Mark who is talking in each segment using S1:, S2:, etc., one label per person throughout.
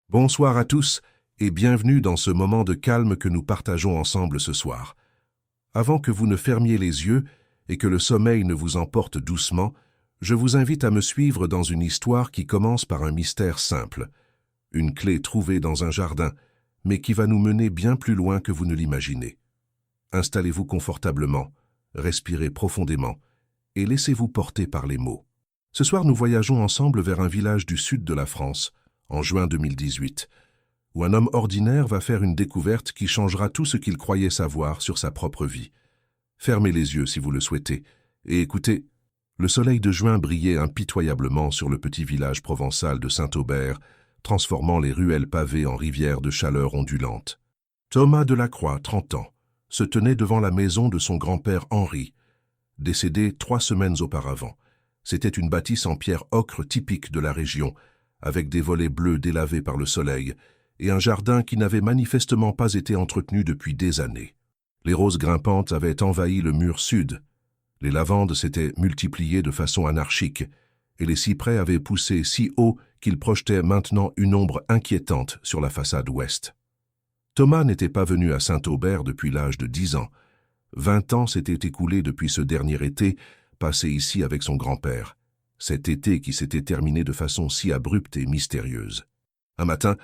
S1: Bonsoir à tous et bienvenue dans ce moment de calme que nous partageons ensemble ce soir. Avant que vous ne fermiez les yeux et que le sommeil ne vous emporte doucement, je vous invite à me suivre dans une histoire qui commence par un mystère simple, une clé trouvée dans un jardin, mais qui va nous mener bien plus loin que vous ne l'imaginez. Installez-vous confortablement, respirez profondément et laissez-vous porter par les mots. Ce soir, nous voyageons ensemble vers un village du sud de la France, en juin 2018, où un homme ordinaire va faire une découverte qui changera tout ce qu'il croyait savoir sur sa propre vie. Fermez les yeux si vous le souhaitez, et écoutez, le soleil de juin brillait impitoyablement sur le petit village provençal de Saint-Aubert, transformant les ruelles pavées en rivières de chaleur ondulante. Thomas Delacroix, 30 ans, se tenait devant la maison de son grand-père Henri, décédé 3 semaines auparavant. C'était une bâtisse en pierre ocre typique de la région, avec des volets bleus délavés par le soleil, et un jardin qui n'avait manifestement pas été entretenu depuis des années. Les roses grimpantes avaient envahi le mur sud, les lavandes s'étaient multipliées de façon anarchique, et les cyprès avaient poussé si haut qu'ils projetaient maintenant une ombre inquiétante sur la façade ouest. Thomas n'était pas venu à Saint-Aubert depuis l'âge de 10 ans. 20 ans s'étaient écoulés depuis ce dernier été, passé ici avec son grand-père. Cet été qui s'était terminé de façon si abrupte et mystérieuse. Un matin,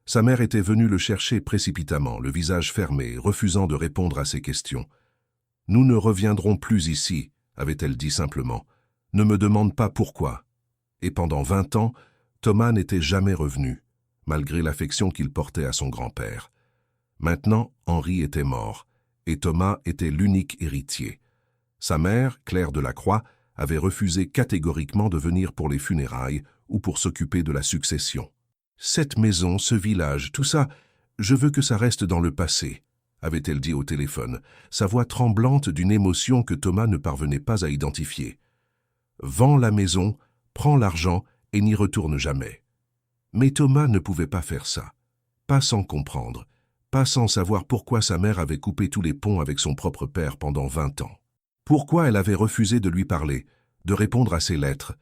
S1: sa mère était venue le chercher précipitamment, le visage fermé, refusant de répondre à ses questions. « Nous ne reviendrons plus ici », avait-elle dit simplement. « Ne me demande pas pourquoi. » Et pendant 20 ans, Thomas n'était jamais revenu, malgré l'affection qu'il portait à son grand-père. Maintenant, Henri était mort, et Thomas était l'unique héritier. Sa mère, Claire Delacroix, avait refusé catégoriquement de venir pour les funérailles ou pour s'occuper de la succession. « Cette maison, ce village, tout ça, je veux que ça reste dans le passé », avait-elle dit au téléphone, sa voix tremblante d'une émotion que Thomas ne parvenait pas à identifier. « Vends la maison, prends l'argent et n'y retourne jamais. » Mais Thomas ne pouvait pas faire ça, pas sans comprendre, pas sans savoir pourquoi sa mère avait coupé tous les ponts avec son propre père pendant 20 ans. Pourquoi elle avait refusé de lui parler, de répondre à ses lettres,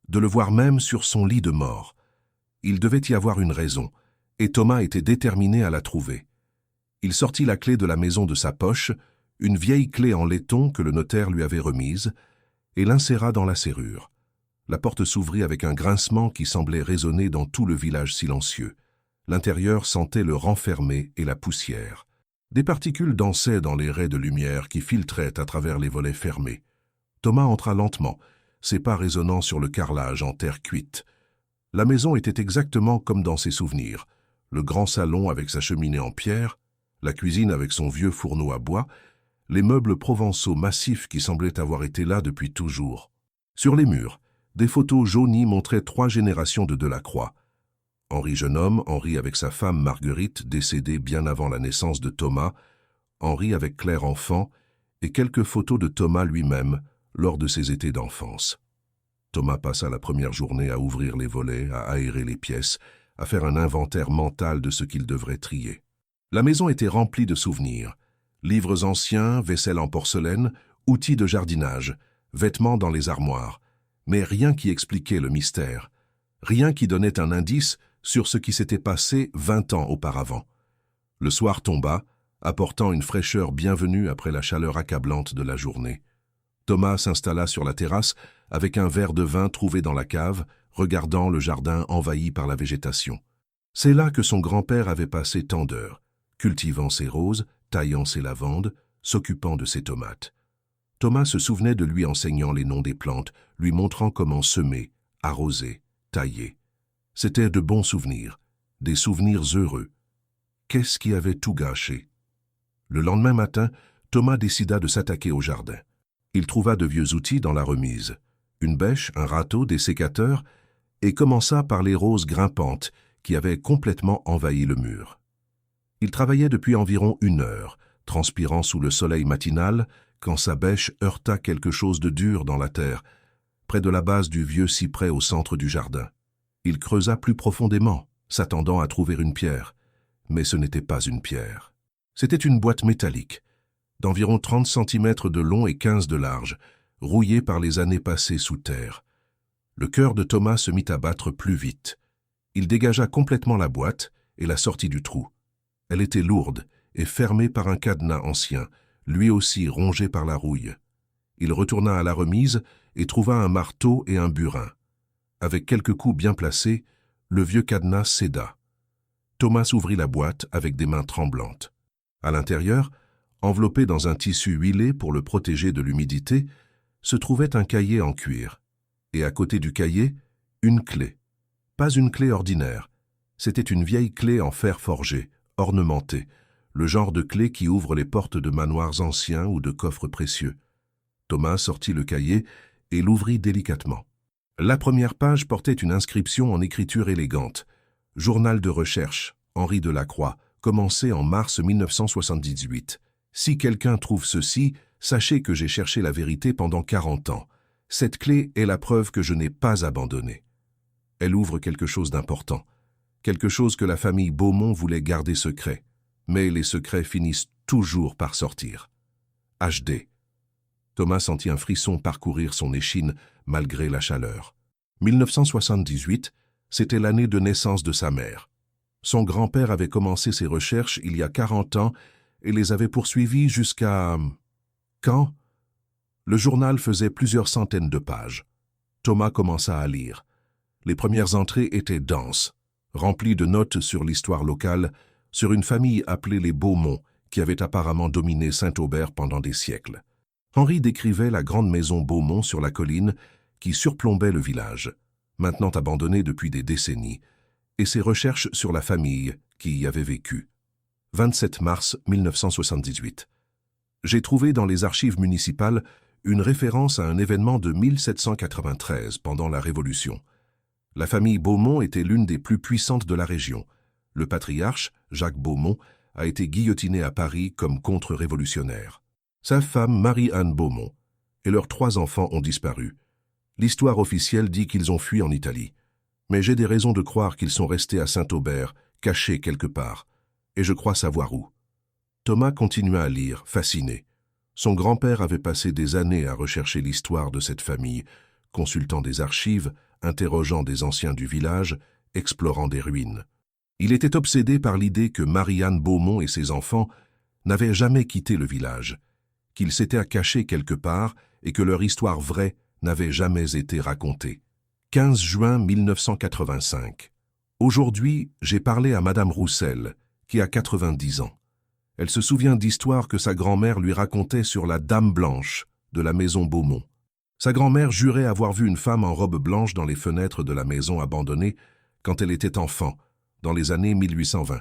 S1: de le voir même sur son lit de mort. Il devait y avoir une raison, et Thomas était déterminé à la trouver. Il sortit la clé de la maison de sa poche, une vieille clé en laiton que le notaire lui avait remise, et l'inséra dans la serrure. La porte s'ouvrit avec un grincement qui semblait résonner dans tout le village silencieux. L'intérieur sentait le renfermé et la poussière. Des particules dansaient dans les raies de lumière qui filtraient à travers les volets fermés. Thomas entra lentement, ses pas résonnant sur le carrelage en terre cuite. La maison était exactement comme dans ses souvenirs. Le grand salon avec sa cheminée en pierre, la cuisine avec son vieux fourneau à bois, les meubles provençaux massifs qui semblaient avoir été là depuis toujours. Sur les murs, des photos jaunies montraient 3 générations de Delacroix. Henri jeune homme, Henri avec sa femme Marguerite, décédée bien avant la naissance de Thomas, Henri avec Claire enfant, et quelques photos de Thomas lui-même lors de ses étés d'enfance. Thomas passa la première journée à ouvrir les volets, à aérer les pièces, à faire un inventaire mental de ce qu'il devrait trier. La maison était remplie de souvenirs. Livres anciens, vaisselle en porcelaine, outils de jardinage, vêtements dans les armoires, mais rien qui expliquait le mystère, rien qui donnait un indice sur ce qui s'était passé 20 ans auparavant. Le soir tomba, apportant une fraîcheur bienvenue après la chaleur accablante de la journée. Thomas s'installa sur la terrasse avec un verre de vin trouvé dans la cave, regardant le jardin envahi par la végétation. C'est là que son grand-père avait passé tant d'heures, cultivant ses roses, taillant ses lavandes, s'occupant de ses tomates. Thomas se souvenait de lui enseignant les noms des plantes, lui montrant comment semer, arroser, tailler. C'étaient de bons souvenirs, des souvenirs heureux. Qu'est-ce qui avait tout gâché? Le lendemain matin, Thomas décida de s'attaquer au jardin. Il trouva de vieux outils dans la remise, une bêche, un râteau, des sécateurs, et commença par les roses grimpantes qui avaient complètement envahi le mur. Il travaillait depuis environ 1 heure, transpirant sous le soleil matinal, quand sa bêche heurta quelque chose de dur dans la terre, près de la base du vieux cyprès au centre du jardin. Il creusa plus profondément, s'attendant à trouver une pierre. Mais ce n'était pas une pierre. C'était une boîte métallique, d'environ 30 cm de long et 15 de large, rouillée par les années passées sous terre. Le cœur de Thomas se mit à battre plus vite. Il dégagea complètement la boîte et la sortit du trou. Elle était lourde et fermée par un cadenas ancien, lui aussi rongé par la rouille. Il retourna à la remise et trouva un marteau et un burin. Avec quelques coups bien placés, le vieux cadenas céda. Thomas ouvrit la boîte avec des mains tremblantes. À l'intérieur, enveloppé dans un tissu huilé pour le protéger de l'humidité, se trouvait un cahier en cuir. Et à côté du cahier, une clé. Pas une clé ordinaire. C'était une vieille clé en fer forgé, ornementée, le genre de clé qui ouvre les portes de manoirs anciens ou de coffres précieux. Thomas sortit le cahier et l'ouvrit délicatement. La première page portait une inscription en écriture élégante. Journal de recherche, Henri Delacroix, commencé en mars 1978. Si quelqu'un trouve ceci, sachez que j'ai cherché la vérité pendant 40 ans. Cette clé est la preuve que je n'ai pas abandonné. Elle ouvre quelque chose d'important. Quelque chose que la famille Beaumont voulait garder secret. Mais les secrets finissent toujours par sortir. HD. Thomas sentit un frisson parcourir son échine malgré la chaleur. 1978, c'était l'année de naissance de sa mère. Son grand-père avait commencé ses recherches il y a 40 ans et les avait poursuivies jusqu'à... Quand? Le journal faisait plusieurs centaines de pages. Thomas commença à lire. Les premières entrées étaient denses, remplies de notes sur l'histoire locale, sur une famille appelée les Beaumont, qui avait apparemment dominé Saint-Aubert pendant des siècles. Henri décrivait la grande maison Beaumont sur la colline qui surplombait le village, maintenant abandonné depuis des décennies, et ses recherches sur la famille qui y avait vécu. 27 mars 1978. J'ai trouvé dans les archives municipales une référence à un événement de 1793 pendant la Révolution. La famille Beaumont était l'une des plus puissantes de la région. Le patriarche, Jacques Beaumont, a été guillotiné à Paris comme contre-révolutionnaire. Sa femme, Marie-Anne Beaumont, et leurs 3 enfants ont disparu. L'histoire officielle dit qu'ils ont fui en Italie. Mais j'ai des raisons de croire qu'ils sont restés à Saint-Aubert, cachés quelque part, et je crois savoir où. Thomas continua à lire, fasciné. Son grand-père avait passé des années à rechercher l'histoire de cette famille, consultant des archives, interrogeant des anciens du village, explorant des ruines. Il était obsédé par l'idée que Marie-Anne Beaumont et ses enfants n'avaient jamais quitté le village, qu'ils s'étaient cachés quelque part et que leur histoire vraie n'avait jamais été racontée. 15 juin 1985. Aujourd'hui, j'ai parlé à Madame Roussel, qui a 90 ans. Elle se souvient d'histoires que sa grand-mère lui racontait sur la Dame Blanche de la maison Beaumont. Sa grand-mère jurait avoir vu une femme en robe blanche dans les fenêtres de la maison abandonnée quand elle était enfant, dans les années 1820.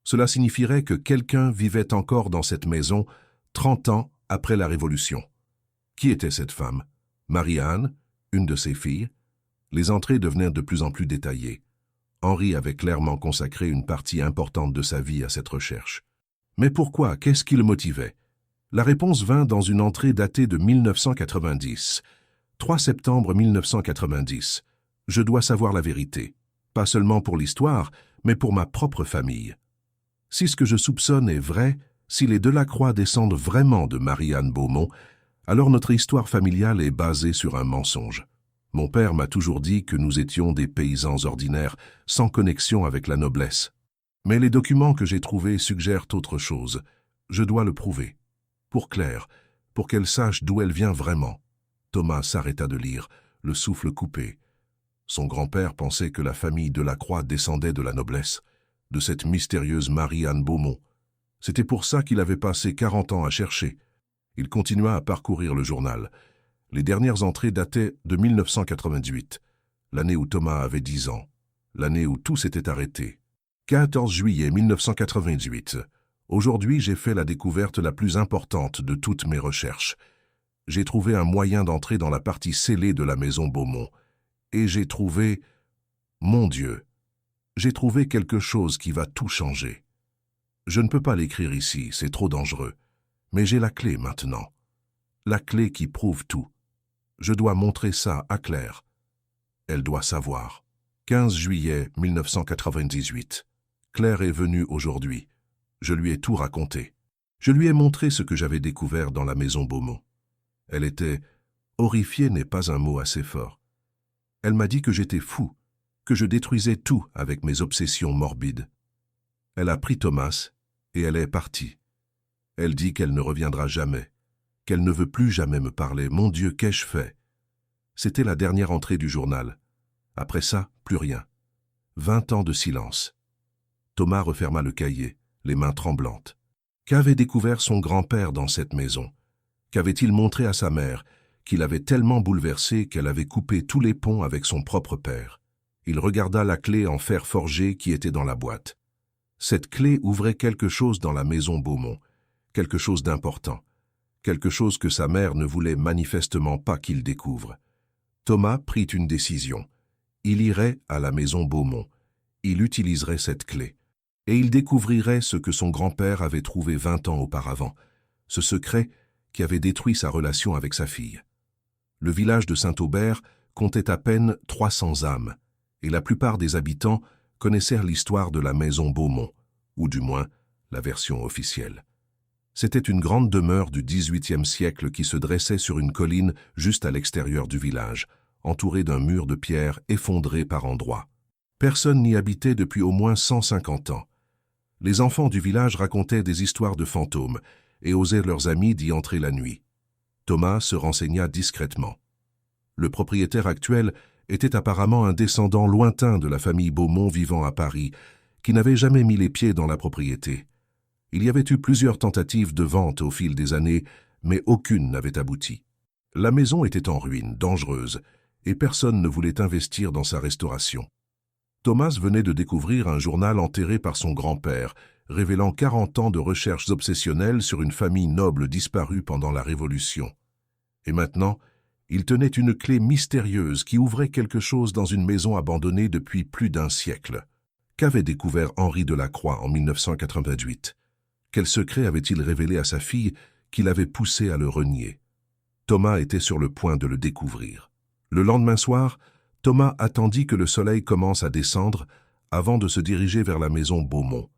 S1: Cela signifierait que quelqu'un vivait encore dans cette maison 30 ans après la Révolution. Qui était cette femme? Marie-Anne, une de ses filles? Les entrées devenaient de plus en plus détaillées. Henri avait clairement consacré une partie importante de sa vie à cette recherche. Mais pourquoi? Qu'est-ce qui le motivait? La réponse vint dans une entrée datée de 1990. 3 septembre 1990. Je dois savoir la vérité. Pas seulement pour l'histoire, mais pour ma propre famille. Si ce que je soupçonne est vrai, si les Delacroix descendent vraiment de Marie-Anne Beaumont, alors notre histoire familiale est basée sur un mensonge. Mon père m'a toujours dit que nous étions des paysans ordinaires, sans connexion avec la noblesse. Mais les documents que j'ai trouvés suggèrent autre chose. Je dois le prouver. Pour Claire, pour qu'elle sache d'où elle vient vraiment. Thomas s'arrêta de lire, le souffle coupé. Son grand-père pensait que la famille Delacroix descendait de la noblesse, de cette mystérieuse Marie-Anne Beaumont. C'était pour ça qu'il avait passé 40 ans à chercher. Il continua à parcourir le journal. Les dernières entrées dataient de 1998, l'année où Thomas avait 10 ans, l'année où tout s'était arrêté. 14 juillet 1998. Aujourd'hui, j'ai fait la découverte la plus importante de toutes mes recherches. J'ai trouvé un moyen d'entrer dans la partie scellée de la maison Beaumont. Et j'ai trouvé... Mon Dieu, j'ai trouvé quelque chose qui va tout changer. Je ne peux pas l'écrire ici, c'est trop dangereux. Mais j'ai la clé maintenant. La clé qui prouve tout. Je dois montrer ça à Claire. Elle doit savoir. 15 juillet 1998. Claire est venue aujourd'hui. Je lui ai tout raconté. Je lui ai montré ce que j'avais découvert dans la maison Beaumont. Elle était... Horrifiée n'est pas un mot assez fort. Elle m'a dit que j'étais fou, que je détruisais tout avec mes obsessions morbides. Elle a pris Thomas et elle est partie. Elle dit qu'elle ne reviendra jamais, qu'elle ne veut plus jamais me parler. Mon Dieu, qu'ai-je fait? C'était la dernière entrée du journal. Après ça, plus rien. 20 ans de silence. Thomas referma le cahier, les mains tremblantes. Qu'avait découvert son grand-père dans cette maison? Qu'avait-il montré à sa mère, qui l'avait tellement bouleversé qu'elle avait coupé tous les ponts avec son propre père? Il regarda la clé en fer forgé qui était dans la boîte. Cette clé ouvrait quelque chose dans la maison Beaumont, quelque chose d'important, quelque chose que sa mère ne voulait manifestement pas qu'il découvre. Thomas prit une décision. Il irait à la maison Beaumont. Il utiliserait cette clé. Et il découvrirait ce que son grand-père avait trouvé 20 ans auparavant, ce secret qui avait détruit sa relation avec sa fille. Le village de Saint-Aubert comptait à peine 300 âmes, et la plupart des habitants connaissaient l'histoire de la maison Beaumont, ou du moins la version officielle. C'était une grande demeure du XVIIIe siècle qui se dressait sur une colline juste à l'extérieur du village, entourée d'un mur de pierre effondré par endroits. Personne n'y habitait depuis au moins 150 ans. Les enfants du village racontaient des histoires de fantômes et osaient leurs amis d'y entrer la nuit. Thomas se renseigna discrètement. Le propriétaire actuel était apparemment un descendant lointain de la famille Beaumont vivant à Paris, qui n'avait jamais mis les pieds dans la propriété. Il y avait eu plusieurs tentatives de vente au fil des années, mais aucune n'avait abouti. La maison était en ruine, dangereuse, et personne ne voulait investir dans sa restauration. Thomas venait de découvrir un journal enterré par son grand-père, révélant 40 ans de recherches obsessionnelles sur une famille noble disparue pendant la Révolution. Et maintenant, il tenait une clé mystérieuse qui ouvrait quelque chose dans une maison abandonnée depuis plus d'un siècle. Qu'avait découvert Henri Delacroix en 1988? Quel secret avait-il révélé à sa fille qui l'avait poussé à le renier? Thomas était sur le point de le découvrir. Le lendemain soir, Thomas attendit que le soleil commence à descendre avant de se diriger vers la maison Beaumont.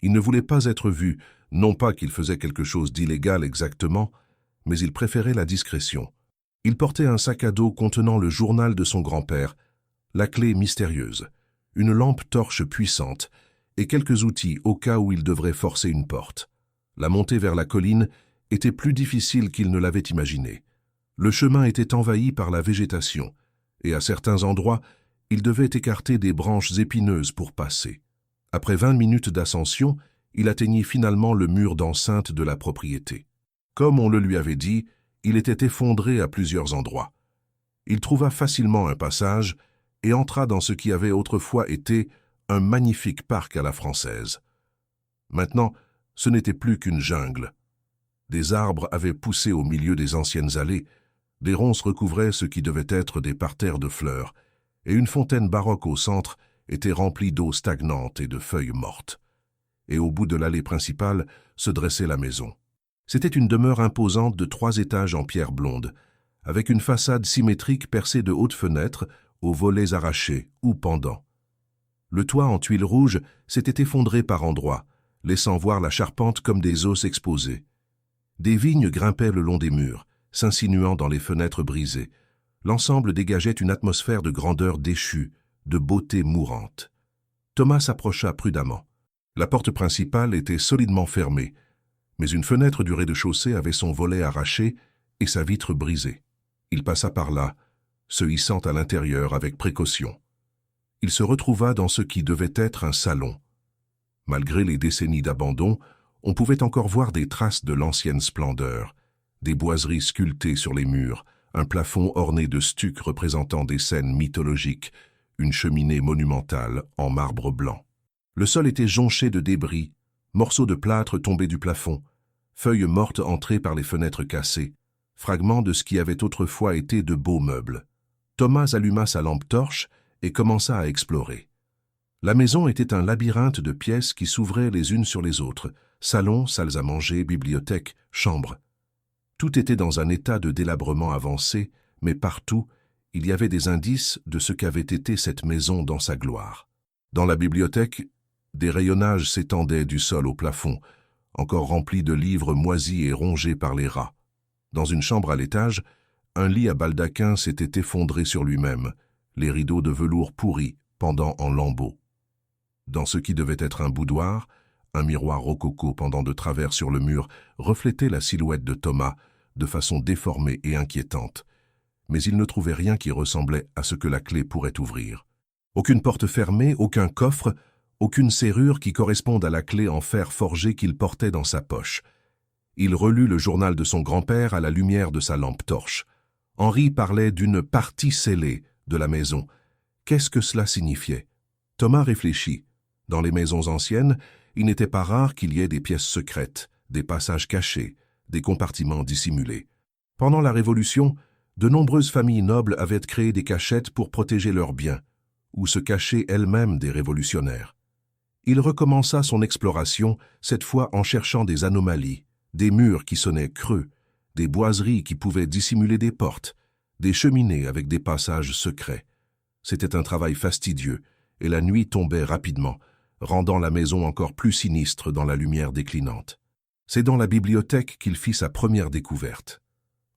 S1: Il ne voulait pas être vu, non pas qu'il faisait quelque chose d'illégal exactement, mais il préférait la discrétion. Il portait un sac à dos contenant le journal de son grand-père, la clé mystérieuse, une lampe torche puissante et quelques outils au cas où il devrait forcer une porte. La montée vers la colline était plus difficile qu'il ne l'avait imaginé. Le chemin était envahi par la végétation, et à certains endroits, il devait écarter des branches épineuses pour passer. Après 20 minutes d'ascension, il atteignit finalement le mur d'enceinte de la propriété. Comme on le lui avait dit, il était effondré à plusieurs endroits. Il trouva facilement un passage et entra dans ce qui avait autrefois été un magnifique parc à la française. Maintenant, ce n'était plus qu'une jungle. Des arbres avaient poussé au milieu des anciennes allées, des ronces recouvraient ce qui devait être des parterres de fleurs, et une fontaine baroque au centre était remplie d'eau stagnante et de feuilles mortes. Et au bout de l'allée principale se dressait la maison. C'était une demeure imposante de 3 étages en pierre blonde, avec une façade symétrique percée de hautes fenêtres aux volets arrachés ou pendants. Le toit en tuiles rouges s'était effondré par endroits, laissant voir la charpente comme des os exposés. Des vignes grimpaient le long des murs, s'insinuant dans les fenêtres brisées. L'ensemble dégageait une atmosphère de grandeur déchue, de beauté mourante. Thomas s'approcha prudemment. La porte principale était solidement fermée, mais une fenêtre du rez-de-chaussée avait son volet arraché et sa vitre brisée. Il passa par là, se hissant à l'intérieur avec précaution. Il se retrouva dans ce qui devait être un salon. Malgré les décennies d'abandon, on pouvait encore voir des traces de l'ancienne splendeur, des boiseries sculptées sur les murs, un plafond orné de stucs représentant des scènes mythologiques, une cheminée monumentale en marbre blanc. Le sol était jonché de débris, morceaux de plâtre tombés du plafond, feuilles mortes entrées par les fenêtres cassées, fragments de ce qui avait autrefois été de beaux meubles. Thomas alluma sa lampe torche et commença à explorer. La maison était un labyrinthe de pièces qui s'ouvraient les unes sur les autres, salons, salles à manger, bibliothèques, chambres. Tout était dans un état de délabrement avancé, mais partout, il y avait des indices de ce qu'avait été cette maison dans sa gloire. Dans la bibliothèque, des rayonnages s'étendaient du sol au plafond, encore remplis de livres moisis et rongés par les rats. Dans une chambre à l'étage, un lit à baldaquin s'était effondré sur lui-même, les rideaux de velours pourris, pendant en lambeaux. Dans ce qui devait être un boudoir, un miroir rococo pendant de travers sur le mur reflétait la silhouette de Thomas de façon déformée et inquiétante. Mais il ne trouvait rien qui ressemblait à ce que la clé pourrait ouvrir. Aucune porte fermée, aucun coffre, aucune serrure qui corresponde à la clé en fer forgé qu'il portait dans sa poche. Il relut le journal de son grand-père à la lumière de sa lampe torche. Henri parlait d'une partie scellée de la maison. Qu'est-ce que cela signifiait? Thomas réfléchit. Dans les maisons anciennes, il n'était pas rare qu'il y ait des pièces secrètes, des passages cachés, des compartiments dissimulés. Pendant la Révolution, de nombreuses familles nobles avaient créé des cachettes pour protéger leurs biens, ou se cacher elles-mêmes des révolutionnaires. Il recommença son exploration, cette fois en cherchant des anomalies, des murs qui sonnaient creux, des boiseries qui pouvaient dissimuler des portes, des cheminées avec des passages secrets. C'était un travail fastidieux, et la nuit tombait rapidement, rendant la maison encore plus sinistre dans la lumière déclinante. C'est dans la bibliothèque qu'il fit sa première découverte.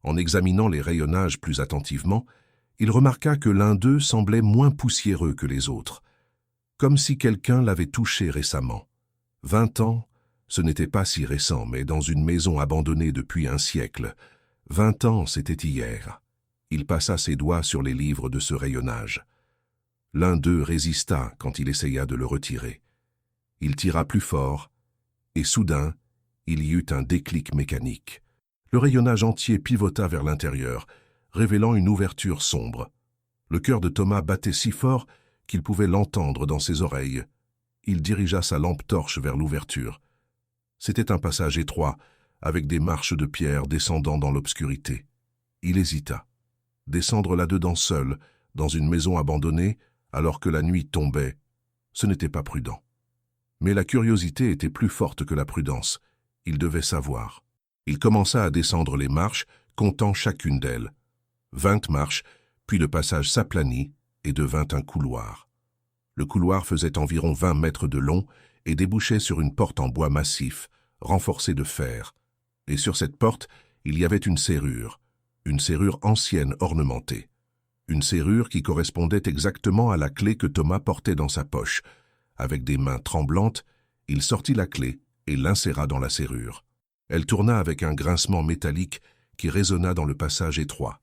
S1: En examinant les rayonnages plus attentivement, il remarqua que l'un d'eux semblait moins poussiéreux que les autres, comme si quelqu'un l'avait touché récemment. 20 ans, ce n'était pas si récent, mais dans une maison abandonnée depuis un siècle. 20 ans, c'était hier. Il passa ses doigts sur les livres de ce rayonnage. L'un d'eux résista quand il essaya de le retirer. Il tira plus fort, et soudain, il y eut un déclic mécanique. Le rayonnage entier pivota vers l'intérieur, révélant une ouverture sombre. Le cœur de Thomas battait si fort qu'il pouvait l'entendre dans ses oreilles. Il dirigea sa lampe torche vers l'ouverture. C'était un passage étroit, avec des marches de pierre descendant dans l'obscurité. Il hésita. Descendre là-dedans seul, dans une maison abandonnée, alors que la nuit tombait, ce n'était pas prudent. Mais la curiosité était plus forte que la prudence. Il devait savoir. Il commença à descendre les marches, comptant chacune d'elles. 20 marches, puis le passage s'aplanit et devint un couloir. Le couloir faisait environ 20 mètres de long et débouchait sur une porte en bois massif, renforcée de fer. Et sur cette porte, il y avait une serrure ancienne ornementée. Une serrure qui correspondait exactement à la clé que Thomas portait dans sa poche. Avec des mains tremblantes, il sortit la clé et l'inséra dans la serrure. Elle tourna avec un grincement métallique qui résonna dans le passage étroit.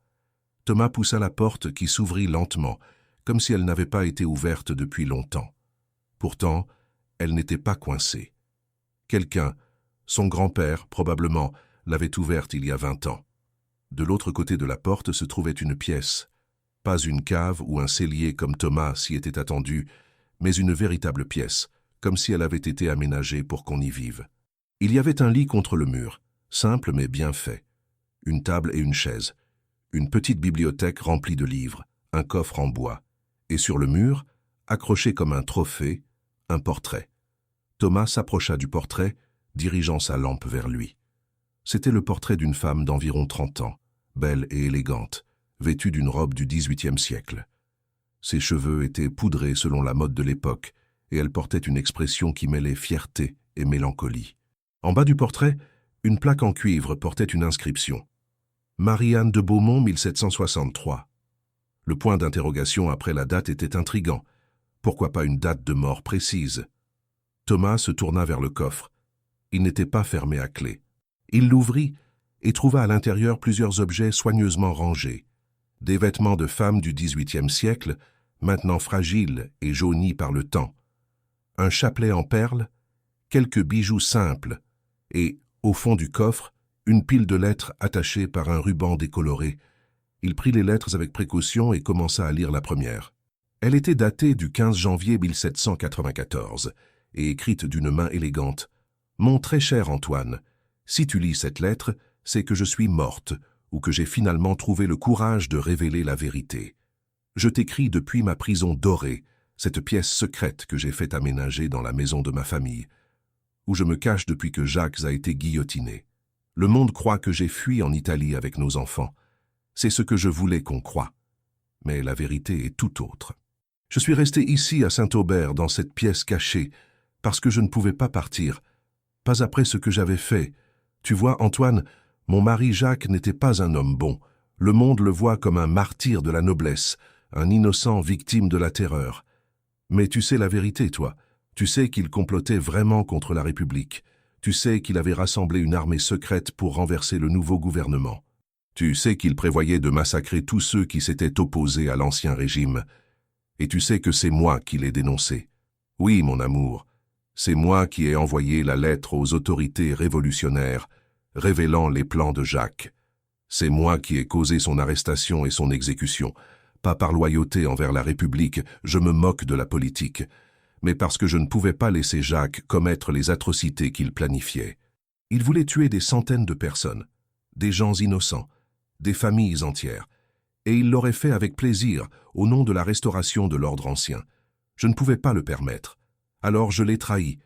S1: Thomas poussa la porte qui s'ouvrit lentement, comme si elle n'avait pas été ouverte depuis longtemps. Pourtant, elle n'était pas coincée. Quelqu'un, son grand-père probablement, l'avait ouverte il y a 20 ans. De l'autre côté de la porte se trouvait une pièce. Pas une cave ou un cellier comme Thomas s'y était attendu, mais une véritable pièce, comme si elle avait été aménagée pour qu'on y vive. Il y avait un lit contre le mur, simple mais bien fait, une table et une chaise, une petite bibliothèque remplie de livres, un coffre en bois, et sur le mur, accroché comme un trophée, un portrait. Thomas s'approcha du portrait, dirigeant sa lampe vers lui. C'était le portrait d'une femme d'environ 30 ans, belle et élégante, vêtue d'une robe du XVIIIe siècle. Ses cheveux étaient poudrés selon la mode de l'époque, et elle portait une expression qui mêlait fierté et mélancolie. En bas du portrait, une plaque en cuivre portait une inscription. Marie-Anne de Beaumont, 1763. Le point d'interrogation après la date était intrigant. Pourquoi pas une date de mort précise? Thomas se tourna vers le coffre. Il n'était pas fermé à clé. Il l'ouvrit et trouva à l'intérieur plusieurs objets soigneusement rangés. Des vêtements de femmes du XVIIIe siècle, maintenant fragiles et jaunis par le temps. Un chapelet en perles, quelques bijoux simples, et, au fond du coffre, une pile de lettres attachées par un ruban décoloré. Il prit les lettres avec précaution et commença à lire la première. Elle était datée du 15 janvier 1794 et écrite d'une main élégante. « Mon très cher Antoine, si tu lis cette lettre, c'est que je suis morte ou que j'ai finalement trouvé le courage de révéler la vérité. Je t'écris depuis ma prison dorée, cette pièce secrète que j'ai fait aménager dans la maison de ma famille, où je me cache depuis que Jacques a été guillotiné. Le monde croit que j'ai fui en Italie avec nos enfants. C'est ce que je voulais qu'on croie. Mais la vérité est tout autre. Je suis resté ici à Saint-Aubert, dans cette pièce cachée, parce que je ne pouvais pas partir, pas après ce que j'avais fait. Tu vois, Antoine, mon mari Jacques n'était pas un homme bon. Le monde le voit comme un martyr de la noblesse, un innocent victime de la terreur. Mais tu sais la vérité, toi. Tu sais qu'il complotait vraiment contre la République. Tu sais qu'il avait rassemblé une armée secrète pour renverser le nouveau gouvernement. Tu sais qu'il prévoyait de massacrer tous ceux qui s'étaient opposés à l'ancien régime. Et tu sais que c'est moi qui l'ai dénoncé. Oui, mon amour, c'est moi qui ai envoyé la lettre aux autorités révolutionnaires, révélant les plans de Jacques. C'est moi qui ai causé son arrestation et son exécution. Pas par loyauté envers la République, je me moque de la politique, mais parce que je ne pouvais pas laisser Jacques commettre les atrocités qu'il planifiait. Il voulait tuer des centaines de personnes, des gens innocents, des familles entières, et il l'aurait fait avec plaisir, au nom de la restauration de l'ordre ancien. Je ne pouvais pas le permettre. Alors je l'ai trahi,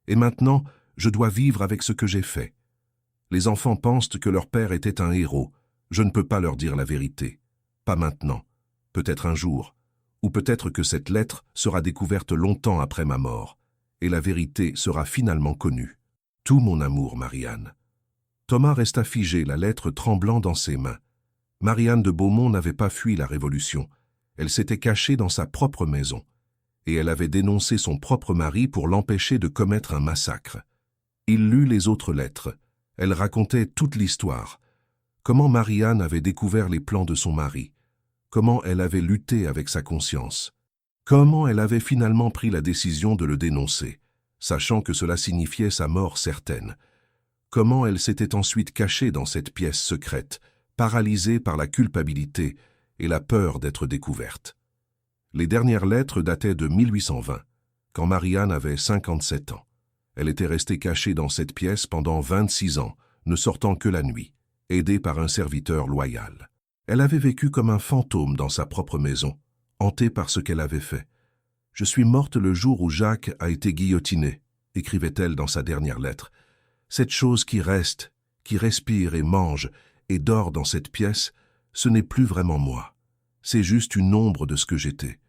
S1: et maintenant je dois vivre avec ce que j'ai fait. Les enfants pensent que leur père était un héros. Je ne peux pas leur dire la vérité. Pas maintenant. Peut-être un jour. Ou peut-être que cette lettre sera découverte longtemps après ma mort, et la vérité sera finalement connue. Tout mon amour, Marianne. Thomas resta figé, la lettre tremblant dans ses mains. Marianne de Beaumont n'avait pas fui la Révolution. Elle s'était cachée dans sa propre maison, et elle avait dénoncé son propre mari pour l'empêcher de commettre un massacre. Il lut les autres lettres. Elle racontait toute l'histoire. Comment Marianne avait découvert les plans de son mari. Comment elle avait lutté avec sa conscience. Comment elle avait finalement pris la décision de le dénoncer, sachant que cela signifiait sa mort certaine. Comment elle s'était ensuite cachée dans cette pièce secrète, paralysée par la culpabilité et la peur d'être découverte. Les dernières lettres dataient de 1820, quand Marianne avait 57 ans. Elle était restée cachée dans cette pièce pendant 26 ans, ne sortant que la nuit, aidée par un serviteur loyal. Elle avait vécu comme un fantôme dans sa propre maison, hantée par ce qu'elle avait fait. « Je suis morte le jour où Jacques a été guillotiné », écrivait-elle dans sa dernière lettre. « Cette chose qui reste, qui respire et mange et dort dans cette pièce, ce n'est plus vraiment moi. C'est juste une ombre de ce que j'étais.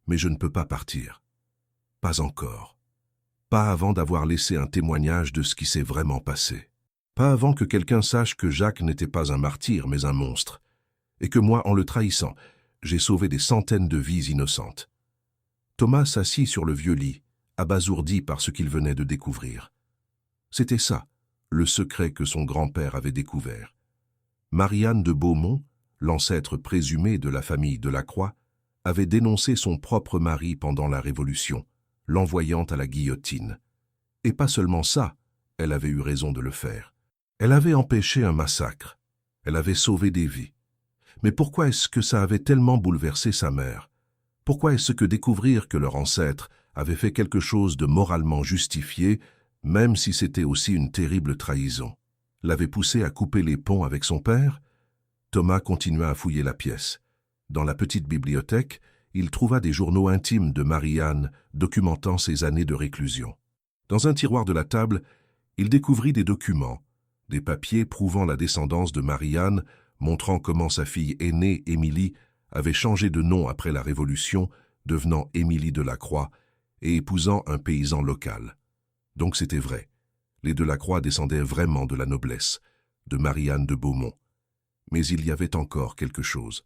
S1: Mais je ne peux pas partir. Pas encore. Pas avant d'avoir laissé un témoignage de ce qui s'est vraiment passé. Pas avant que quelqu'un sache que Jacques n'était pas un martyr, mais un monstre. Et que moi, en le trahissant, j'ai sauvé des centaines de vies innocentes. » Thomas s'assit sur le vieux lit, abasourdi par ce qu'il venait de découvrir. C'était ça, le secret que son grand-père avait découvert. Marianne de Beaumont, l'ancêtre présumé de la famille Delacroix, avait dénoncé son propre mari pendant la Révolution, l'envoyant à la guillotine. Et pas seulement ça, elle avait eu raison de le faire. Elle avait empêché un massacre. Elle avait sauvé des vies. Mais pourquoi est-ce que ça avait tellement bouleversé sa mère? Pourquoi est-ce que découvrir que leur ancêtre avait fait quelque chose de moralement justifié, même si c'était aussi une terrible trahison, l'avait poussé à couper les ponts avec son père? Thomas continua à fouiller la pièce. Dans la petite bibliothèque, il trouva des journaux intimes de Marianne documentant ses années de réclusion. Dans un tiroir de la table, il découvrit des documents, des papiers prouvant la descendance de Marianne, montrant comment sa fille aînée, Émilie, avait changé de nom après la Révolution, devenant Émilie Delacroix et épousant un paysan local. Donc c'était vrai. Les Delacroix descendaient vraiment de la noblesse, de Marianne de Beaumont. Mais il y avait encore quelque chose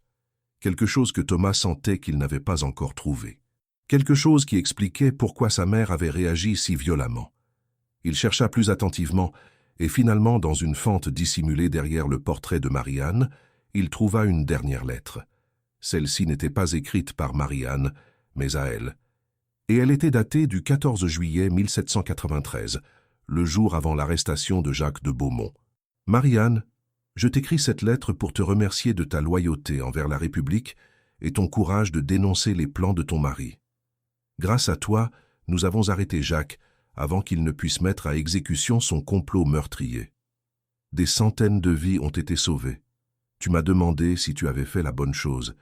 S1: que Thomas sentait qu'il n'avait pas encore trouvé. Quelque chose qui expliquait pourquoi sa mère avait réagi si violemment. Il chercha plus attentivement, et finalement, dans une fente dissimulée derrière le portrait de Marianne, il trouva une dernière lettre. Celle-ci n'était pas écrite par Marianne, mais à elle. Et elle était datée du 14 juillet 1793, le jour avant l'arrestation de Jacques de Beaumont. « Marianne, je t'écris cette lettre pour te remercier de ta loyauté envers la République et ton courage de dénoncer les plans de ton mari. Grâce à toi, nous avons arrêté Jacques avant qu'il ne puisse mettre à exécution son complot meurtrier. Des centaines de vies ont été sauvées. Tu m'as demandé si tu avais fait la bonne chose.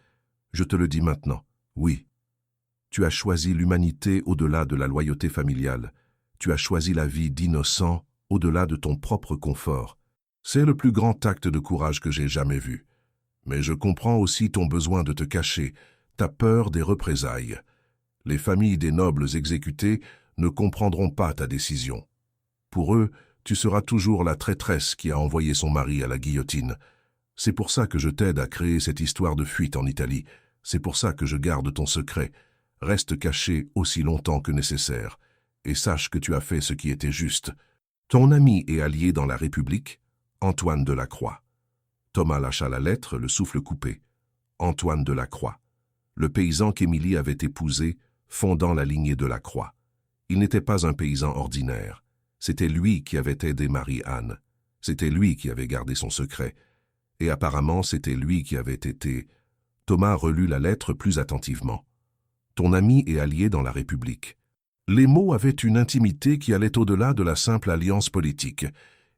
S1: Je te le dis maintenant, oui. Tu as choisi l'humanité au-delà de la loyauté familiale. Tu as choisi la vie d'innocent au-delà de ton propre confort. C'est le plus grand acte de courage que j'ai jamais vu. Mais je comprends aussi ton besoin de te cacher, ta peur des représailles. Les familles des nobles exécutés ne comprendront pas ta décision. Pour eux, tu seras toujours la traîtresse qui a envoyé son mari à la guillotine. C'est pour ça que je t'aide à créer cette histoire de fuite en Italie. C'est pour ça que je garde ton secret, Reste caché aussi longtemps que nécessaire, et sache que tu as fait ce qui était juste. Ton ami et allié dans la République, Antoine Delacroix. Thomas lâcha la lettre, le souffle coupé. Antoine Delacroix, le paysan qu'Émilie avait épousé, fondant la lignée Delacroix. Il n'était pas un paysan ordinaire. C'était lui qui avait aidé Marie-Anne. C'était lui qui avait gardé son secret. Et apparemment, c'était lui qui avait été... Thomas relut la lettre plus attentivement. Ton ami et allié dans la République. Les mots avaient une intimité qui allait au-delà de la simple alliance politique,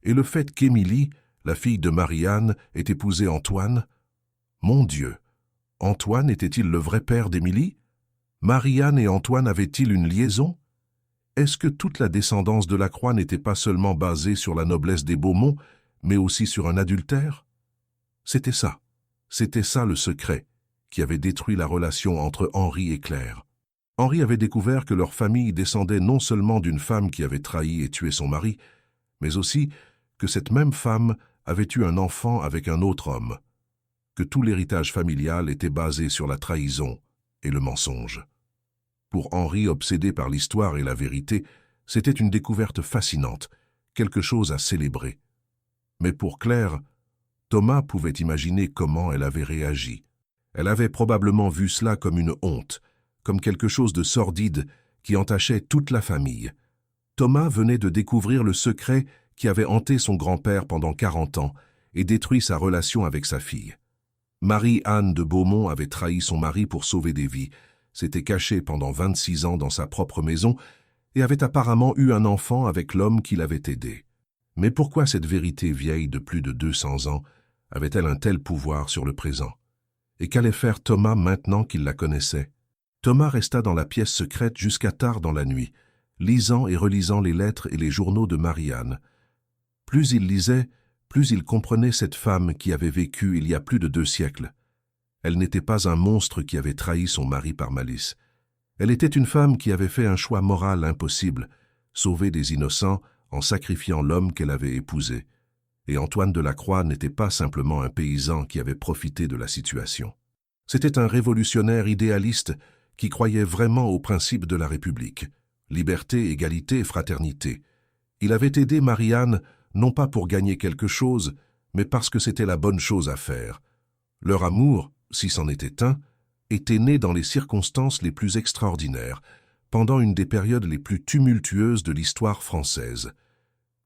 S1: et le fait qu'Émilie, la fille de Marie-Anne, ait épousé Antoine... Mon Dieu! Antoine était-il le vrai père d'Émilie? Marie-Anne et Antoine avaient-ils une liaison? Est-ce que toute la descendance de Lacroix n'était pas seulement basée sur la noblesse des Beaumont, mais aussi sur un adultère? C'était ça le secret qui avait détruit la relation entre Henri et Claire. Henri avait découvert que leur famille descendait non seulement d'une femme qui avait trahi et tué son mari, mais aussi que cette même femme avait eu un enfant avec un autre homme, que tout l'héritage familial était basé sur la trahison et le mensonge. Pour Henri, obsédé par l'histoire et la vérité, c'était une découverte fascinante, quelque chose à célébrer. Mais pour Claire, Thomas pouvait imaginer comment elle avait réagi. Elle avait probablement vu cela comme une honte, comme quelque chose de sordide qui entachait toute la famille. Thomas venait de découvrir le secret qui avait hanté son grand-père pendant 40 ans et détruit sa relation avec sa fille. Marie-Anne de Beaumont avait trahi son mari pour sauver des vies, s'était cachée pendant 26 ans dans sa propre maison et avait apparemment eu un enfant avec l'homme qui l'avait aidé. Mais pourquoi cette vérité vieille de plus de 200 ans avait-elle un tel pouvoir sur le présent? Et qu'allait faire Thomas maintenant qu'il la connaissait? Thomas resta dans la pièce secrète jusqu'à tard dans la nuit, lisant et relisant les lettres et les journaux de Marie-Anne. Plus il lisait, plus il comprenait cette femme qui avait vécu il y a plus de 2 siècles. Elle n'était pas un monstre qui avait trahi son mari par malice. Elle était une femme qui avait fait un choix moral impossible, sauver des innocents en sacrifiant l'homme qu'elle avait épousé. Et Antoine Delacroix n'était pas simplement un paysan qui avait profité de la situation. C'était un révolutionnaire idéaliste qui croyait vraiment aux principes de la République. Liberté, égalité, fraternité. Il avait aidé Marie-Anne non pas pour gagner quelque chose, mais parce que c'était la bonne chose à faire. Leur amour, si c'en était un, était né dans les circonstances les plus extraordinaires, pendant une des périodes les plus tumultueuses de l'histoire française.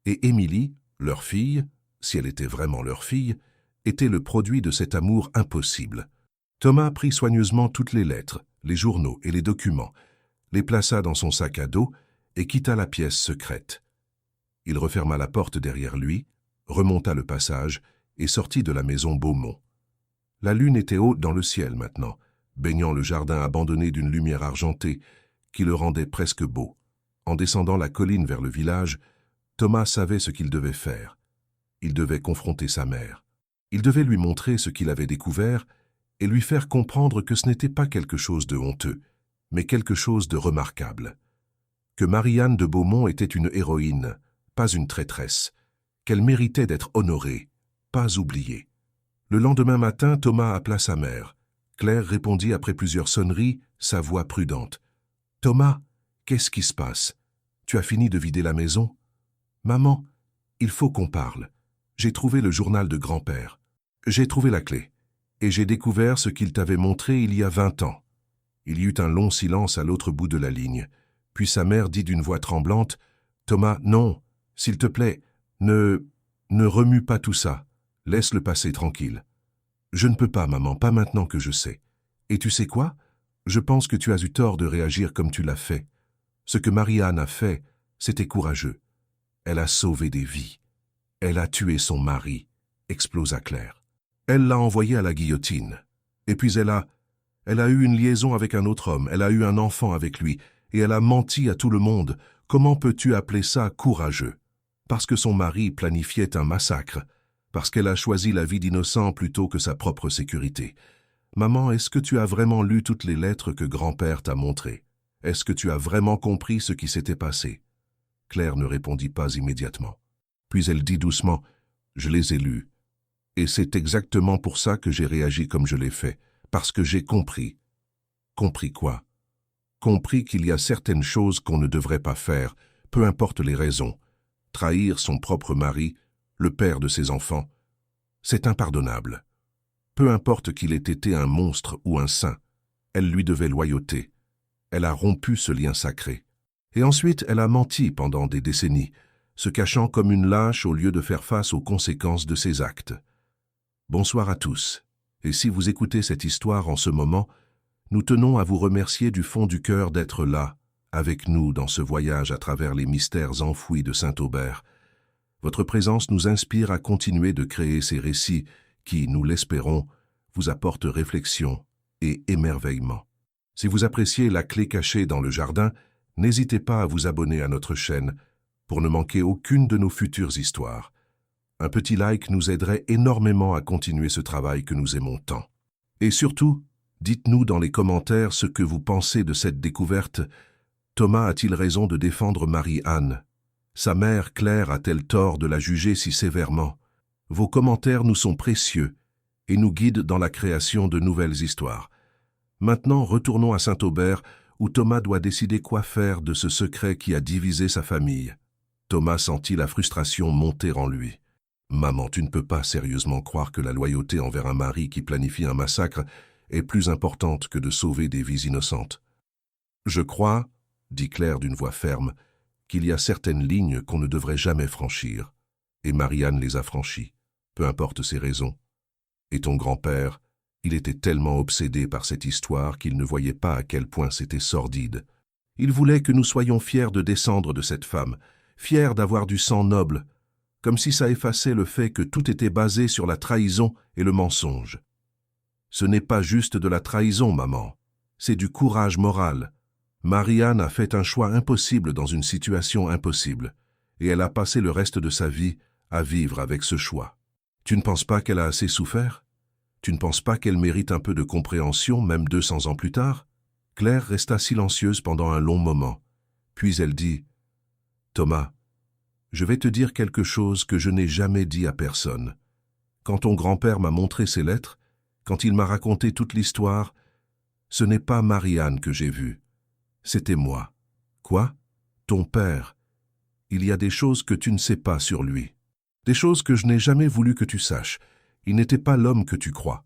S1: Et Émilie, leur fille, si elle était vraiment leur fille, était le produit de cet amour impossible. Thomas prit soigneusement toutes les lettres, les journaux et les documents, les plaça dans son sac à dos et quitta la pièce secrète. Il referma la porte derrière lui, remonta le passage et sortit de la maison Beaumont. La lune était haute dans le ciel maintenant, baignant le jardin abandonné d'une lumière argentée qui le rendait presque beau. En descendant la colline vers le village, Thomas savait ce qu'il devait faire. Il devait confronter sa mère. Il devait lui montrer ce qu'il avait découvert et lui faire comprendre que ce n'était pas quelque chose de honteux, mais quelque chose de remarquable. Que Marie-Anne de Beaumont était une héroïne, pas une traîtresse, qu'elle méritait d'être honorée, pas oubliée. Le lendemain matin, Thomas appela sa mère. Claire répondit après plusieurs sonneries, sa voix prudente. « Thomas, qu'est-ce qui se passe? Tu as fini de vider la maison? »« Maman, il faut qu'on parle. J'ai trouvé le journal de grand-père. J'ai trouvé la clé. Et j'ai découvert ce qu'il t'avait montré il y a 20 ans. » Il y eut un long silence à l'autre bout de la ligne. Puis sa mère dit d'une voix tremblante, « Thomas, non, s'il te plaît, ne remue pas tout ça. Laisse-le passer tranquille. »« Je ne peux pas, maman, pas maintenant que je sais. Et tu sais quoi? Je pense que tu as eu tort de réagir comme tu l'as fait. Ce que Marie-Anne a fait, c'était courageux. Elle a sauvé des vies. Elle a tué son mari, » explosa Claire. Elle l'a envoyé à la guillotine. Et puis elle a eu une liaison avec un autre homme, elle a eu un enfant avec lui, et elle a menti à tout le monde. Comment peux-tu appeler ça courageux? Parce que son mari planifiait un massacre, parce qu'elle a choisi la vie d'innocent plutôt que sa propre sécurité. Maman, est-ce que tu as vraiment lu toutes les lettres que grand-père t'a montrées? Est-ce que tu as vraiment compris ce qui s'était passé? Claire ne répondit pas immédiatement. Puis elle dit doucement, « Je les ai lus. Et c'est exactement pour ça que j'ai réagi comme je l'ai fait, parce que j'ai compris. » « Compris quoi? » compris qu'il y a certaines choses qu'on ne devrait pas faire, peu importe les raisons. Trahir son propre mari, le père de ses enfants, c'est impardonnable. Peu importe qu'il ait été un monstre ou un saint, elle lui devait loyauté. Elle a rompu ce lien sacré. Et ensuite, elle a menti pendant des décennies, se cachant comme une lâche au lieu de faire face aux conséquences de ses actes. Bonsoir à tous. Et si vous écoutez cette histoire en ce moment, nous tenons à vous remercier du fond du cœur d'être là, avec nous dans ce voyage à travers les mystères enfouis de Saint-Aubert. Votre présence nous inspire à continuer de créer ces récits qui, nous l'espérons, vous apportent réflexion et émerveillement. Si vous appréciez La Clé cachée dans le jardin, n'hésitez pas à vous abonner à notre chaîne pour ne manquer aucune de nos futures histoires. Un petit like nous aiderait énormément à continuer ce travail que nous aimons tant. Et surtout, dites-nous dans les commentaires ce que vous pensez de cette découverte. Thomas a-t-il raison de défendre Marie-Anne? Sa mère, Claire, a-t-elle tort de la juger si sévèrement? Vos commentaires nous sont précieux et nous guident dans la création de nouvelles histoires. Maintenant, retournons à Saint-Aubert, où Thomas doit décider quoi faire de ce secret qui a divisé sa famille. Thomas sentit la frustration monter en lui. « Maman, tu ne peux pas sérieusement croire que la loyauté envers un mari qui planifie un massacre est plus importante que de sauver des vies innocentes. »« Je crois, » dit Claire d'une voix ferme, « qu'il y a certaines lignes qu'on ne devrait jamais franchir. Et Marie-Anne les a franchies, peu importe ses raisons. Et ton grand-père, il était tellement obsédé par cette histoire qu'il ne voyait pas à quel point c'était sordide. Il voulait que nous soyons fiers de descendre de cette femme, fiers d'avoir du sang noble, comme si ça effaçait le fait que tout était basé sur la trahison et le mensonge. Ce n'est pas juste de la trahison, maman, c'est du courage moral. Marie-Anne a fait un choix impossible dans une situation impossible, et elle a passé le reste de sa vie à vivre avec ce choix. Tu ne penses pas qu'elle a assez souffert? Tu ne penses pas qu'elle mérite un peu de compréhension, même 200 ans plus tard? Claire resta silencieuse pendant un long moment. Puis elle dit, « Thomas, je vais te dire quelque chose que je n'ai jamais dit à personne. Quand ton grand-père m'a montré ses lettres, quand il m'a raconté toute l'histoire, ce n'est pas Marie-Anne que j'ai vue. C'était moi. Quoi? Ton père. Il y a des choses que tu ne sais pas sur lui. Des choses que je n'ai jamais voulu que tu saches. Il n'était pas l'homme que tu crois. »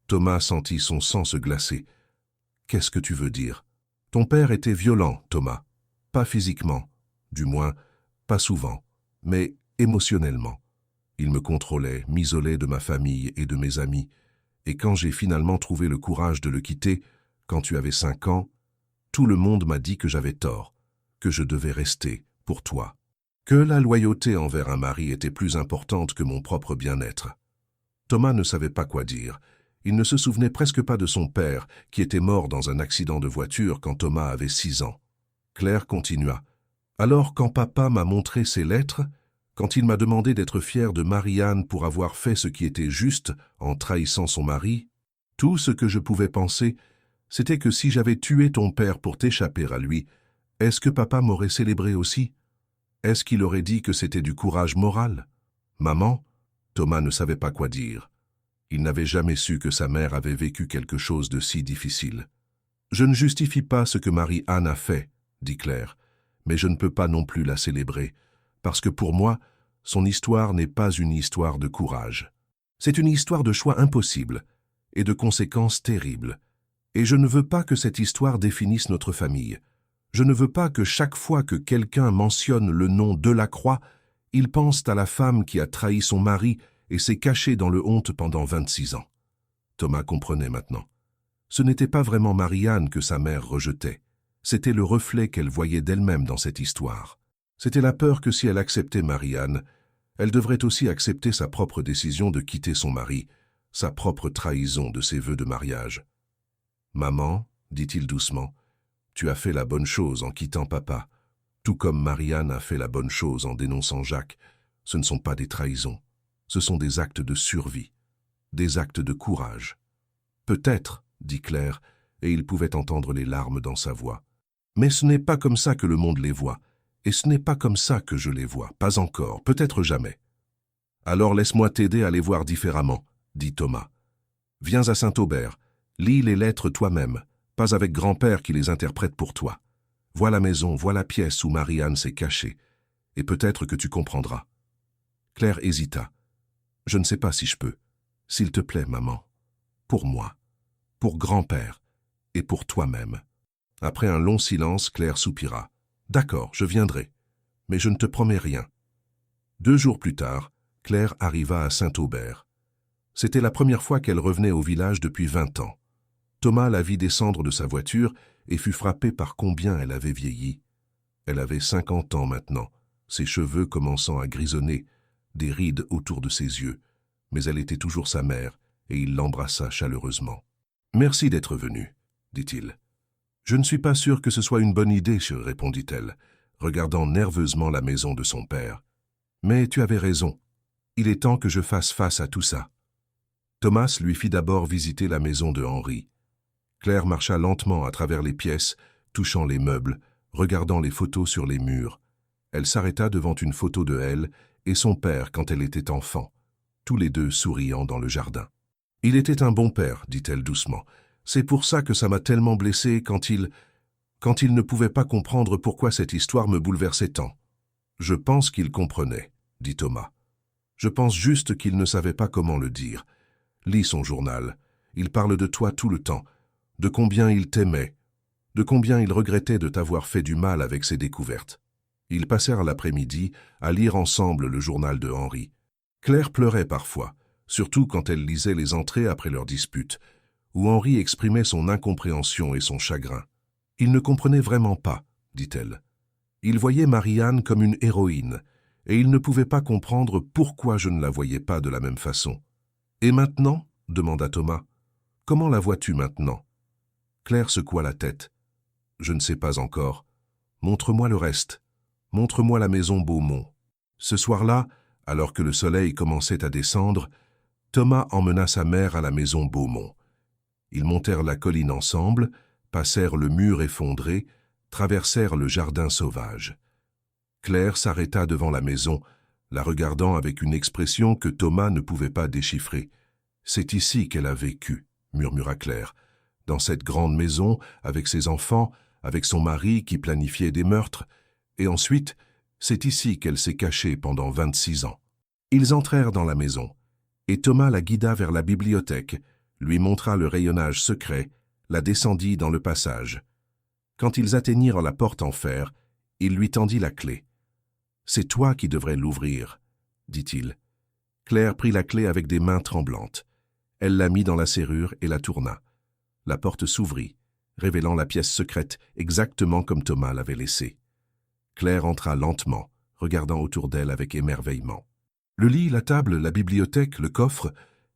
S1: Thomas sentit son sang se glacer. « Qu'est-ce que tu veux dire? Ton père était violent, Thomas. Pas physiquement, du moins, pas souvent, mais émotionnellement. Il me contrôlait, m'isolait de ma famille et de mes amis. Et quand j'ai finalement trouvé le courage de le quitter, quand tu avais 5 ans, tout le monde m'a dit que j'avais tort, que je devais rester pour toi, que la loyauté envers un mari était plus importante que mon propre bien-être. » Thomas ne savait pas quoi dire. Il ne se souvenait presque pas de son père, qui était mort dans un accident de voiture quand Thomas avait 6 ans. Claire continua. « Alors, quand papa m'a montré ses lettres, quand il m'a demandé d'être fier de Marie-Anne pour avoir fait ce qui était juste en trahissant son mari, tout ce que je pouvais penser, c'était que si j'avais tué ton père pour t'échapper à lui, est-ce que papa m'aurait célébré aussi? Est-ce qu'il aurait dit que c'était du courage moral? Maman? » Thomas ne savait pas quoi dire. Il n'avait jamais su que sa mère avait vécu quelque chose de si difficile. « Je ne justifie pas ce que Marie-Anne a fait, » dit Claire, « mais je ne peux pas non plus la célébrer, parce que pour moi, son histoire n'est pas une histoire de courage. C'est une histoire de choix impossible et de conséquences terribles. Et je ne veux pas que cette histoire définisse notre famille. Je ne veux pas que chaque fois que quelqu'un mentionne le nom Delacroix, il pense à la femme qui a trahi son mari et s'est cachée dans le honte pendant 26 ans. » Thomas comprenait maintenant. Ce n'était pas vraiment Marie-Anne que sa mère rejetait. C'était le reflet qu'elle voyait d'elle-même dans cette histoire. C'était la peur que si elle acceptait Marie-Anne, elle devrait aussi accepter sa propre décision de quitter son mari, sa propre trahison de ses vœux de mariage. « Maman, » dit-il doucement, « tu as fait la bonne chose en quittant papa. Tout comme Marie-Anne a fait la bonne chose en dénonçant Jacques, ce ne sont pas des trahisons, ce sont des actes de survie, des actes de courage. »« Peut-être, » dit Claire, et il pouvait entendre les larmes dans sa voix. « Mais ce n'est pas comme ça que le monde les voit, et ce n'est pas comme ça que je les vois, pas encore, peut-être jamais. »« Alors laisse-moi t'aider à les voir différemment, » dit Thomas. « Viens à Saint-Aubert, lis les lettres toi-même, pas avec grand-père qui les interprète pour toi. Vois la maison, vois la pièce où Marie-Anne s'est cachée, et peut-être que tu comprendras. » Claire hésita. « Je ne sais pas si je peux. S'il te plaît, maman. Pour moi, pour grand-père, et pour toi-même. » Après un long silence, Claire soupira. « D'accord, je viendrai, mais je ne te promets rien. » 2 jours plus tard, Claire arriva à Saint-Aubert. C'était la première fois qu'elle revenait au village depuis 20 ans. Thomas la vit descendre de sa voiture et fut frappé par combien elle avait vieilli. Elle avait 50 ans maintenant, ses cheveux commençant à grisonner, des rides autour de ses yeux, mais elle était toujours sa mère, et il l'embrassa chaleureusement. « Merci d'être venu, dit-il. »« Je ne suis pas sûr que ce soit une bonne idée, répondit-elle, regardant nerveusement la maison de son père. « Mais tu avais raison. Il est temps que je fasse face à tout ça. » Thomas lui fit d'abord visiter la maison de Henri. Claire marcha lentement à travers les pièces, touchant les meubles, regardant les photos sur les murs. Elle s'arrêta devant une photo de elle et son père quand elle était enfant, tous les deux souriant dans le jardin. « Il était un bon père, dit-elle doucement. C'est pour ça que ça m'a tellement blessée quand il ne pouvait pas comprendre pourquoi cette histoire me bouleversait tant. »« Je pense qu'il comprenait, dit Thomas. Je pense juste qu'il ne savait pas comment le dire. Lis son journal. Il parle de toi tout le temps, de combien il t'aimait, de combien il regrettait de t'avoir fait du mal avec ses découvertes. » Ils passèrent l'après-midi à lire ensemble le journal de Henri. Claire pleurait parfois, surtout quand elle lisait les entrées après leur dispute, où Henri exprimait son incompréhension et son chagrin. « Il ne comprenait vraiment pas, dit-elle. Il voyait Marie-Anne comme une héroïne, et il ne pouvait pas comprendre pourquoi je ne la voyais pas de la même façon. »« Et maintenant ?» demanda Thomas. « Comment la vois-tu maintenant ?» Claire secoua la tête. « Je ne sais pas encore. Montre-moi le reste. Montre-moi la maison Beaumont. » Ce soir-là, alors que le soleil commençait à descendre, Thomas emmena sa mère à la maison Beaumont. Ils montèrent la colline ensemble, passèrent le mur effondré, traversèrent le jardin sauvage. Claire s'arrêta devant la maison, la regardant avec une expression que Thomas ne pouvait pas déchiffrer. « C'est ici qu'elle a vécu, » murmura Claire, « dans cette grande maison, avec ses enfants, avec son mari qui planifiait des meurtres, et ensuite, c'est ici qu'elle s'est cachée pendant 26 ans. » Ils entrèrent dans la maison, et Thomas la guida vers la bibliothèque, lui montra le rayonnage secret, la descendit dans le passage. Quand ils atteignirent la porte en fer, il lui tendit la clé. « C'est toi qui devrais l'ouvrir, » dit-il. Claire prit la clé avec des mains tremblantes. Elle la mit dans la serrure et la tourna. La porte s'ouvrit, révélant la pièce secrète exactement comme Thomas l'avait laissée. Claire entra lentement, regardant autour d'elle avec émerveillement. Le lit, la table, la bibliothèque, le coffre,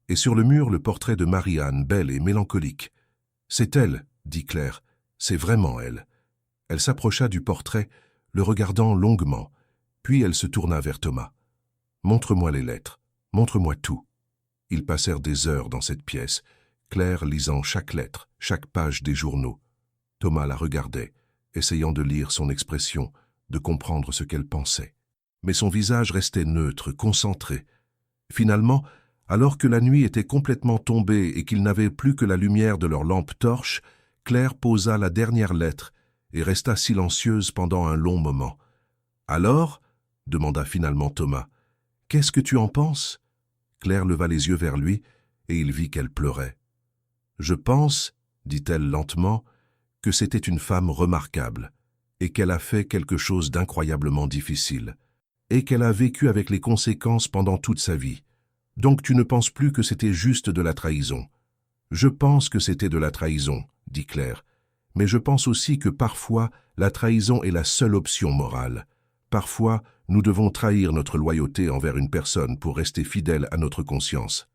S1: et sur le mur le portrait de Marie-Anne, belle et mélancolique. « C'est elle, » dit Claire, « c'est vraiment elle. » Elle s'approcha du portrait, le regardant longuement, puis elle se tourna vers Thomas. « Montre-moi les lettres, montre-moi tout. » Ils passèrent des heures dans cette pièce, Claire lisant chaque lettre, chaque page des journaux. Thomas la regardait, essayant de lire son expression, de comprendre ce qu'elle pensait. Mais son visage restait neutre, concentré. Finalement, alors que la nuit était complètement tombée et qu'ils n'avaient plus que la lumière de leur lampe torche, Claire posa la dernière lettre et resta silencieuse pendant un long moment. « Alors ?» demanda finalement Thomas. « Qu'est-ce que tu en penses ?» Claire leva les yeux vers lui et il vit qu'elle pleurait. « Je pense, dit-elle lentement, que c'était une femme remarquable et qu'elle a fait quelque chose d'incroyablement difficile et qu'elle a vécu avec les conséquences pendant toute sa vie. Donc tu ne penses plus que c'était juste de la trahison. »« Je pense que c'était de la trahison, » dit Claire, « mais je pense aussi que parfois la trahison est la seule option morale. Parfois, nous devons trahir notre loyauté envers une personne pour rester fidèle à notre conscience.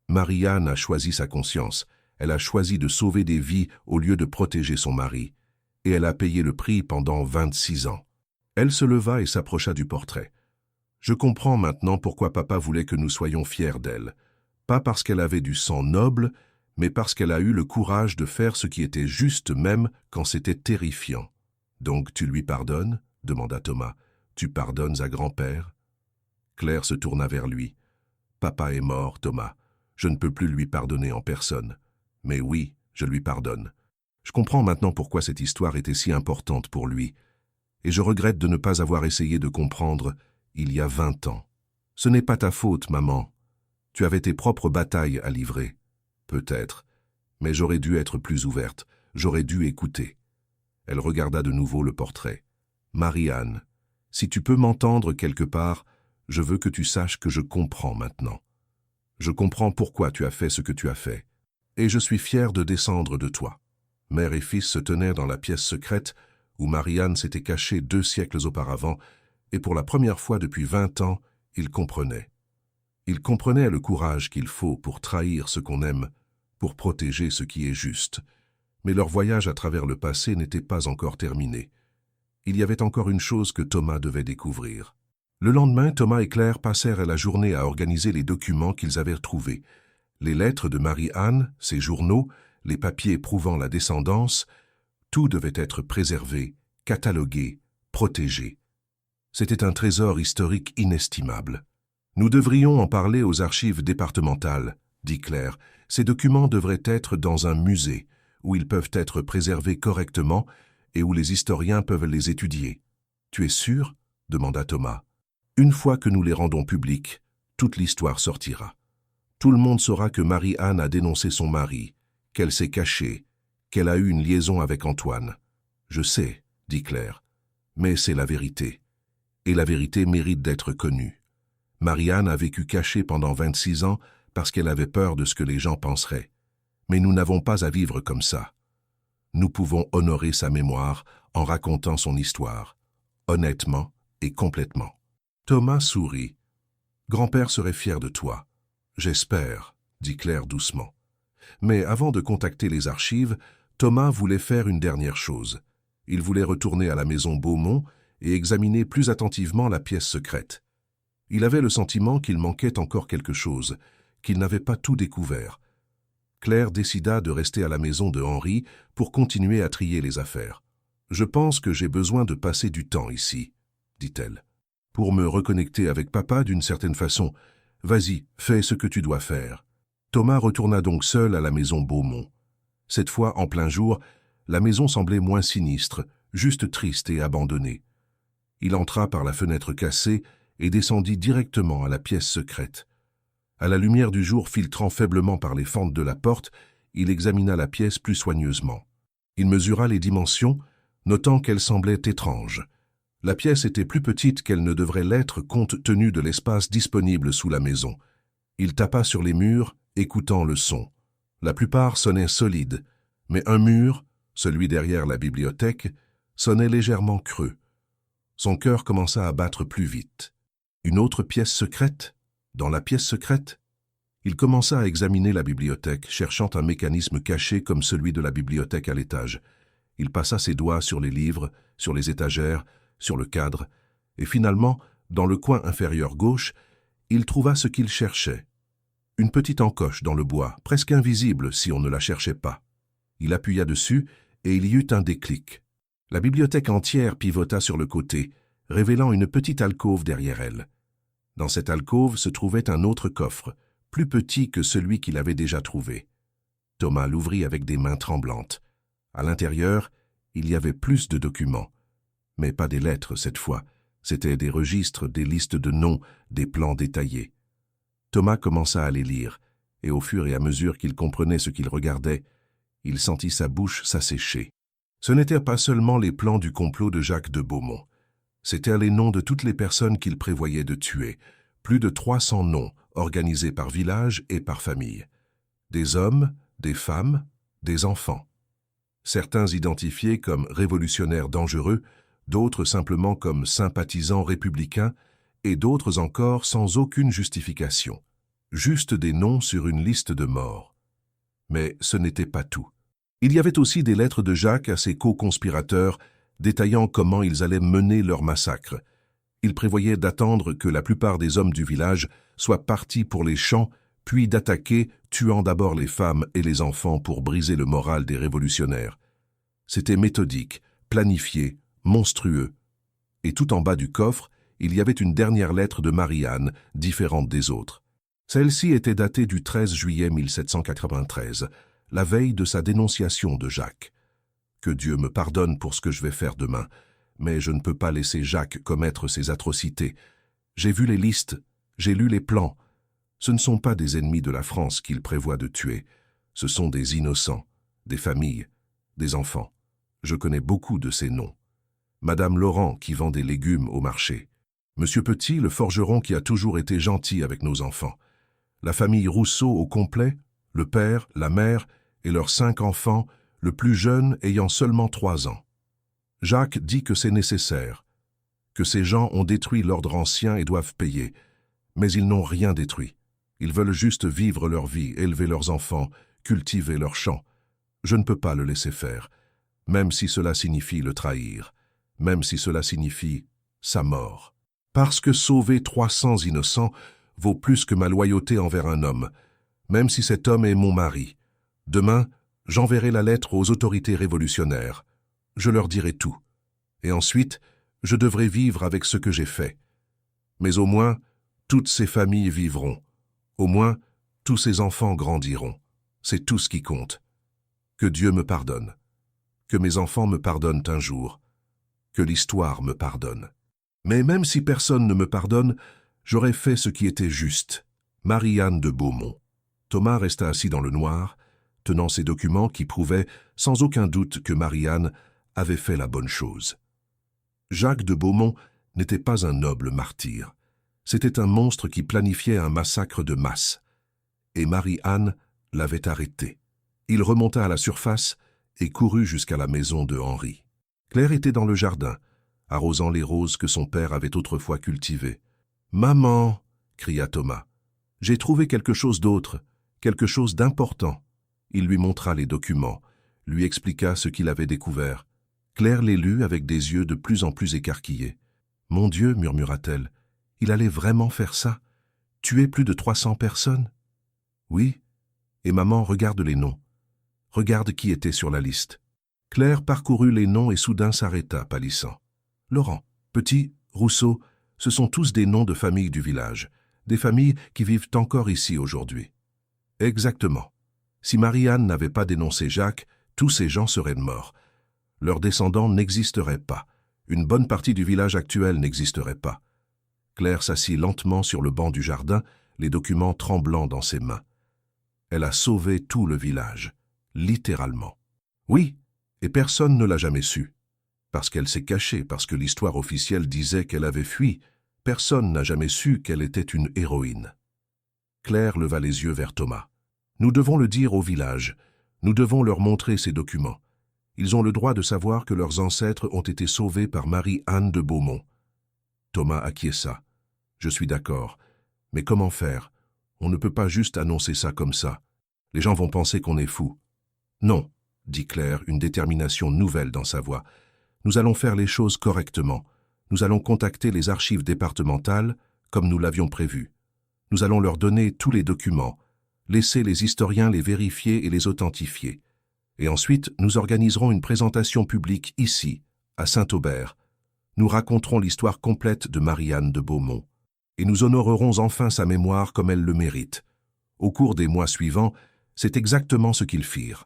S1: Marie-Anne a choisi sa conscience. Elle a choisi de sauver des vies au lieu de protéger son mari. Et elle a payé le prix pendant 26 ans. » Elle se leva et s'approcha du portrait. « Je comprends maintenant pourquoi papa voulait que nous soyons fiers d'elle. Pas parce qu'elle avait du sang noble, mais parce qu'elle a eu le courage de faire ce qui était juste même quand c'était terrifiant. »« Donc tu lui pardonnes ?» demanda Thomas. « Tu pardonnes à grand-père ?» Claire se tourna vers lui. « Papa est mort, Thomas. Je ne peux plus lui pardonner en personne. Mais oui, je lui pardonne. Je comprends maintenant pourquoi cette histoire était si importante pour lui, et je regrette de ne pas avoir essayé de comprendre il y a 20 ans. Ce n'est pas ta faute, maman. Tu avais tes propres batailles à livrer. Peut-être, mais j'aurais dû être plus ouverte, j'aurais dû écouter. Elle regarda de nouveau le portrait. Marie-Anne, si tu peux m'entendre quelque part, je veux que tu saches que je comprends maintenant. Je comprends pourquoi tu as fait ce que tu as fait, et je suis fier de descendre de toi. Mère et fils se tenaient dans la pièce secrète où Marie-Anne s'était cachée 2 siècles auparavant, et pour la première fois depuis 20 ans, ils comprenaient. Ils comprenaient le courage qu'il faut pour trahir ce qu'on aime, pour protéger ce qui est juste. Mais leur voyage à travers le passé n'était pas encore terminé. Il y avait encore une chose que Thomas devait découvrir. Le lendemain, Thomas et Claire passèrent la journée à organiser les documents qu'ils avaient trouvés. Les lettres de Marie-Anne, ses journaux, les papiers prouvant la descendance, tout devait être préservé, catalogué, protégé. C'était un trésor historique inestimable. Nous devrions en parler aux archives départementales, dit Claire. Ces documents devraient être dans un musée, où ils peuvent être préservés correctement et où les historiens peuvent les étudier. Tu es sûr ? Demanda Thomas. Une fois que nous les rendons publics, toute l'histoire sortira. Tout le monde saura que Marie-Anne a dénoncé son mari, qu'elle s'est cachée, qu'elle a eu une liaison avec Antoine. Je sais, dit Claire, mais c'est la vérité. Et la vérité mérite d'être connue. Marie-Anne a vécu cachée pendant 26 ans parce qu'elle avait peur de ce que les gens penseraient. Mais nous n'avons pas à vivre comme ça. Nous pouvons honorer sa mémoire en racontant son histoire, honnêtement et complètement. Thomas sourit. Grand-père serait fier de toi. J'espère, dit Claire doucement. Mais avant de contacter les archives, Thomas voulait faire une dernière chose. Il voulait retourner à la maison Beaumont et examiner plus attentivement la pièce secrète. Il avait le sentiment qu'il manquait encore quelque chose, qu'il n'avait pas tout découvert. Claire décida de rester à la maison de Henri pour continuer à trier les affaires. « Je pense que j'ai besoin de passer du temps ici, » dit-elle. « Pour me reconnecter avec papa d'une certaine façon. Vas-y, fais ce que tu dois faire. » Thomas retourna donc seul à la maison Beaumont. Cette fois, en plein jour, la maison semblait moins sinistre, juste triste et abandonnée. Il entra par la fenêtre cassée et descendit directement à la pièce secrète. À la lumière du jour filtrant faiblement par les fentes de la porte, il examina la pièce plus soigneusement. Il mesura les dimensions, notant qu'elles semblaient étranges. La pièce était plus petite qu'elle ne devrait l'être compte tenu de l'espace disponible sous la maison. Il tapa sur les murs, écoutant le son. La plupart sonnaient solides, mais un mur, celui derrière la bibliothèque, sonnait légèrement creux. Son cœur commença à battre plus vite. Une autre pièce secrète ? Dans la pièce secrète ? Il commença à examiner la bibliothèque, cherchant un mécanisme caché comme celui de la bibliothèque à l'étage. Il passa ses doigts sur les livres, sur les étagères, sur le cadre, et finalement, dans le coin inférieur gauche, il trouva ce qu'il cherchait. Une petite encoche dans le bois, presque invisible si on ne la cherchait pas. Il appuya dessus et il y eut un déclic. La bibliothèque entière pivota sur le côté, révélant une petite alcôve derrière elle. Dans cette alcôve se trouvait un autre coffre, plus petit que celui qu'il avait déjà trouvé. Thomas l'ouvrit avec des mains tremblantes. À l'intérieur, il y avait plus de documents. Mais pas des lettres cette fois, c'étaient des registres, des listes de noms, des plans détaillés. Thomas commença à les lire, et au fur et à mesure qu'il comprenait ce qu'il regardait, il sentit sa bouche s'assécher. Ce n'étaient pas seulement les plans du complot de Jacques de Beaumont. C'étaient les noms de toutes les personnes qu'il prévoyait de tuer, plus de 300 noms, organisés par village et par famille. Des hommes, des femmes, des enfants. Certains identifiés comme révolutionnaires dangereux, d'autres simplement comme sympathisants républicains, et d'autres encore sans aucune justification. Juste des noms sur une liste de morts. Mais ce n'était pas tout. Il y avait aussi des lettres de Jacques à ses co-conspirateurs, détaillant comment ils allaient mener leur massacre. Il prévoyait d'attendre que la plupart des hommes du village soient partis pour les champs, puis d'attaquer, tuant d'abord les femmes et les enfants pour briser le moral des révolutionnaires. C'était méthodique, planifié, monstrueux. Et tout en bas du coffre, il y avait une dernière lettre de Marie-Anne, différente des autres. Celle-ci était datée du 13 juillet 1793, la veille de sa dénonciation de Jacques. Que Dieu me pardonne pour ce que je vais faire demain, mais je ne peux pas laisser Jacques commettre ces atrocités. J'ai vu les listes, j'ai lu les plans. Ce ne sont pas des ennemis de la France qu'il prévoit de tuer. Ce sont des innocents, des familles, des enfants. Je connais beaucoup de ces noms. Madame Laurent qui vend des légumes au marché. Monsieur Petit, le forgeron qui a toujours été gentil avec nos enfants. La famille Rousseau au complet, le père, la mère et leurs 5 enfants, le plus jeune ayant seulement 3 ans. Jacques dit que c'est nécessaire, que ces gens ont détruit l'ordre ancien et doivent payer, mais ils n'ont rien détruit. Ils veulent juste vivre leur vie, élever leurs enfants, cultiver leurs champs. Je ne peux pas le laisser faire, même si cela signifie le trahir, même si cela signifie sa mort. Parce que sauver 300 innocents vaut plus que ma loyauté envers un homme, même si cet homme est mon mari. Demain, j'enverrai la lettre aux autorités révolutionnaires. Je leur dirai tout. Et ensuite, je devrai vivre avec ce que j'ai fait. Mais au moins, toutes ces familles vivront. Au moins, tous ces enfants grandiront. C'est tout ce qui compte. Que Dieu me pardonne. Que mes enfants me pardonnent un jour. Que l'histoire me pardonne. Mais même si personne ne me pardonne, j'aurais fait ce qui était juste. Marie-Anne de Beaumont. Thomas resta assis dans le noir, tenant ces documents qui prouvaient sans aucun doute que Marie-Anne avait fait la bonne chose. Jacques de Beaumont n'était pas un noble martyr. C'était un monstre qui planifiait un massacre de masse. Et Marie-Anne l'avait arrêté. Il remonta à la surface et courut jusqu'à la maison de Henri. Claire était dans le jardin, arrosant les roses que son père avait autrefois cultivées. « Maman !» cria Thomas. « J'ai trouvé quelque chose d'autre, quelque chose d'important. » Il lui montra les documents, lui expliqua ce qu'il avait découvert. Claire les lut avec des yeux de plus en plus écarquillés. « Mon Dieu !» murmura-t-elle, « il allait vraiment faire ça? Tuer plus de 300 personnes ?» « Oui. Et maman, regarde les noms. Regarde qui était sur la liste. » Claire parcourut les noms et soudain s'arrêta, pâlissant. « Laurent, Petit, Rousseau, ce sont tous des noms de familles du village, des familles qui vivent encore ici aujourd'hui. » Exactement. Si Marie-Anne n'avait pas dénoncé Jacques, tous ces gens seraient morts. Leurs descendants n'existeraient pas. Une bonne partie du village actuel n'existerait pas. Claire s'assit lentement sur le banc du jardin, les documents tremblants dans ses mains. Elle a sauvé tout le village, littéralement. Oui, et personne ne l'a jamais su. Parce qu'elle s'est cachée, parce que l'histoire officielle disait qu'elle avait fui, personne n'a jamais su qu'elle était une héroïne. Claire leva les yeux vers Thomas. Nous devons le dire au village. Nous devons leur montrer ces documents. Ils ont le droit de savoir que leurs ancêtres ont été sauvés par Marie-Anne de Beaumont. Thomas acquiesça. Je suis d'accord. Mais comment faire? On ne peut pas juste annoncer ça comme ça. Les gens vont penser qu'on est fous. Non, dit Claire, une détermination nouvelle dans sa voix. Nous allons faire les choses correctement. Nous allons contacter les archives départementales, comme nous l'avions prévu. Nous allons leur donner tous les documents, laisser les historiens les vérifier et les authentifier. Et ensuite, nous organiserons une présentation publique ici, à Saint-Aubert. Nous raconterons l'histoire complète de Marie-Anne de Beaumont. Et nous honorerons enfin sa mémoire comme elle le mérite. Au cours des mois suivants, c'est exactement ce qu'ils firent.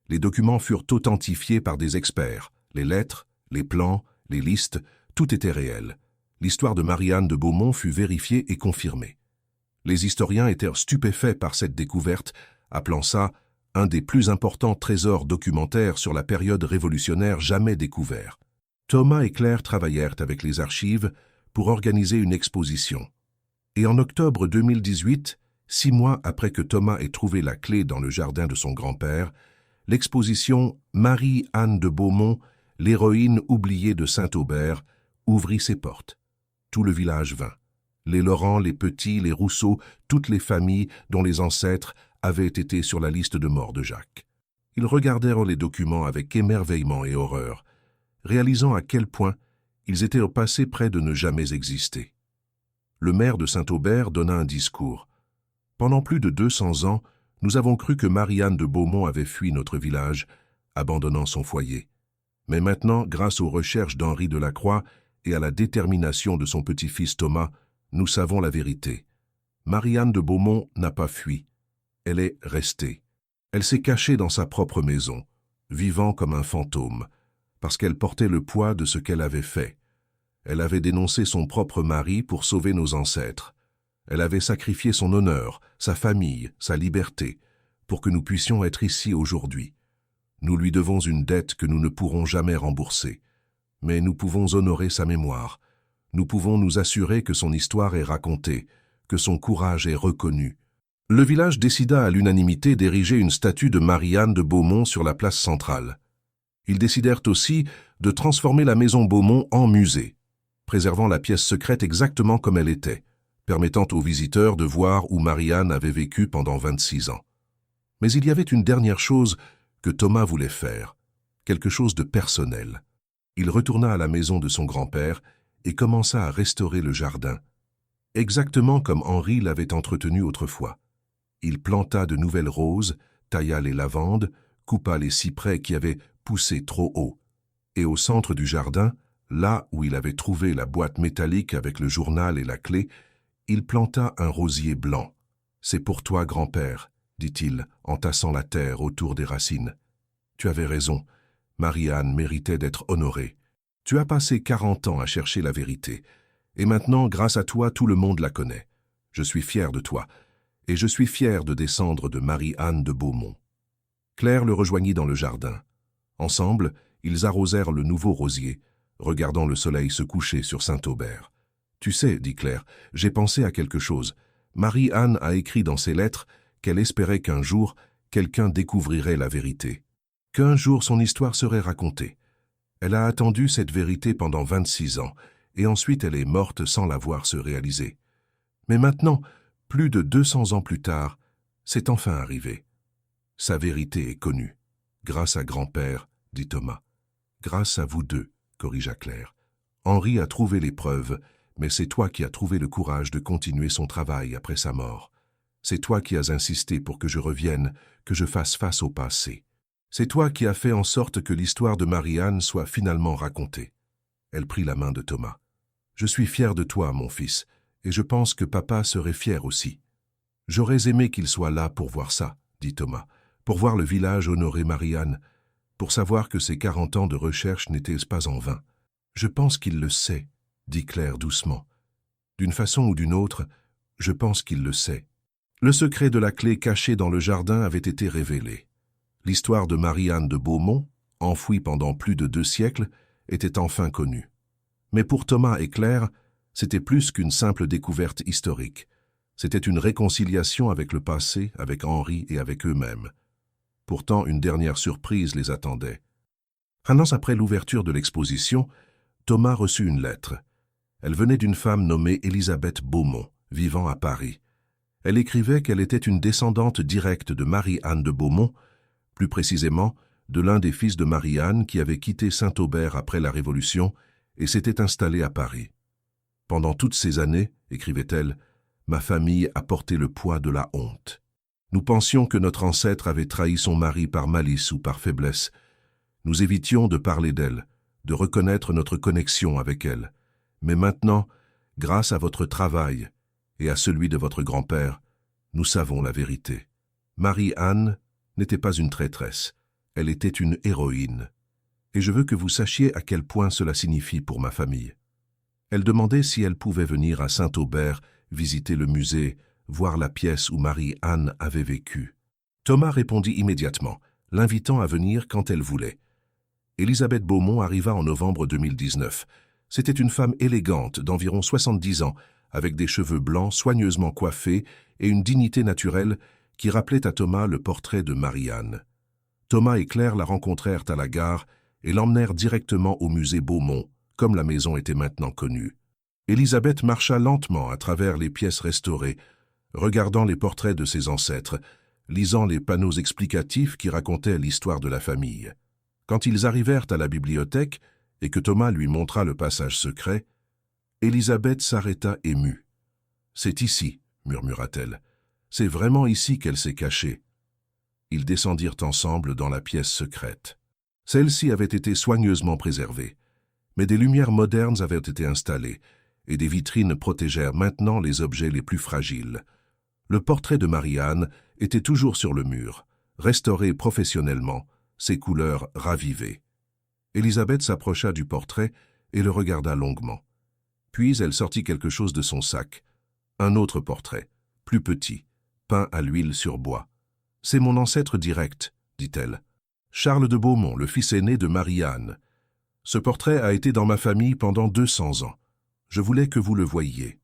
S1: Les documents furent authentifiés par des experts. Les lettres, les plans, les listes, tout était réel. L'histoire de Marie-Anne de Beaumont fut vérifiée et confirmée. Les historiens étaient stupéfaits par cette découverte, appelant ça un des plus importants trésors documentaires sur la période révolutionnaire jamais découvert. Thomas et Claire travaillèrent avec les archives pour organiser une exposition. Et en octobre 2018, 6 mois après que Thomas ait trouvé la clé dans le jardin de son grand-père, l'exposition Marie-Anne de Beaumont, l'héroïne oubliée de Saint-Aubert, ouvrit ses portes. Tout le village vint. Les Laurent, les Petits, les Rousseau, toutes les familles dont les ancêtres avaient été sur la liste de mort de Jacques. Ils regardèrent les documents avec émerveillement et horreur, réalisant à quel point ils étaient au passé près de ne jamais exister. Le maire de Saint-Aubert donna un discours. « Pendant plus de 200 ans, nous avons cru que Marie-Anne de Beaumont avait fui notre village, abandonnant son foyer. Mais maintenant, grâce aux recherches d'Henri Delacroix et à la détermination de son petit-fils Thomas, nous savons la vérité. Marie-Anne de Beaumont n'a pas fui. Elle est restée. Elle s'est cachée dans sa propre maison, vivant comme un fantôme, parce qu'elle portait le poids de ce qu'elle avait fait. Elle avait dénoncé son propre mari pour sauver nos ancêtres. Elle avait sacrifié son honneur, sa famille, sa liberté, pour que nous puissions être ici aujourd'hui. Nous lui devons une dette que nous ne pourrons jamais rembourser. Mais nous pouvons honorer sa mémoire. Nous pouvons nous assurer que son histoire est racontée, que son courage est reconnu. Le village décida à l'unanimité d'ériger une statue de Marie-Anne de Beaumont sur la place centrale. Ils décidèrent aussi de transformer la maison Beaumont en musée, préservant la pièce secrète exactement comme elle était, permettant aux visiteurs de voir où Marie-Anne avait vécu pendant 26 ans. Mais il y avait une dernière chose que Thomas voulait faire, quelque chose de personnel. Il retourna à la maison de son grand-père et commença à restaurer le jardin, exactement comme Henri l'avait entretenu autrefois. Il planta de nouvelles roses, tailla les lavandes, coupa les cyprès qui avaient poussé trop haut. Et au centre du jardin, là où il avait trouvé la boîte métallique avec le journal et la clé, il planta un rosier blanc. « C'est pour toi, grand-père », dit-il, en tassant la terre autour des racines. « Tu avais raison, Marie-Anne méritait d'être honorée. Tu as passé 40 ans à chercher la vérité, et maintenant, grâce à toi, tout le monde la connaît. Je suis fier de toi, et je suis fier de descendre de Marie-Anne de Beaumont. » Claire le rejoignit dans le jardin. Ensemble, ils arrosèrent le nouveau rosier, regardant le soleil se coucher sur Saint-Aubert. « Tu sais, dit Claire, j'ai pensé à quelque chose. Marie-Anne a écrit dans ses lettres qu'elle espérait qu'un jour, quelqu'un découvrirait la vérité. Qu'un jour son histoire serait racontée. Elle a attendu cette vérité pendant 26 ans, et ensuite elle est morte sans la voir se réaliser. Mais maintenant, plus de 200 ans plus tard, c'est enfin arrivé. Sa vérité est connue. Grâce à grand-père, dit Thomas. Grâce à vous deux, corrigea Claire. Henri a trouvé les preuves, mais c'est toi qui as trouvé le courage de continuer son travail après sa mort. C'est toi qui as insisté pour que je revienne, que je fasse face au passé. C'est toi qui as fait en sorte que l'histoire de Marie-Anne soit finalement racontée. Elle prit la main de Thomas. Je suis fier de toi, mon fils, et je pense que papa serait fier aussi. J'aurais aimé qu'il soit là pour voir ça, dit Thomas, pour voir le village honorer Marie-Anne, pour savoir que ses 40 ans de recherche n'étaient pas en vain. Je pense qu'il le sait, dit Claire doucement. D'une façon ou d'une autre, je pense qu'il le sait. Le secret de la clé cachée dans le jardin avait été révélé. L'histoire de Marie-Anne de Beaumont, enfouie pendant plus de 2 siècles, était enfin connue. Mais pour Thomas et Claire, c'était plus qu'une simple découverte historique. C'était une réconciliation avec le passé, avec Henri et avec eux-mêmes. Pourtant, une dernière surprise les attendait. 1 an après l'ouverture de l'exposition, Thomas reçut une lettre. Elle venait d'une femme nommée Élisabeth Beaumont, vivant à Paris. Elle écrivait qu'elle était une descendante directe de Marie-Anne de Beaumont, plus précisément de l'un des fils de Marie-Anne qui avait quitté Saint-Aubert après la Révolution et s'était installé à Paris. « Pendant toutes ces années, écrivait-elle, ma famille a porté le poids de la honte. Nous pensions que notre ancêtre avait trahi son mari par malice ou par faiblesse. Nous évitions de parler d'elle, de reconnaître notre connexion avec elle. Mais maintenant, grâce à votre travail et à celui de votre grand-père, nous savons la vérité. Marie-Anne n'était pas une traîtresse, elle était une héroïne. Et je veux que vous sachiez à quel point cela signifie pour ma famille. » Elle demandait si elle pouvait venir à Saint-Aubert, visiter le musée, voir la pièce où Marie-Anne avait vécu. Thomas répondit immédiatement, l'invitant à venir quand elle voulait. Élisabeth Beaumont arriva en novembre 2019. C'était une femme élégante d'environ 70 ans, avec des cheveux blancs soigneusement coiffés et une dignité naturelle qui rappelait à Thomas le portrait de Marie-Anne. Thomas et Claire la rencontrèrent à la gare et l'emmenèrent directement au musée Beaumont, comme la maison était maintenant connue. Élisabeth marcha lentement à travers les pièces restaurées, regardant les portraits de ses ancêtres, lisant les panneaux explicatifs qui racontaient l'histoire de la famille. Quand ils arrivèrent à la bibliothèque et que Thomas lui montra le passage secret, Élisabeth s'arrêta émue. « C'est ici, » murmura-t-elle. « C'est vraiment ici qu'elle s'est cachée. » Ils descendirent ensemble dans la pièce secrète. Celle-ci avait été soigneusement préservée, mais des lumières modernes avaient été installées et des vitrines protégèrent maintenant les objets les plus fragiles. Le portrait de Marie-Anne était toujours sur le mur, restauré professionnellement, ses couleurs ravivées. Élisabeth s'approcha du portrait et le regarda longuement. Puis elle sortit quelque chose de son sac. Un autre portrait, plus petit, peint à l'huile sur bois. « C'est mon ancêtre direct, » dit-elle. « Charles de Beaumont, le fils aîné de Marie-Anne. Ce portrait a été dans ma famille pendant 200 ans. Je voulais que vous le voyiez. »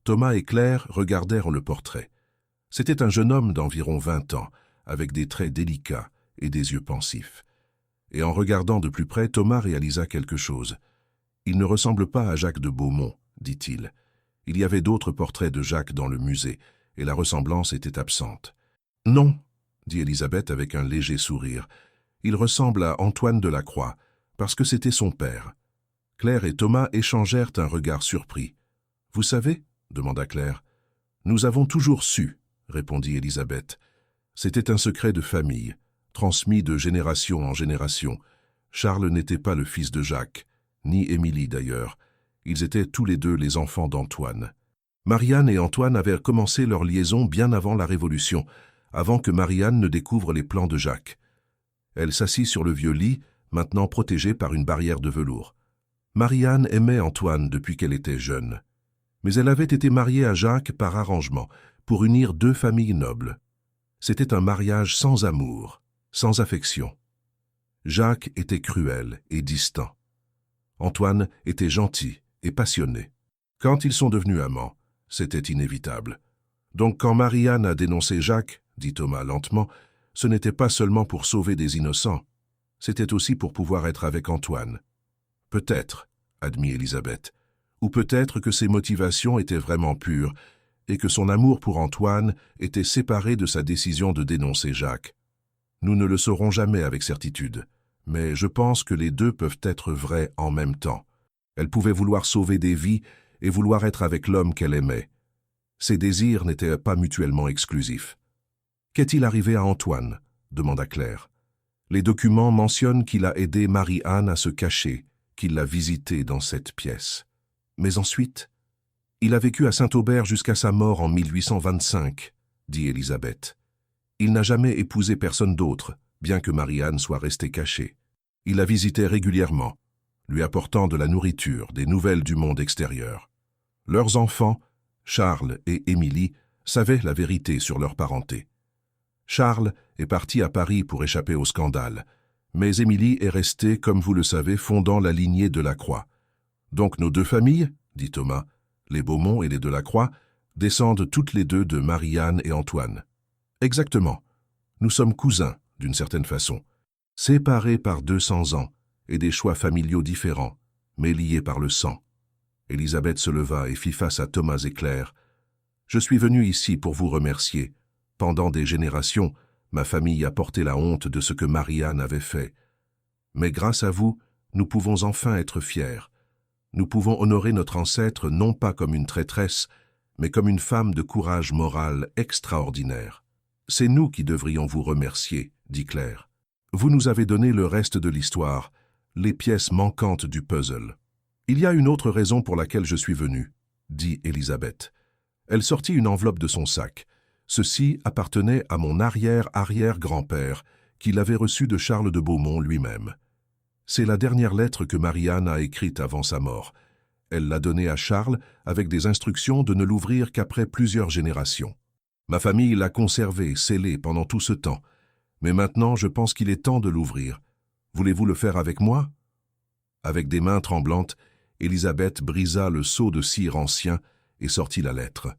S1: Thomas et Claire regardèrent le portrait. C'était un jeune homme d'environ 20 ans, avec des traits délicats et des yeux pensifs. Et en regardant de plus près, Thomas réalisa quelque chose. « Il ne ressemble pas à Jacques de Beaumont, » dit-il. Il y avait d'autres portraits de Jacques dans le musée, et la ressemblance était absente. « Non, » dit Élisabeth avec un léger sourire. « Il ressemble à Antoine de la Croix, parce que c'était son père. » Claire et Thomas échangèrent un regard surpris. « Vous savez ?» demanda Claire. « Nous avons toujours su, » répondit Élisabeth. C'était un secret de famille, transmis de génération en génération. Charles n'était pas le fils de Jacques, ni Émilie d'ailleurs. Ils étaient tous les deux les enfants d'Antoine. Marie-Anne et Antoine avaient commencé leur liaison bien avant la Révolution, avant que Marie-Anne ne découvre les plans de Jacques. Elle s'assit sur le vieux lit, maintenant protégé par une barrière de velours. Marie-Anne aimait Antoine depuis qu'elle était jeune. Mais elle avait été mariée à Jacques par arrangement, pour unir deux familles nobles. C'était un mariage sans amour, sans affection. Jacques était cruel et distant. Antoine était gentil et passionné. Quand ils sont devenus amants, c'était inévitable. Donc quand Marie-Anne a dénoncé Jacques, dit Thomas lentement, ce n'était pas seulement pour sauver des innocents, c'était aussi pour pouvoir être avec Antoine. Peut-être, admit Élisabeth, ou peut-être que ses motivations étaient vraiment pures, et que son amour pour Antoine était séparé de sa décision de dénoncer Jacques. Nous ne le saurons jamais avec certitude, mais je pense que les deux peuvent être vrais en même temps. Elle pouvait vouloir sauver des vies et vouloir être avec l'homme qu'elle aimait. Ces désirs n'étaient pas mutuellement exclusifs. « Qu'est-il arrivé à Antoine ?» demanda Claire. Les documents mentionnent qu'il a aidé Marie-Anne à se cacher, qu'il l'a visitée dans cette pièce. Mais ensuite, il a vécu à Saint-Aubert jusqu'à sa mort en 1825, dit Élisabeth. Il n'a jamais épousé personne d'autre, bien que Marie-Anne soit restée cachée. Il la visitait régulièrement, lui apportant de la nourriture, des nouvelles du monde extérieur. Leurs enfants, Charles et Émilie, savaient la vérité sur leur parenté. Charles est parti à Paris pour échapper au scandale, mais Émilie est restée, comme vous le savez, fondant la lignée de la Croix. Donc nos deux familles, dit Thomas, les Beaumont et les de la Croix, descendent toutes les deux de Marie-Anne et Antoine. Exactement. Nous sommes cousins, d'une certaine façon, séparés par 200 ans et des choix familiaux différents, mais liés par le sang. Élisabeth se leva et fit face à Thomas et Claire. « Je suis venu ici pour vous remercier. Pendant des générations, ma famille a porté la honte de ce que Marie-Anne avait fait. Mais grâce à vous, nous pouvons enfin être fiers. Nous pouvons honorer notre ancêtre non pas comme une traîtresse, mais comme une femme de courage moral extraordinaire. C'est nous qui devrions vous remercier, dit Claire. Vous nous avez donné le reste de l'histoire, les pièces manquantes du puzzle. Il y a une autre raison pour laquelle je suis venue, dit Élisabeth. Elle sortit une enveloppe de son sac. Ceci appartenait à mon arrière-arrière-grand-père, qui l'avait reçu de Charles de Beaumont lui-même. C'est la dernière lettre que Marie-Anne a écrite avant sa mort. Elle l'a donnée à Charles avec des instructions de ne l'ouvrir qu'après plusieurs générations. Ma famille l'a conservé, scellé pendant tout ce temps. Mais maintenant, je pense qu'il est temps de l'ouvrir. Voulez-vous le faire avec moi ?» Avec des mains tremblantes, Élisabeth brisa le sceau de cire ancien et sortit la lettre.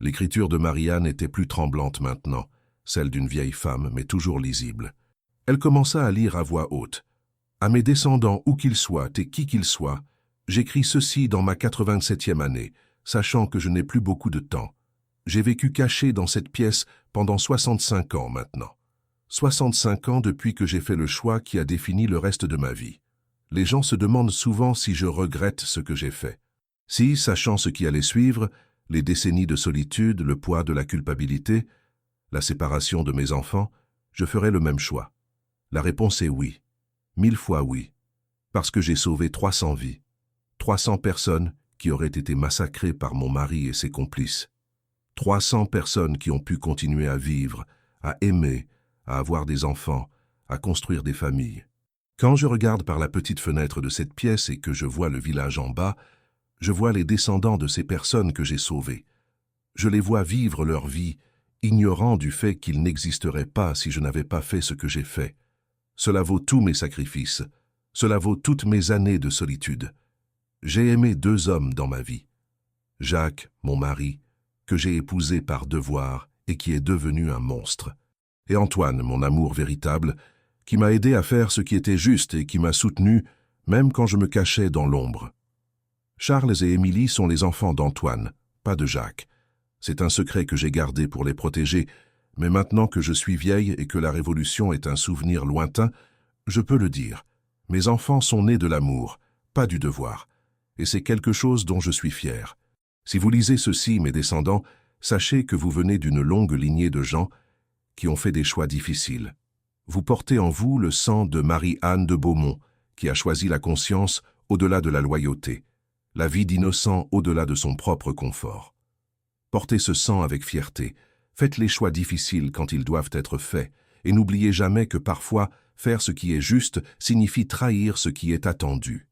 S1: L'écriture de Marie-Anne était plus tremblante maintenant, celle d'une vieille femme, mais toujours lisible. Elle commença à lire à voix haute. « À mes descendants, où qu'ils soient et qui qu'ils soient, j'écris ceci dans ma 87e année, sachant que je n'ai plus beaucoup de temps. J'ai vécu caché dans cette pièce pendant 65 ans maintenant. 65 ans depuis que j'ai fait le choix qui a défini le reste de ma vie. Les gens se demandent souvent si je regrette ce que j'ai fait. Si, sachant ce qui allait suivre, les décennies de solitude, le poids de la culpabilité, la séparation de mes enfants, je ferais le même choix. La réponse est oui. 1000 fois oui. Parce que j'ai sauvé 300 vies. 300 personnes qui auraient été massacrées par mon mari et ses complices. 300 personnes qui ont pu continuer à vivre, à aimer, à avoir des enfants, à construire des familles. Quand je regarde par la petite fenêtre de cette pièce et que je vois le village en bas, je vois les descendants de ces personnes que j'ai sauvées. Je les vois vivre leur vie, ignorant du fait qu'ils n'existeraient pas si je n'avais pas fait ce que j'ai fait. Cela vaut tous mes sacrifices. Cela vaut toutes mes années de solitude. J'ai aimé 2 hommes dans ma vie. Jacques, mon mari, que j'ai épousé par devoir et qui est devenu un monstre. Et Antoine, mon amour véritable, qui m'a aidé à faire ce qui était juste et qui m'a soutenu, même quand je me cachais dans l'ombre. Charles et Émilie sont les enfants d'Antoine, pas de Jacques. C'est un secret que j'ai gardé pour les protéger, mais maintenant que je suis vieille et que la Révolution est un souvenir lointain, je peux le dire. Mes enfants sont nés de l'amour, pas du devoir, et c'est quelque chose dont je suis fier. Si vous lisez ceci, mes descendants, sachez que vous venez d'une longue lignée de gens qui ont fait des choix difficiles. Vous portez en vous le sang de Marie-Anne de Beaumont, qui a choisi la conscience au-delà de la loyauté, la vie d'innocent au-delà de son propre confort. Portez ce sang avec fierté, faites les choix difficiles quand ils doivent être faits, et n'oubliez jamais que parfois, faire ce qui est juste signifie trahir ce qui est attendu.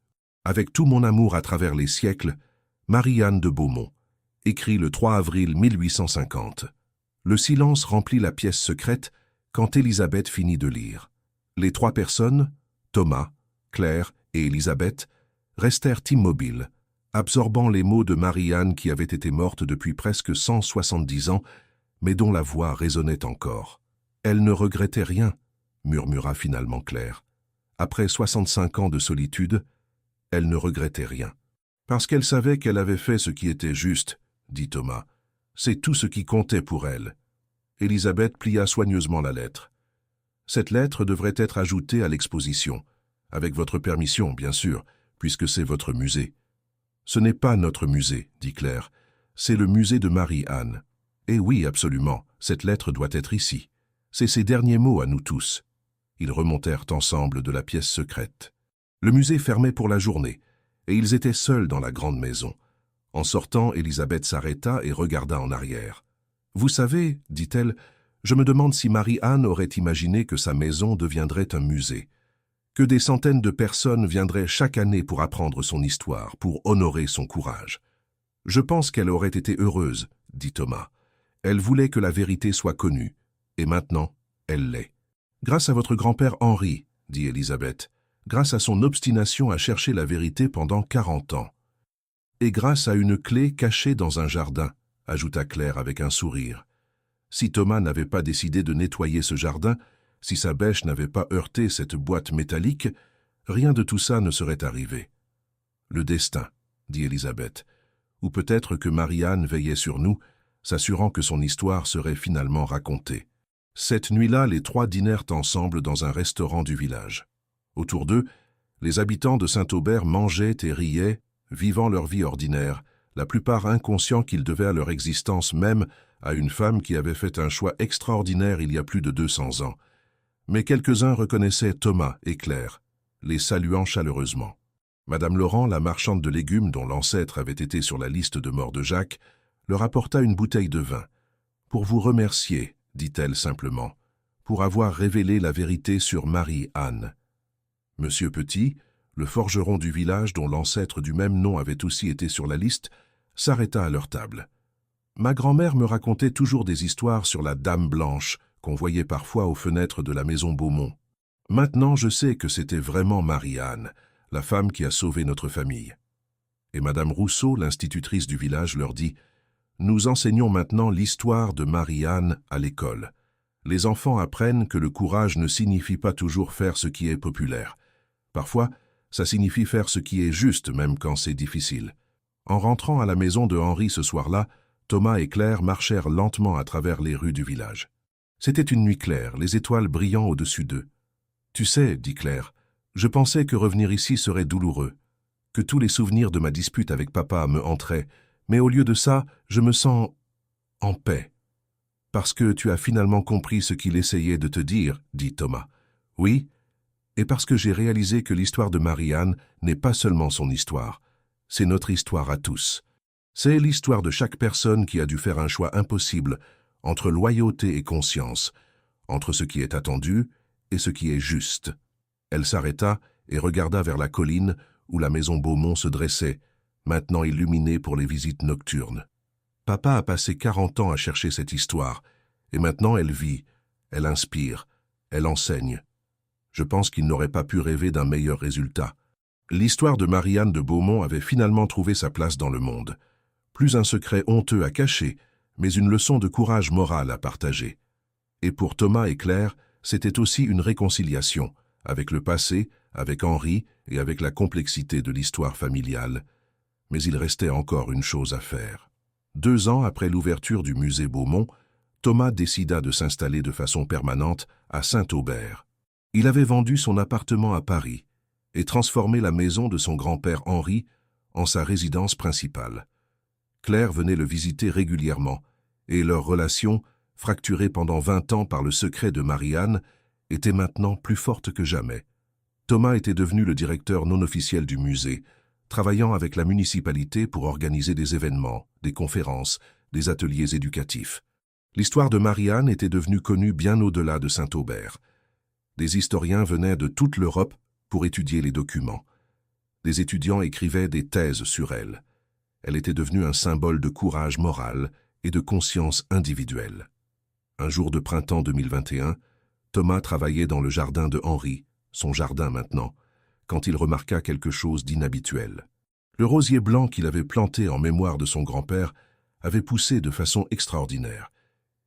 S1: Avec tout mon amour à travers les siècles, Marie-Anne de Beaumont, écrit le 3 avril 1850. Le silence remplit la pièce secrète quand Élisabeth finit de lire. Les 3 personnes, Thomas, Claire et Élisabeth, restèrent immobiles, absorbant les mots de Marie-Anne qui avait été morte depuis presque 170 ans, mais dont la voix résonnait encore. « Elle ne regrettait rien », murmura finalement Claire. Après 65 ans de solitude, elle ne regrettait rien. Parce qu'elle savait qu'elle avait fait ce qui était juste, dit Thomas. C'est tout ce qui comptait pour elle. Élisabeth plia soigneusement la lettre. Cette lettre devrait être ajoutée à l'exposition, avec votre permission, bien sûr, puisque c'est votre musée. Ce n'est pas notre musée, dit Claire, c'est le musée de Marie-Anne. Et oui, absolument, cette lettre doit être ici. C'est ses derniers mots à nous tous. Ils remontèrent ensemble de la pièce secrète. Le musée fermait pour la journée, et ils étaient seuls dans la grande maison. En sortant, Élisabeth s'arrêta et regarda en arrière. « Vous savez, dit-elle, je me demande si Marie-Anne aurait imaginé que sa maison deviendrait un musée, que des centaines de personnes viendraient chaque année pour apprendre son histoire, pour honorer son courage. Je pense qu'elle aurait été heureuse, dit Thomas. Elle voulait que la vérité soit connue, et maintenant, elle l'est. Grâce à votre grand-père Henri, dit Élisabeth, grâce à son obstination à chercher la vérité pendant 40 ans. Et grâce à une clé cachée dans un jardin, ajouta Claire avec un sourire. Si Thomas n'avait pas décidé de nettoyer ce jardin, si sa bêche n'avait pas heurté cette boîte métallique, rien de tout ça ne serait arrivé. Le destin, dit Élisabeth, ou peut-être que Marie-Anne veillait sur nous, s'assurant que son histoire serait finalement racontée. Cette nuit-là, les 3 dînèrent ensemble dans un restaurant du village. Autour d'eux, les habitants de Saint-Aubert mangeaient et riaient, vivant leur vie ordinaire, la plupart inconscients qu'ils devaient à leur existence même à une femme qui avait fait un choix extraordinaire il y a plus de 200 ans. Mais quelques-uns reconnaissaient Thomas et Claire, les saluant chaleureusement. Madame Laurent, la marchande de légumes dont l'ancêtre avait été sur la liste de mort de Jacques, leur apporta une bouteille de vin. « Pour vous remercier, dit-elle simplement, pour avoir révélé la vérité sur Marie-Anne. » Monsieur Petit, le forgeron du village dont l'ancêtre du même nom avait aussi été sur la liste, s'arrêta à leur table. Ma grand-mère me racontait toujours des histoires sur la Dame Blanche qu'on voyait parfois aux fenêtres de la maison Beaumont. Maintenant, je sais que c'était vraiment Marie-Anne, la femme qui a sauvé notre famille. Et Madame Rousseau, l'institutrice du village, leur dit « Nous enseignons maintenant l'histoire de Marie-Anne à l'école. Les enfants apprennent que le courage ne signifie pas toujours faire ce qui est populaire. Parfois, ça signifie faire ce qui est juste, même quand c'est difficile. » En rentrant à la maison de Henri ce soir-là, Thomas et Claire marchèrent lentement à travers les rues du village. C'était une nuit claire, les étoiles brillant au-dessus d'eux. « Tu sais, dit Claire, je pensais que revenir ici serait douloureux, que tous les souvenirs de ma dispute avec papa me hantraient, mais au lieu de ça, je me sens en paix. Parce que tu as finalement compris ce qu'il essayait de te dire, dit Thomas. Oui, et parce que j'ai réalisé que l'histoire de Marie-Anne n'est pas seulement son histoire, c'est notre histoire à tous. C'est l'histoire de chaque personne qui a dû faire un choix impossible entre loyauté et conscience, entre ce qui est attendu et ce qui est juste. Elle s'arrêta et regarda vers la colline où la maison Beaumont se dressait, maintenant illuminée pour les visites nocturnes. Papa a passé 40 ans à chercher cette histoire, et maintenant elle vit, elle inspire, elle enseigne. Je pense qu'il n'aurait pas pu rêver d'un meilleur résultat. L'histoire de Marie-Anne de Beaumont avait finalement trouvé sa place dans le monde. Plus un secret honteux à cacher, mais une leçon de courage moral à partager. Et pour Thomas et Claire, c'était aussi une réconciliation, avec le passé, avec Henri et avec la complexité de l'histoire familiale. Mais il restait encore une chose à faire. 2 ans après l'ouverture du musée Beaumont, Thomas décida de s'installer de façon permanente à Saint-Aubert. Il avait vendu son appartement à Paris et transformé la maison de son grand-père Henri en sa résidence principale. Claire venait le visiter régulièrement, et leur relation, fracturée pendant 20 ans par le secret de Marie-Anne, était maintenant plus forte que jamais. Thomas était devenu le directeur non officiel du musée, travaillant avec la municipalité pour organiser des événements, des conférences, des ateliers éducatifs. L'histoire de Marie-Anne était devenue connue bien au-delà de Saint-Aubert. Des historiens venaient de toute l'Europe pour étudier les documents. Des étudiants écrivaient des thèses sur elle. Elle était devenue un symbole de courage moral et de conscience individuelle. Un jour de printemps 2021, Thomas travaillait dans le jardin de Henri, son jardin maintenant, quand il remarqua quelque chose d'inhabituel. Le rosier blanc qu'il avait planté en mémoire de son grand-père avait poussé de façon extraordinaire.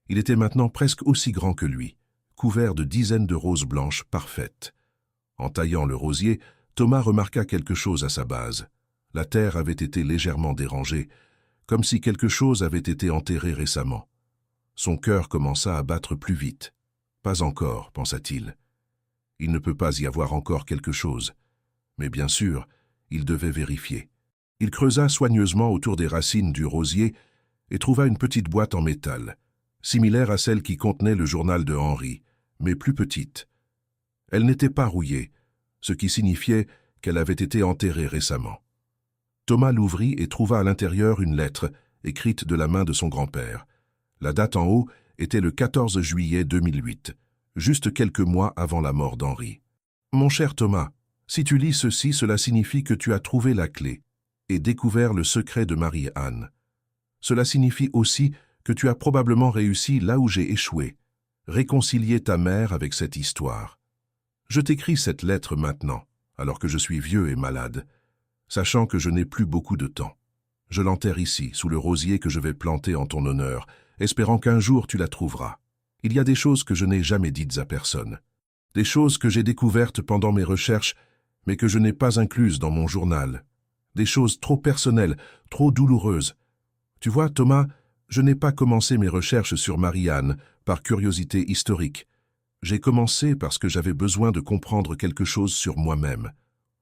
S1: Il était maintenant presque aussi grand que lui, couvert de dizaines de roses blanches parfaites. En taillant le rosier, Thomas remarqua quelque chose à sa base. La terre avait été légèrement dérangée, comme si quelque chose avait été enterré récemment. Son cœur commença à battre plus vite. Pas encore, pensa-t-il. Il ne peut pas y avoir encore quelque chose. Mais bien sûr, il devait vérifier. Il creusa soigneusement autour des racines du rosier et trouva une petite boîte en métal, similaire à celle qui contenait le journal de Henri, mais plus petite. Elle n'était pas rouillée, ce qui signifiait qu'elle avait été enterrée récemment. Thomas l'ouvrit et trouva à l'intérieur une lettre, écrite de la main de son grand-père. La date en haut était le 14 juillet 2008, juste quelques mois avant la mort d'Henri. « Mon cher Thomas, si tu lis ceci, cela signifie que tu as trouvé la clé et découvert le secret de Marie-Anne. Cela signifie aussi que tu as probablement réussi là où j'ai échoué, réconcilier ta mère avec cette histoire. Je t'écris cette lettre maintenant, alors que je suis vieux et malade, sachant que je n'ai plus beaucoup de temps. Je l'enterre ici, sous le rosier que je vais planter en ton honneur, espérant qu'un jour tu la trouveras. Il y a des choses que je n'ai jamais dites à personne, des choses que j'ai découvertes pendant mes recherches, mais que je n'ai pas incluses dans mon journal, des choses trop personnelles, trop douloureuses. Tu vois, Thomas, je n'ai pas commencé mes recherches sur Marie-Anne par curiosité historique. J'ai commencé parce que j'avais besoin de comprendre quelque chose sur moi-même.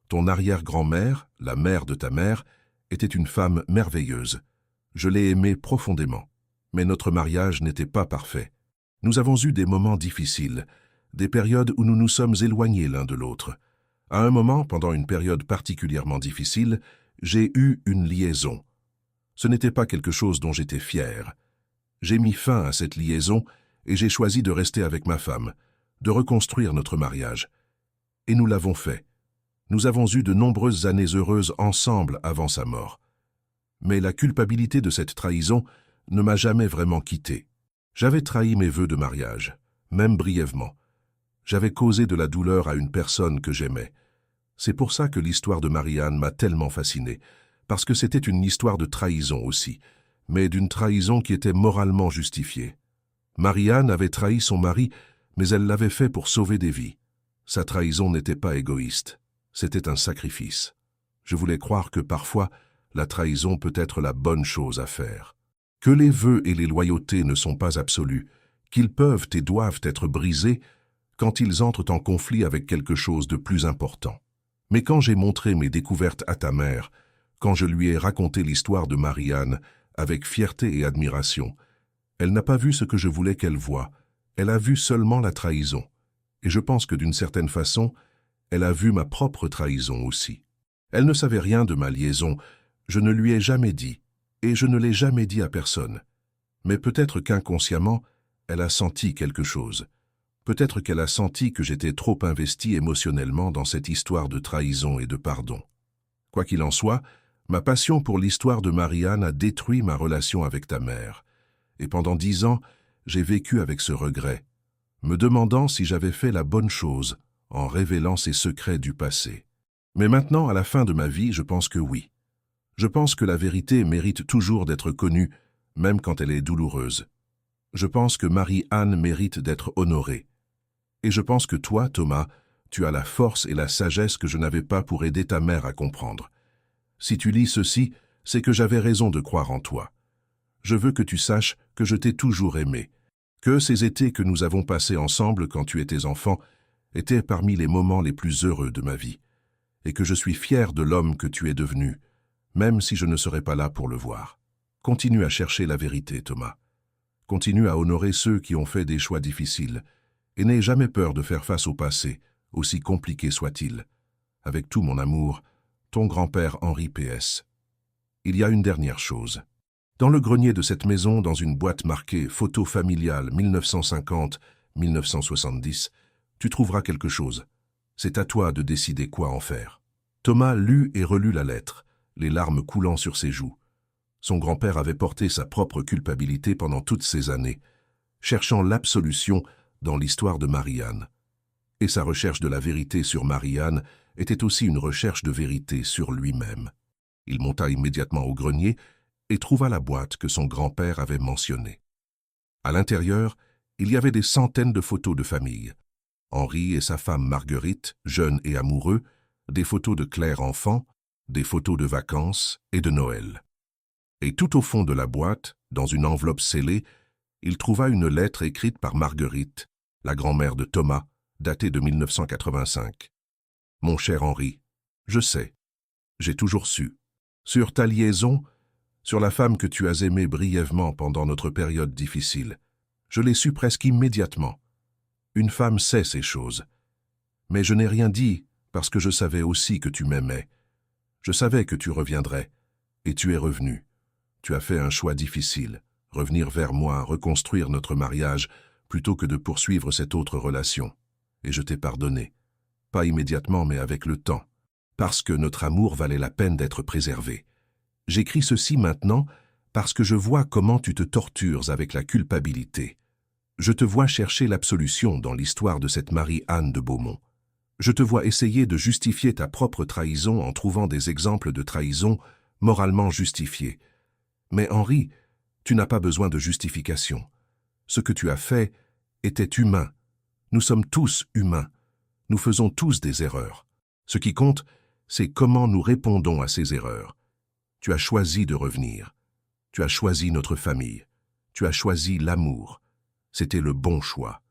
S1: Ton arrière-grand-mère, la mère de ta mère, était une femme merveilleuse. Je l'ai aimée profondément. Mais notre mariage n'était pas parfait. Nous avons eu des moments difficiles, des périodes où nous nous sommes éloignés l'un de l'autre. À un moment, pendant une période particulièrement difficile, j'ai eu une liaison. Ce n'était pas quelque chose dont j'étais fier. J'ai mis fin à cette liaison et j'ai choisi de rester avec ma femme, de reconstruire notre mariage. Et nous l'avons fait. Nous avons eu de nombreuses années heureuses ensemble avant sa mort. Mais la culpabilité de cette trahison ne m'a jamais vraiment quitté. J'avais trahi mes vœux de mariage, même brièvement. J'avais causé de la douleur à une personne que j'aimais. C'est pour ça que l'histoire de Marie-Anne m'a tellement fasciné, parce que c'était une histoire de trahison aussi, mais d'une trahison qui était moralement justifiée. Marie-Anne avait trahi son mari, mais elle l'avait fait pour sauver des vies. Sa trahison n'était pas égoïste, c'était un sacrifice. Je voulais croire que parfois, la trahison peut être la bonne chose à faire. Que les vœux et les loyautés ne sont pas absolus, qu'ils peuvent et doivent être brisés quand ils entrent en conflit avec quelque chose de plus important. Mais quand j'ai montré mes découvertes à ta mère, quand je lui ai raconté l'histoire de Marie-Anne avec fierté et admiration, elle n'a pas vu ce que je voulais qu'elle voie, elle a vu seulement la trahison. Et je pense que d'une certaine façon, elle a vu ma propre trahison aussi. Elle ne savait rien de ma liaison, je ne lui ai jamais dit, et je ne l'ai jamais dit à personne. Mais peut-être qu'inconsciemment, elle a senti quelque chose. Peut-être qu'elle a senti que j'étais trop investi émotionnellement dans cette histoire de trahison et de pardon. Quoi qu'il en soit, ma passion pour l'histoire de Marie-Anne a détruit ma relation avec ta mère. Et pendant 10 ans, j'ai vécu avec ce regret, me demandant si j'avais fait la bonne chose en révélant ces secrets du passé. Mais maintenant, à la fin de ma vie, je pense que oui. Je pense que la vérité mérite toujours d'être connue, même quand elle est douloureuse. Je pense que Marie-Anne mérite d'être honorée. Et je pense que toi, Thomas, tu as la force et la sagesse que je n'avais pas pour aider ta mère à comprendre. Si tu lis ceci, c'est que j'avais raison de croire en toi. Je veux que tu saches que je t'ai toujours aimé, que ces étés que nous avons passés ensemble quand tu étais enfant étaient parmi les moments les plus heureux de ma vie, et que je suis fier de l'homme que tu es devenu, même si je ne serai pas là pour le voir. Continue à chercher la vérité, Thomas. Continue à honorer ceux qui ont fait des choix difficiles, et n'aie jamais peur de faire face au passé, aussi compliqué soit-il. Avec tout mon amour, ton grand-père Henri PS. Il y a une dernière chose. Dans le grenier de cette maison, dans une boîte marquée « Photo familiale 1950-1970 », tu trouveras quelque chose. C'est à toi de décider quoi en faire. Thomas lut et relut la lettre, les larmes coulant sur ses joues. Son grand-père avait porté sa propre culpabilité pendant toutes ces années, cherchant l'absolution dans l'histoire de Marie-Anne. Et sa recherche de la vérité sur Marie-Anne était aussi une recherche de vérité sur lui-même. Il monta immédiatement au grenier et trouva la boîte que son grand-père avait mentionnée. À l'intérieur, il y avait des centaines de photos de famille. Henri et sa femme Marguerite, jeunes et amoureux, des photos de Claire enfant, des photos de vacances et de Noël. Et tout au fond de la boîte, dans une enveloppe scellée, il trouva une lettre écrite par Marguerite, la grand-mère de Thomas, datée de 1985. « Mon cher Henri, je sais, j'ai toujours su. Sur ta liaison, sur la femme que tu as aimée brièvement pendant notre période difficile, je l'ai su presque immédiatement. Une femme sait ces choses. Mais je n'ai rien dit parce que je savais aussi que tu m'aimais. Je savais que tu reviendrais, et tu es revenu. Tu as fait un choix difficile, revenir vers moi, reconstruire notre mariage, plutôt que de poursuivre cette autre relation. Et je t'ai pardonné. Pas immédiatement, mais avec le temps. Parce que notre amour valait la peine d'être préservé. J'écris ceci maintenant parce que je vois comment tu te tortures avec la culpabilité. Je te vois chercher l'absolution dans l'histoire de cette Marie-Anne de Beaumont. Je te vois essayer de justifier ta propre trahison en trouvant des exemples de trahison moralement justifiés. Mais Henri, tu n'as pas besoin de justification. Ce que tu as fait était humain. Nous sommes tous humains. Nous faisons tous des erreurs. Ce qui compte, c'est comment nous répondons à ces erreurs. Tu as choisi de revenir. Tu as choisi notre famille. Tu as choisi l'amour. C'était le bon choix.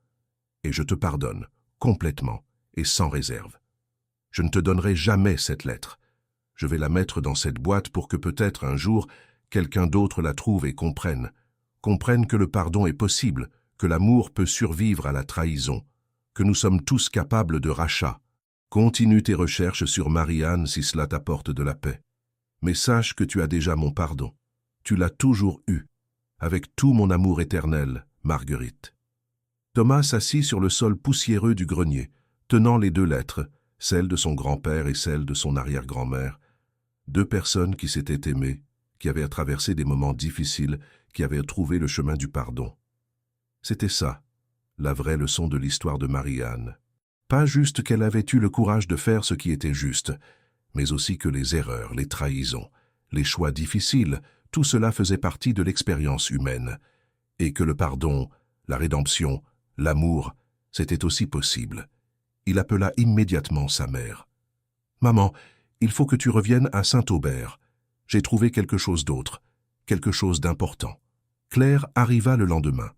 S1: Et je te pardonne, complètement et sans réserve. Je ne te donnerai jamais cette lettre. Je vais la mettre dans cette boîte pour que peut-être un jour, quelqu'un d'autre la trouve et comprenne que le pardon est possible, que l'amour peut survivre à la trahison, que nous sommes tous capables de rachat. Continue tes recherches sur Marie-Anne si cela t'apporte de la paix. Mais sache que tu as déjà mon pardon. Tu l'as toujours eu, avec tout mon amour éternel, Marguerite. Thomas s'assit sur le sol poussiéreux du grenier, tenant les 2 lettres, celle de son grand-père et celle de son arrière-grand-mère, 2 personnes qui s'étaient aimées, qui avaient traversé des moments difficiles, qui avaient trouvé le chemin du pardon. C'était ça, la vraie leçon de l'histoire de Marie-Anne. Pas juste qu'elle avait eu le courage de faire ce qui était juste, mais aussi que les erreurs, les trahisons, les choix difficiles, tout cela faisait partie de l'expérience humaine, et que le pardon, la rédemption, l'amour, c'était aussi possible. Il appela immédiatement sa mère. « Maman, il faut que tu reviennes à Saint-Aubert. J'ai trouvé quelque chose d'autre, quelque chose d'important. » Claire arriva le lendemain.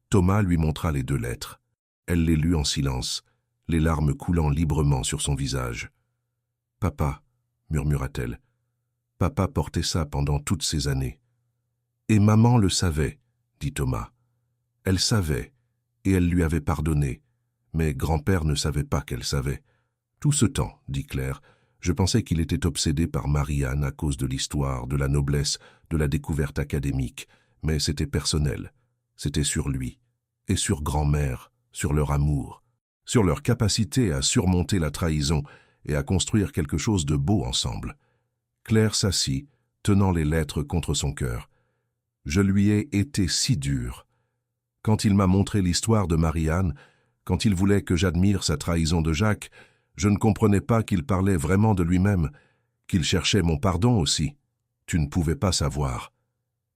S1: Thomas lui montra les 2 lettres. Elle les lut en silence, les larmes coulant librement sur son visage. « Papa, » murmura-t-elle, « papa portait ça pendant toutes ces années. »« Et maman le savait, » dit Thomas. « Elle savait, et elle lui avait pardonné, mais grand-père ne savait pas qu'elle savait. »« Tout ce temps, » dit Claire, « je pensais qu'il était obsédé par Marie-Anne à cause de l'histoire, de la noblesse, de la découverte académique, mais c'était personnel, c'était sur lui, et sur grand-mère, sur leur amour, sur leur capacité à surmonter la trahison et à construire quelque chose de beau ensemble. Claire s'assit, tenant les lettres contre son cœur. Je lui ai été si dur. Quand il m'a montré l'histoire de Marie-Anne, quand il voulait que j'admire sa trahison de Jacques, je ne comprenais pas qu'il parlait vraiment de lui-même, qu'il cherchait mon pardon aussi. Tu ne pouvais pas savoir.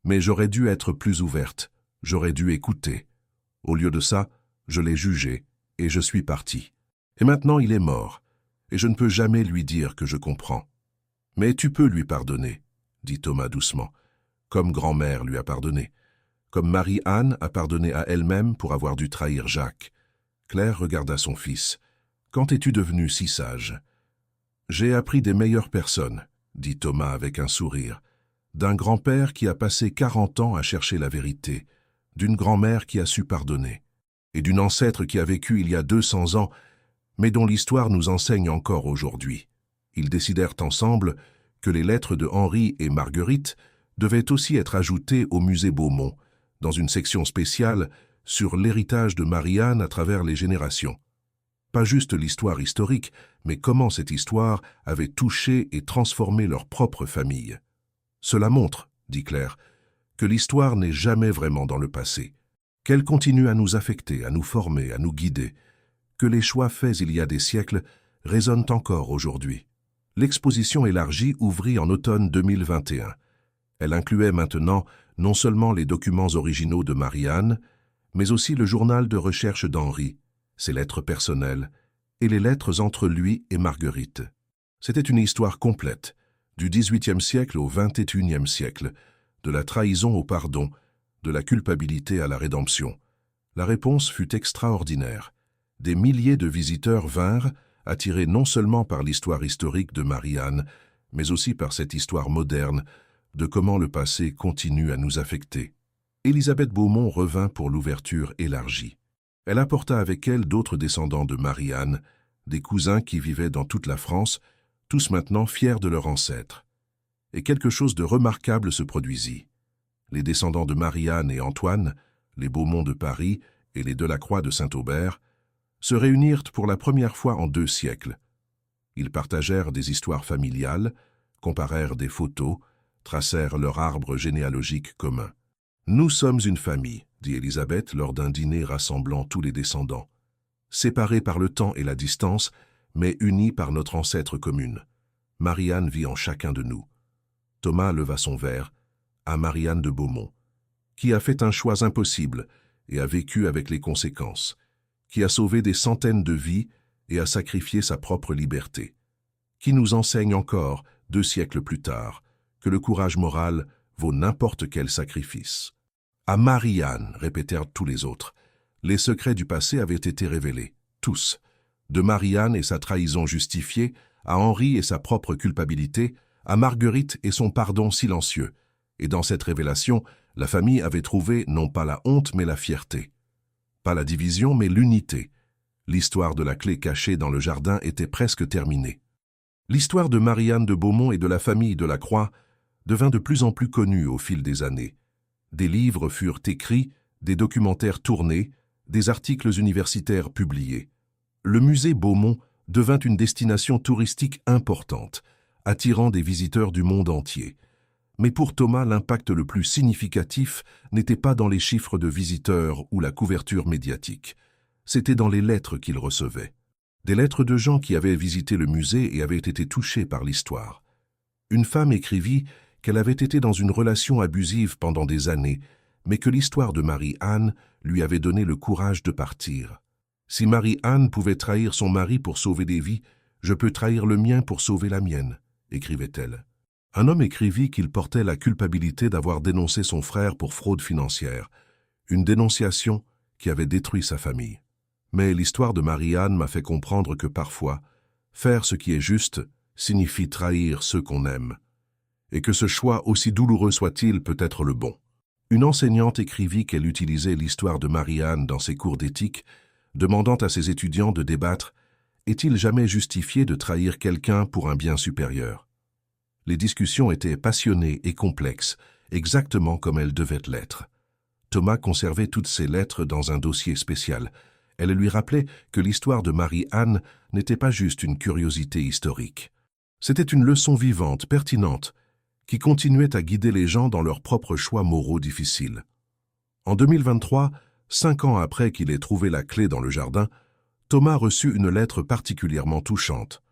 S1: Mais j'aurais dû être plus ouverte, j'aurais dû écouter. Au lieu de ça, je l'ai jugé, et je suis parti. Et maintenant il est mort, et je ne peux jamais lui dire que je comprends. Mais tu peux lui pardonner, dit Thomas doucement, comme grand-mère lui a pardonné, comme Marie-Anne a pardonné à elle-même pour avoir dû trahir Jacques. Claire regarda son fils. « Quand es-tu devenu si sage ?»« J'ai appris des meilleures personnes, » dit Thomas avec un sourire, d'un grand-père qui a passé 40 ans à chercher la vérité, d'une grand-mère qui a su pardonner, et d'une ancêtre qui a vécu il y a 200 ans, mais dont l'histoire nous enseigne encore aujourd'hui. Ils décidèrent ensemble que les lettres de Henri et Marguerite devaient aussi être ajoutées au musée Beaumont, dans une section spéciale sur l'héritage de Marie-Anne à travers les générations. Pas juste l'histoire historique, mais comment cette histoire avait touché et transformé leur propre famille. Cela montre, dit Claire, que l'histoire n'est jamais vraiment dans le passé, qu'elle continue à nous affecter, à nous former, à nous guider, que les choix faits il y a des siècles résonnent encore aujourd'hui. L'exposition élargie ouvrit en automne 2021. Elle incluait maintenant non seulement les documents originaux de Marie-Anne, mais aussi le journal de recherche d'Henri, ses lettres personnelles et les lettres entre lui et Marguerite. C'était une histoire complète, du XVIIIe siècle au XXIe siècle, de la trahison au pardon, de la culpabilité à la rédemption. La réponse fut extraordinaire. Des milliers de visiteurs vinrent, attirés non seulement par l'histoire historique de Marie-Anne, mais aussi par cette histoire moderne de comment le passé continue à nous affecter. Élisabeth Beaumont revint pour l'ouverture élargie. Elle apporta avec elle d'autres descendants de Marie-Anne, des cousins qui vivaient dans toute la France, tous maintenant fiers de leur ancêtre. Et quelque chose de remarquable se produisit. Les descendants de Marie-Anne et Antoine, les Beaumont de Paris et les Delacroix de Saint-Aubert, se réunirent pour la première fois en 2 siècles. Ils partagèrent des histoires familiales, comparèrent des photos, tracèrent leur arbre généalogique commun. « Nous sommes une famille », dit Élisabeth lors d'un dîner rassemblant tous les descendants. Séparés par le temps et la distance, mais unis par notre ancêtre commune. Marie-Anne vit en chacun de nous. Thomas leva son verre à Marie-Anne de Beaumont, qui a fait un choix impossible et a vécu avec les conséquences, qui a sauvé des centaines de vies et a sacrifié sa propre liberté, qui nous enseigne encore, 2 siècles plus tard, que le courage moral vaut n'importe quel sacrifice. À Marie-Anne, répétèrent tous les autres. Les secrets du passé avaient été révélés, tous. De Marie-Anne et sa trahison justifiée, à Henri et sa propre culpabilité, à Marguerite et son pardon silencieux. Et dans cette révélation, la famille avait trouvé non pas la honte mais la fierté. Pas la division mais l'unité. L'histoire de la clé cachée dans le jardin était presque terminée. L'histoire de Marie-Anne de Beaumont et de la famille Delacroix devint de plus en plus connue au fil des années. Des livres furent écrits, des documentaires tournés, des articles universitaires publiés. Le musée Beaumont devint une destination touristique importante, attirant des visiteurs du monde entier. Mais pour Thomas, l'impact le plus significatif n'était pas dans les chiffres de visiteurs ou la couverture médiatique. C'était dans les lettres qu'il recevait. Des lettres de gens qui avaient visité le musée et avaient été touchés par l'histoire. Une femme écrivit qu'elle avait été dans une relation abusive pendant des années, mais que l'histoire de Marie-Anne lui avait donné le courage de partir. Si Marie-Anne pouvait trahir son mari pour sauver des vies, je peux trahir le mien pour sauver la mienne, écrivait-elle. Un homme écrivit qu'il portait la culpabilité d'avoir dénoncé son frère pour fraude financière, une dénonciation qui avait détruit sa famille. Mais l'histoire de Marie-Anne m'a fait comprendre que parfois, faire ce qui est juste signifie trahir ceux qu'on aime, et que ce choix, aussi douloureux soit-il, peut être le bon. Une enseignante écrivit qu'elle utilisait l'histoire de Marie-Anne dans ses cours d'éthique, demandant à ses étudiants de débattre « Est-il jamais justifié de trahir quelqu'un pour un bien supérieur ?» Les discussions étaient passionnées et complexes, exactement comme elles devaient l'être. Thomas conservait toutes ces lettres dans un dossier spécial. Elle lui rappelait que l'histoire de Marie-Anne n'était pas juste une curiosité historique. C'était une leçon vivante, pertinente, qui continuait à guider les gens dans leurs propres choix moraux difficiles. En 2023, 5 ans après qu'il ait trouvé la clé dans le jardin, Thomas reçut une lettre particulièrement touchante.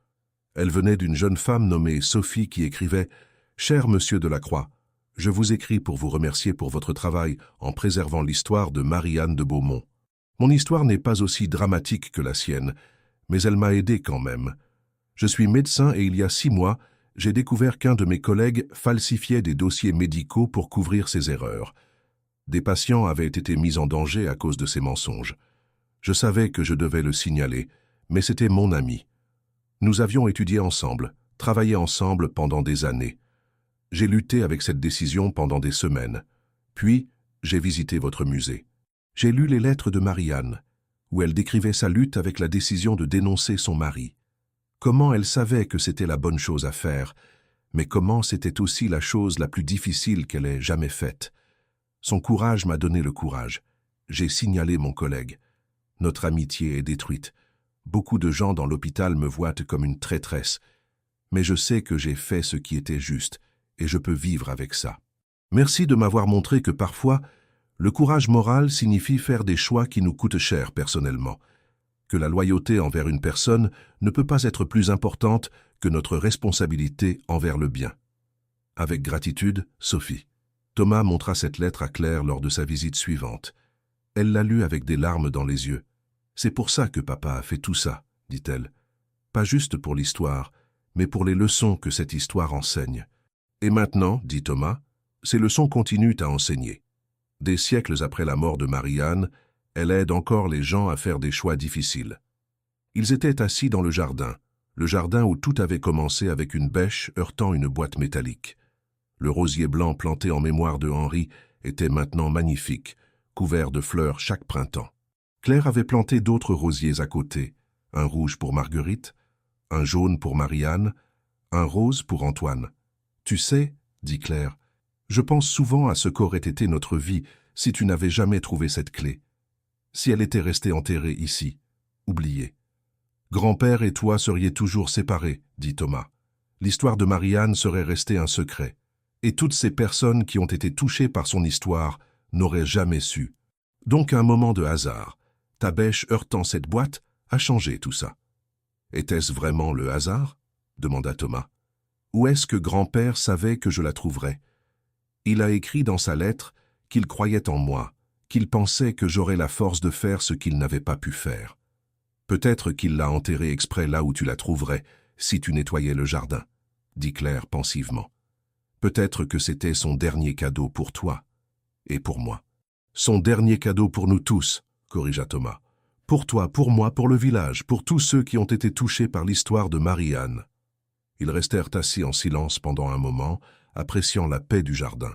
S1: Elle venait d'une jeune femme nommée Sophie qui écrivait « Cher Monsieur Delacroix, je vous écris pour vous remercier pour votre travail en préservant l'histoire de Marie-Anne de Beaumont. Mon histoire n'est pas aussi dramatique que la sienne, mais elle m'a aidé quand même. Je suis médecin et il y a 6 mois, j'ai découvert qu'un de mes collègues falsifiait des dossiers médicaux pour couvrir ses erreurs. Des patients avaient été mis en danger à cause de ces mensonges. Je savais que je devais le signaler, mais c'était mon ami. Nous avions étudié ensemble, travaillé ensemble pendant des années. J'ai lutté avec cette décision pendant des semaines. Puis, j'ai visité votre musée. J'ai lu les lettres de Marie-Anne, où elle décrivait sa lutte avec la décision de dénoncer son mari. Comment elle savait que c'était la bonne chose à faire, mais comment c'était aussi la chose la plus difficile qu'elle ait jamais faite. Son courage m'a donné le courage. J'ai signalé mon collègue. Notre amitié est détruite. Beaucoup de gens dans l'hôpital me voient comme une traîtresse. Mais je sais que j'ai fait ce qui était juste, et je peux vivre avec ça. Merci de m'avoir montré que parfois, le courage moral signifie faire des choix qui nous coûtent cher personnellement, que la loyauté envers une personne ne peut pas être plus importante que notre responsabilité envers le bien. Avec gratitude, Sophie. Thomas montra cette lettre à Claire lors de sa visite suivante. Elle l'a lue avec des larmes dans les yeux. « C'est pour ça que papa a fait tout ça, » dit-elle. « Pas juste pour l'histoire, mais pour les leçons que cette histoire enseigne. » Et maintenant, dit Thomas, ces leçons continuent à enseigner. Des siècles après la mort de Marie-Anne, elle aide encore les gens à faire des choix difficiles. Ils étaient assis dans le jardin où tout avait commencé avec une bêche heurtant une boîte métallique. Le rosier blanc planté en mémoire de Henri était maintenant magnifique, couvert de fleurs chaque printemps. Claire avait planté d'autres rosiers à côté, un rouge pour Marguerite, un jaune pour Marie-Anne, un rose pour Antoine. « Tu sais, dit Claire, je pense souvent à ce qu'aurait été notre vie si tu n'avais jamais trouvé cette clé. Si elle était restée enterrée ici, oubliée. Grand-père et toi seriez toujours séparés, dit Thomas. L'histoire de Marie-Anne serait restée un secret. Et toutes ces personnes qui ont été touchées par son histoire n'auraient jamais su. Donc un moment de hasard, ta bêche heurtant cette boîte, a changé tout ça. Était-ce vraiment le hasard ? Demanda Thomas. Ou est-ce que grand-père savait que je la trouverais? Il a écrit dans sa lettre qu'il croyait en moi, qu'il pensait que j'aurais la force de faire ce qu'il n'avait pas pu faire. Peut-être qu'il l'a enterrée exprès là où tu la trouverais, si tu nettoyais le jardin, dit Claire pensivement. Peut-être que c'était son dernier cadeau pour toi et pour moi. Son dernier cadeau pour nous tous, corrigea Thomas. Pour toi, pour moi, pour le village, pour tous ceux qui ont été touchés par l'histoire de Marie-Anne. Ils restèrent assis en silence pendant un moment, appréciant la paix du jardin.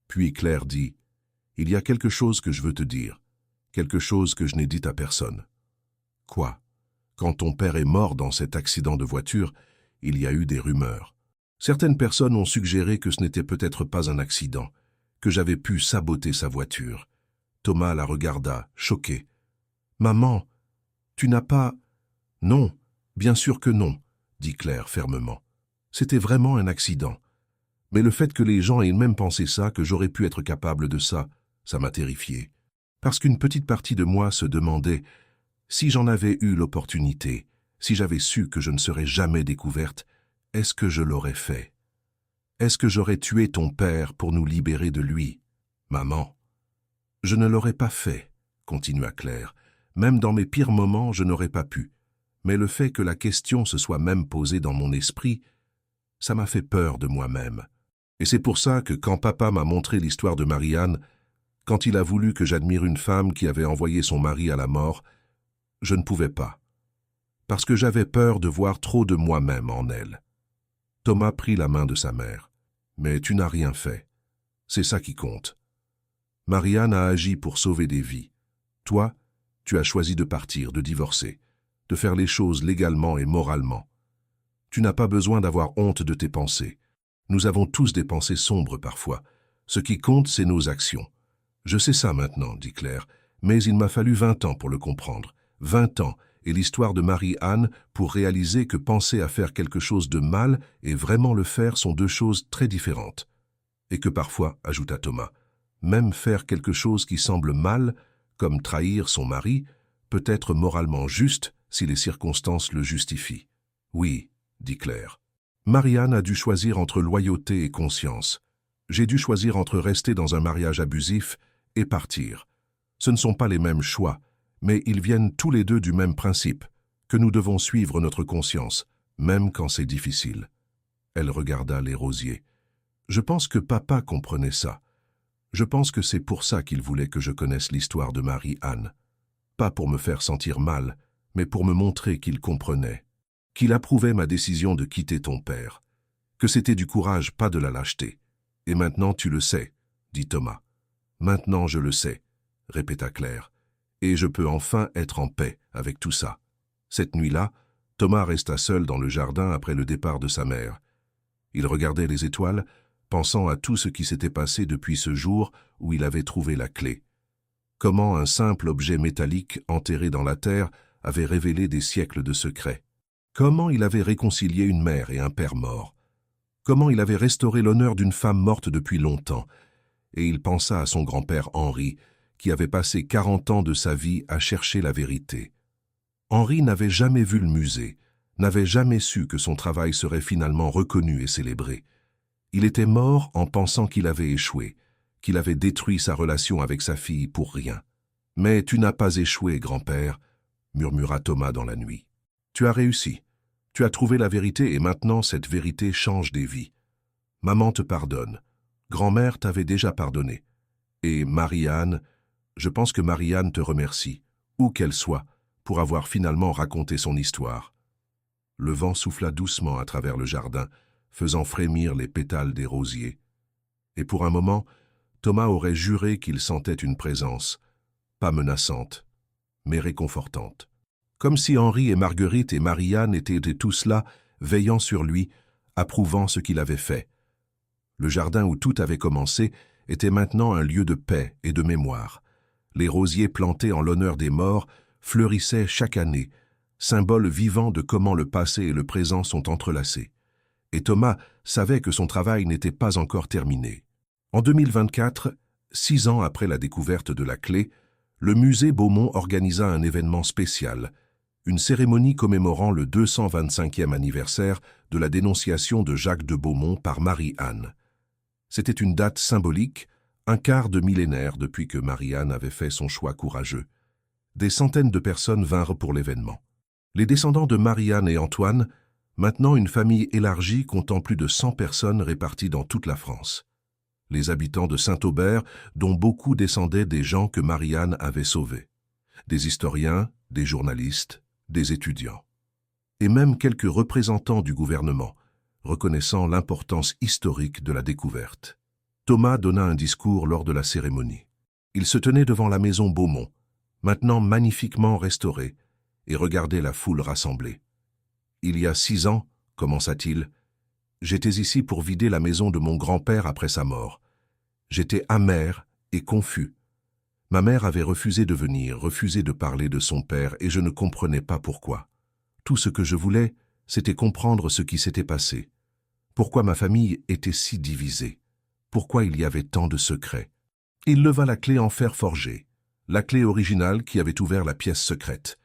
S1: Puis Claire dit « Il y a quelque chose que je veux te dire, quelque chose que je n'ai dit à personne. » « Quoi ? Quand ton père est mort dans cet accident de voiture, il y a eu des rumeurs. Certaines personnes ont suggéré que ce n'était peut-être pas un accident, que j'avais pu saboter sa voiture. » Thomas la regarda, choqué. « Maman, tu n'as pas... » « Non, bien sûr que non, » dit Claire fermement. « C'était vraiment un accident. Mais le fait que les gens aient même pensé ça, que j'aurais pu être capable de ça, ça m'a terrifié. Parce qu'une petite partie de moi se demandait, si j'en avais eu l'opportunité, si j'avais su que je ne serais jamais découverte, est-ce que je l'aurais fait? Est-ce que j'aurais tué ton père pour nous libérer de lui? Maman, je ne l'aurais pas fait, continua Claire. Même dans mes pires moments, je n'aurais pas pu. Mais le fait que la question se soit même posée dans mon esprit, ça m'a fait peur de moi-même. Et c'est pour ça que quand papa m'a montré l'histoire de Marie-Anne, quand il a voulu que j'admire une femme qui avait envoyé son mari à la mort, je ne pouvais pas. Parce que j'avais peur de voir trop de moi-même en elle. Thomas prit la main de sa mère. Mais tu n'as rien fait. C'est ça qui compte. Marie-Anne a agi pour sauver des vies. Toi, tu as choisi de partir, de divorcer, de faire les choses légalement et moralement. Tu n'as pas besoin d'avoir honte de tes pensées. Nous avons tous des pensées sombres parfois. Ce qui compte, c'est nos actions. Je sais ça maintenant, dit Claire, Mais il m'a fallu 20 ans pour le comprendre. 20 ans, et l'histoire de Marie-Anne pour réaliser que penser à faire quelque chose de mal et vraiment le faire sont deux choses très différentes. Et que parfois, ajouta Thomas, même faire quelque chose qui semble mal, comme trahir son mari, peut être moralement juste si les circonstances le justifient. Oui, dit Claire. Marie-Anne a dû choisir entre loyauté et conscience. J'ai dû choisir entre rester dans un mariage abusif et partir. Ce ne sont pas les mêmes choix, mais ils viennent tous les deux du même principe, que nous devons suivre notre conscience, même quand c'est difficile. Elle regarda les rosiers. Je pense que papa comprenait ça. Je pense que c'est pour ça qu'il voulait que je connaisse l'histoire de Marie-Anne. Pas pour me faire sentir mal, mais pour me montrer qu'il comprenait, qu'il approuvait ma décision de quitter ton père, que c'était du courage, pas de la lâcheté. Et maintenant tu le sais, dit Thomas. Maintenant je le sais, répéta Claire. Et je peux enfin être en paix avec tout ça. Cette nuit-là, Thomas resta seul dans le jardin après le départ de sa mère. Il regardait les étoiles, pensant à tout ce qui s'était passé depuis ce jour où il avait trouvé la clé. Comment un simple objet métallique enterré dans la terre avait révélé des siècles de secrets. Comment il avait réconcilié une mère et un père morts. Comment il avait restauré l'honneur d'une femme morte depuis longtemps. Et il pensa à son grand-père Henri, qui avait passé 40 ans de sa vie à chercher la vérité. Henri n'avait jamais vu le musée, n'avait jamais su que son travail serait finalement reconnu et célébré. Il était mort en pensant qu'il avait échoué, qu'il avait détruit sa relation avec sa fille pour rien. « Mais tu n'as pas échoué, grand-père, » murmura Thomas dans la nuit. « Tu as réussi. Tu as trouvé la vérité et maintenant cette vérité change des vies. Maman te pardonne. Grand-mère t'avait déjà pardonné. Et Marie-Anne, je pense que Marie-Anne te remercie, où qu'elle soit, pour avoir finalement raconté son histoire. » Le vent souffla doucement à travers le jardin, faisant frémir les pétales des rosiers. Et pour un moment, Thomas aurait juré qu'il sentait une présence, pas menaçante, mais réconfortante. Comme si Henri et Marguerite et Marie-Anne étaient tous là, veillant sur lui, approuvant ce qu'il avait fait. Le jardin où tout avait commencé était maintenant un lieu de paix et de mémoire. Les rosiers plantés en l'honneur des morts fleurissaient chaque année, symbole vivant de comment le passé et le présent sont entrelacés. Et Thomas savait que son travail n'était pas encore terminé. En 2024, 6 ans après la découverte de la clé, le musée Beaumont organisa un événement spécial, une cérémonie commémorant le 225e anniversaire de la dénonciation de Jacques de Beaumont par Marie-Anne. C'était une date symbolique, un quart de millénaire depuis que Marie-Anne avait fait son choix courageux. Des centaines de personnes vinrent pour l'événement. Les descendants de Marie-Anne et Antoine, maintenant une famille élargie comptant plus de 100 personnes réparties dans toute la France. Les habitants de Saint-Aubert, dont beaucoup descendaient des gens que Marie-Anne avait sauvés. Des historiens, des journalistes, des étudiants. Et même quelques représentants du gouvernement, reconnaissant l'importance historique de la découverte. Thomas donna un discours lors de la cérémonie. Il se tenait devant la maison Beaumont, maintenant magnifiquement restaurée, et regardait la foule rassemblée. « Il y a 6 ans, commença-t-il, j'étais ici pour vider la maison de mon grand-père après sa mort. J'étais amer et confus. Ma mère avait refusé de venir, refusé de parler de son père, et je ne comprenais pas pourquoi. Tout ce que je voulais, c'était comprendre ce qui s'était passé. Pourquoi ma famille était si divisée? Pourquoi il y avait tant de secrets? Il leva la clé en fer forgé, la clé originale qui avait ouvert la pièce secrète.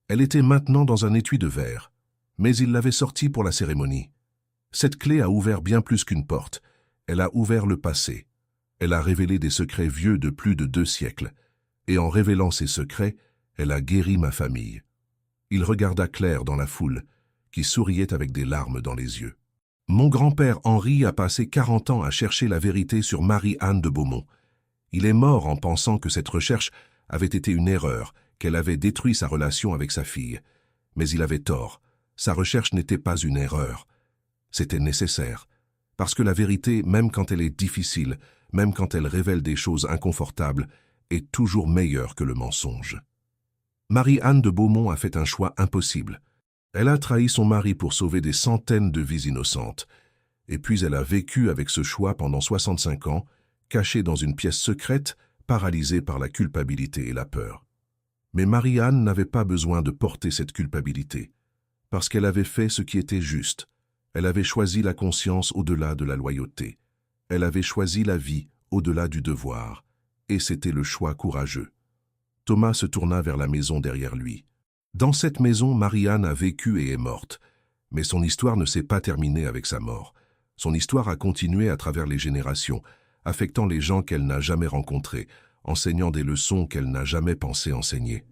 S1: Elle était maintenant dans un étui de verre, mais il l'avait sortie pour la cérémonie. Cette clé a ouvert bien plus qu'une porte. Elle a ouvert le passé. Elle a révélé des secrets vieux de plus de 2 siècles. Et en révélant ces secrets, elle a guéri ma famille. Il regarda Claire dans la foule, qui souriait avec des larmes dans les yeux. Mon grand-père Henri a passé 40 ans à chercher la vérité sur Marie-Anne de Beaumont. Il est mort en pensant que cette recherche avait été une erreur, qu'elle avait détruit sa relation avec sa fille. Mais il avait tort. Sa recherche n'était pas une erreur. C'était nécessaire. Parce que la vérité, même quand elle est difficile, même quand elle révèle des choses inconfortables, est toujours meilleure que le mensonge. Marie-Anne de Beaumont a fait un choix impossible. Elle a trahi son mari pour sauver des centaines de vies innocentes. Et puis elle a vécu avec ce choix pendant 65 ans, cachée dans une pièce secrète, paralysée par la culpabilité et la peur. Mais Marie-Anne n'avait pas besoin de porter cette culpabilité, parce qu'elle avait fait ce qui était juste. Elle avait choisi la conscience au-delà de la loyauté. Elle avait choisi la vie au-delà du devoir, et c'était le choix courageux. Thomas se tourna vers la maison derrière lui. Dans cette maison, Marie-Anne a vécu et est morte, mais son histoire ne s'est pas terminée avec sa mort. Son histoire a continué à travers les générations, affectant les gens qu'elle n'a jamais rencontrés, enseignant des leçons qu'elle n'a jamais pensé enseigner.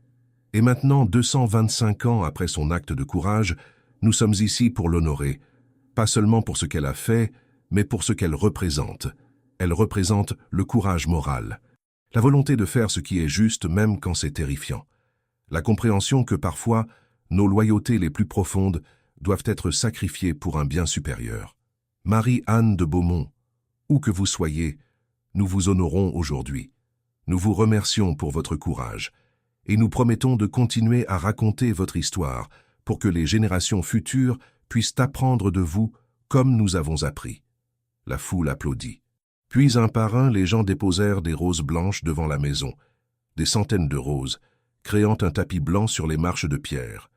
S1: Et maintenant, 225 ans après son acte de courage, nous sommes ici pour l'honorer, pas seulement pour ce qu'elle a fait, mais pour ce qu'elle représente. Elle représente le courage moral, la volonté de faire ce qui est juste même quand c'est terrifiant, la compréhension que parfois, nos loyautés les plus profondes doivent être sacrifiées pour un bien supérieur. Marie-Anne de Beaumont, où que vous soyez, nous vous honorons aujourd'hui. Nous vous remercions pour votre courage et nous promettons de continuer à raconter votre histoire pour que les générations futures puissent apprendre de vous comme nous avons appris. La foule applaudit. Puis un par un, les gens déposèrent des roses blanches devant la maison, des centaines de roses, créant un tapis blanc sur les marches de pierre.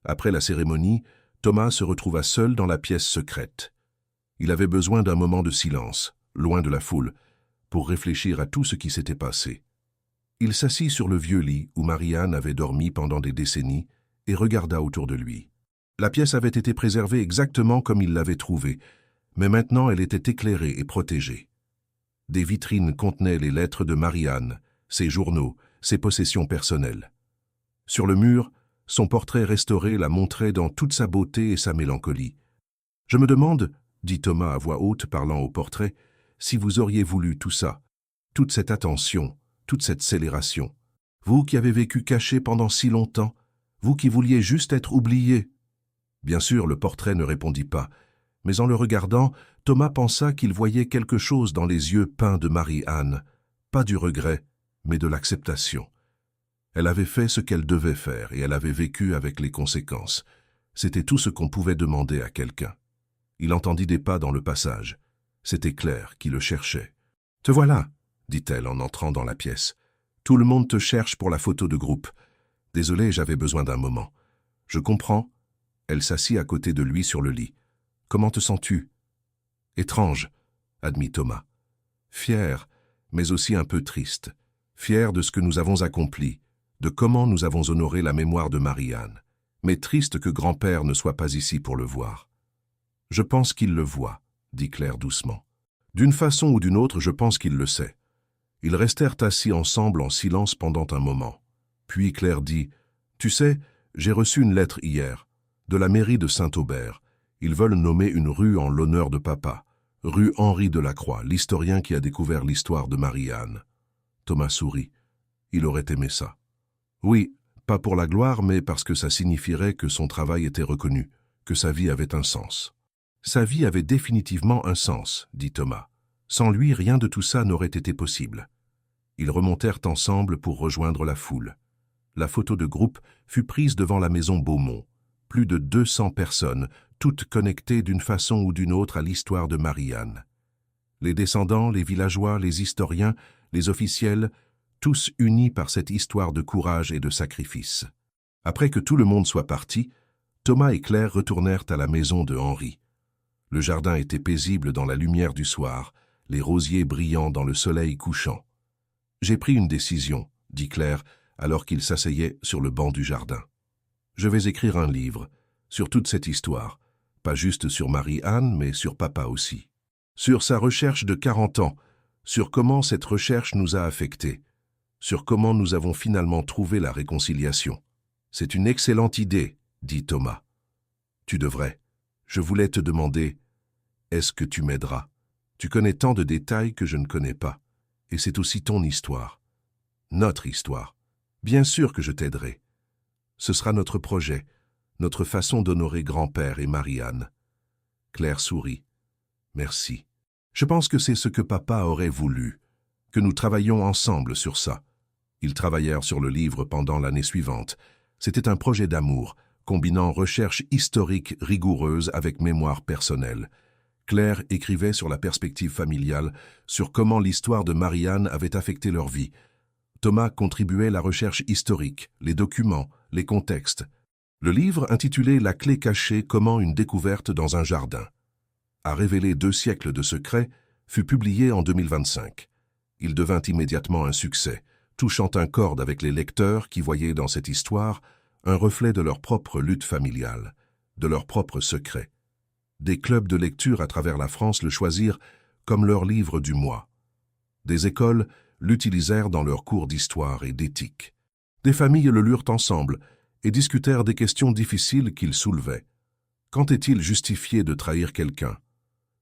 S1: Après la cérémonie, Thomas se retrouva seul dans la pièce secrète. Il avait besoin d'un moment de silence, loin de la foule, pour réfléchir à tout ce qui s'était passé. Il s'assit sur le vieux lit où Marie-Anne avait dormi pendant des décennies et regarda autour de lui. La pièce avait été préservée exactement comme il l'avait trouvée, mais maintenant elle était éclairée et protégée. Des vitrines contenaient les lettres de Marie-Anne, ses journaux, ses possessions personnelles. Sur le mur, son portrait restauré la montrait dans toute sa beauté et sa mélancolie. « Je me demande, dit Thomas à voix haute parlant au portrait, si vous auriez voulu tout ça, toute cette attention, toute cette scélération. Vous qui avez vécu caché pendant si longtemps, vous qui vouliez juste être oublié. » Bien sûr, le portrait ne répondit pas, mais en le regardant, Thomas pensa qu'il voyait quelque chose dans les yeux peints de Marie-Anne, pas du regret, mais de l'acceptation. Elle avait fait ce qu'elle devait faire et elle avait vécu avec les conséquences. C'était tout ce qu'on pouvait demander à quelqu'un. Il entendit des pas dans le passage. C'était Claire qui le cherchait. « Te voilà !» dit-elle en entrant dans la pièce. « Tout le monde te cherche pour la photo de groupe. Désolé, j'avais besoin d'un moment. »« Je comprends. » Elle s'assit à côté de lui sur le lit. « Comment te sens-tu ?»« Étrange, » admit Thomas. « Fier, mais aussi un peu triste. Fier de ce que nous avons accompli, de comment nous avons honoré la mémoire de Marie-Anne. Mais triste que grand-père ne soit pas ici pour le voir. »« Je pense qu'il le voit, » dit Claire doucement. « D'une façon ou d'une autre, je pense qu'il le sait. » Ils restèrent assis ensemble en silence pendant un moment. Puis Claire dit « Tu sais, j'ai reçu une lettre hier, de la mairie de Saint-Aubert. Ils veulent nommer une rue en l'honneur de papa, rue Henri Delacroix, l'historien qui a découvert l'histoire de Marie-Anne. » Thomas sourit. Il aurait aimé ça. Oui, pas pour la gloire, mais parce que ça signifierait que son travail était reconnu, que sa vie avait un sens. Sa vie avait définitivement un sens, dit Thomas. Sans lui, rien de tout ça n'aurait été possible. Ils remontèrent ensemble pour rejoindre la foule. La photo de groupe fut prise devant la maison Beaumont. Plus de 200 personnes, toutes connectées d'une façon ou d'une autre à l'histoire de Marie-Anne. Les descendants, les villageois, les historiens, les officiels, tous unis par cette histoire de courage et de sacrifice. Après que tout le monde soit parti, Thomas et Claire retournèrent à la maison de Henri. Le jardin était paisible dans la lumière du soir, les rosiers brillant dans le soleil couchant. « J'ai pris une décision, » dit Claire, alors qu'il s'asseyait sur le banc du jardin. « Je vais écrire un livre, sur toute cette histoire, pas juste sur Marie-Anne, mais sur papa aussi. Sur sa recherche de 40 ans, sur comment cette recherche nous a affectés, sur comment nous avons finalement trouvé la réconciliation. »« C'est une excellente idée, » dit Thomas. « Tu devrais. Je voulais te demander, est-ce que tu m'aideras? Tu connais tant de détails que je ne connais pas, et c'est aussi ton histoire. Notre histoire. Bien sûr que je t'aiderai. Ce sera notre projet, notre façon d'honorer grand-père et Marie-Anne. » Claire sourit. « Merci. Je pense que c'est ce que papa aurait voulu, que nous travaillions ensemble sur ça. » Ils travaillèrent sur le livre pendant l'année suivante. C'était un projet d'amour, combinant recherche historique rigoureuse avec mémoire personnelle. Claire écrivait sur la perspective familiale, sur comment l'histoire de Marie-Anne avait affecté leur vie. Thomas contribuait à la recherche historique, les documents, les contextes. Le livre, intitulé « La clé cachée, comment une découverte dans un jardin » a révélé 2 siècles de secrets, fut publié en 2025. Il devint immédiatement un succès, touchant un corde avec les lecteurs qui voyaient dans cette histoire un reflet de leur propre lutte familiale, de leurs propres secrets. Des clubs de lecture à travers la France le choisirent comme leur livre du mois. Des écoles l'utilisèrent dans leurs cours d'histoire et d'éthique. Des familles le lurent ensemble et discutèrent des questions difficiles qu'il soulevait. Quand est-il justifié de trahir quelqu'un?